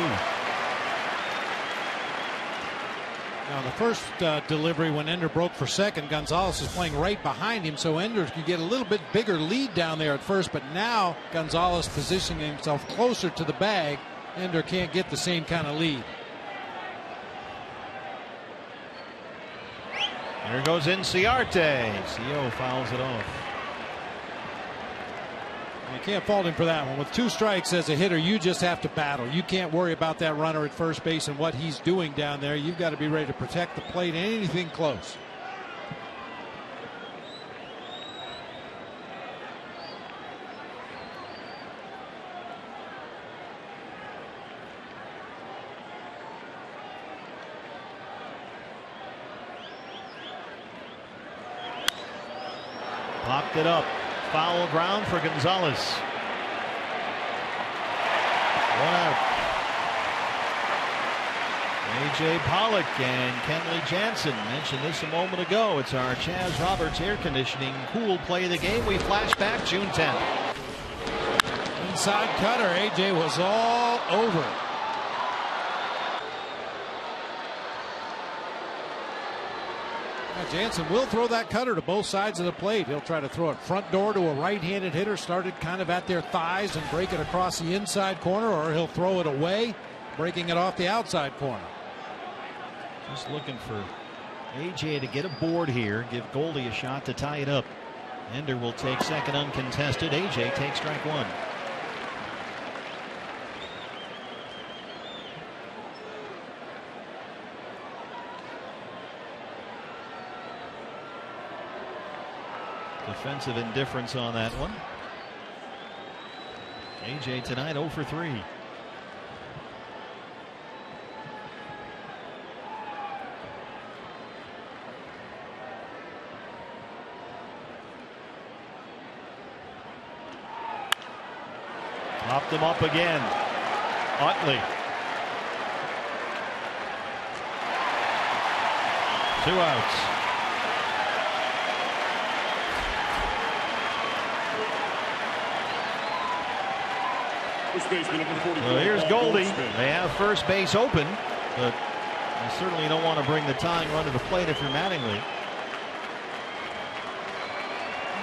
Now, the first delivery when Ender broke for second, Gonzalez is playing right behind him, so Ender could get a little bit bigger lead down there at first, but now Gonzalez positioning himself closer to the bag. Ender can't get the same kind of lead. There goes Inciarte. CO fouls it off. You can't fault him for that one. With 2 strikes as a hitter, you just have to battle. You can't worry about that runner at first base and what he's doing down there. You've got to be ready to protect the plate and anything close. Popped it up. Foul ground for Gonzalez. 1 out. A.J. Pollock and Kenley Jansen mentioned this a moment ago. It's our Chaz Roberts air conditioning cool play of the game. We flash back June 10th. Inside cutter. A.J. was all over it. Jansen will throw that cutter to both sides of the plate. He'll try to throw it front door to a right-handed hitter, started kind of at their thighs and break it across the inside corner, or he'll throw it away, breaking it off the outside corner. Just looking for AJ to get a board here, give Goldie a shot to tie it up. Ender will take second uncontested. AJ takes strike one. Defensive indifference on that one. AJ tonight 0 for 3. Popped him up again. Utley. 2 outs. So here's Goldie. They have first base open, but you certainly don't want to bring the tying run to the plate if you're Mattingly.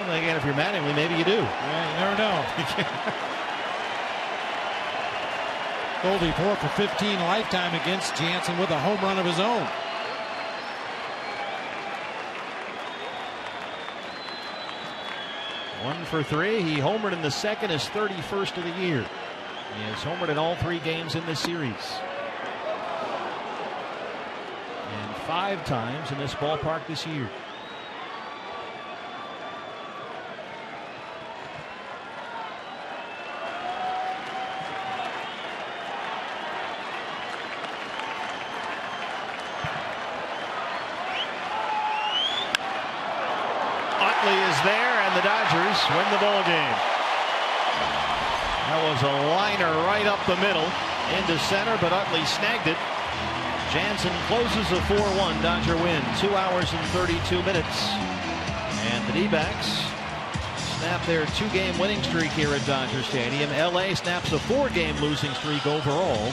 Well, again, if you're Mattingly, maybe you do. Yeah, you never know. Goldie 4 for 15 lifetime against Jansen with a home run of his own. One for 3. He homered in the second, his 31st of the year. He has homered in all 3 games in this series. And 5 times in this ballpark this year. Utley is there, and the Dodgers win the ball game. That was a liner right up the middle into center, but Utley snagged it. Jansen closes a 4-1 Dodger win. 2 hours and 32 minutes. And the D-backs snap their 2-game winning streak here at Dodger Stadium. LA snaps a 4-game losing streak overall.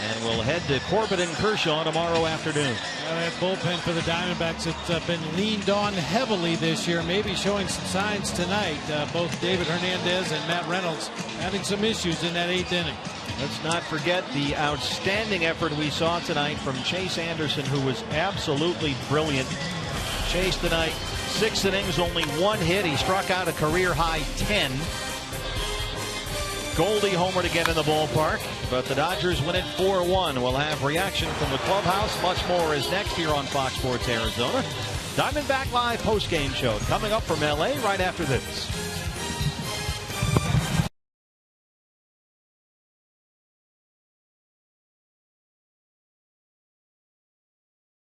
And we'll head to Corbett and Kershaw tomorrow afternoon. That bullpen for the Diamondbacks has been leaned on heavily this year, maybe showing some signs tonight. Both David Hernandez and Matt Reynolds having some issues in that 8th inning. Let's not forget the outstanding effort we saw tonight from Chase Anderson, who was absolutely brilliant. Chase tonight, 6 innings, only 1 hit. He struck out a career-high 10. Goldie homered again in the ballpark, but the Dodgers win it 4-1. We'll have reaction from the clubhouse. Much more is next here on Fox Sports Arizona. Diamondback Live postgame show coming up from LA right after this.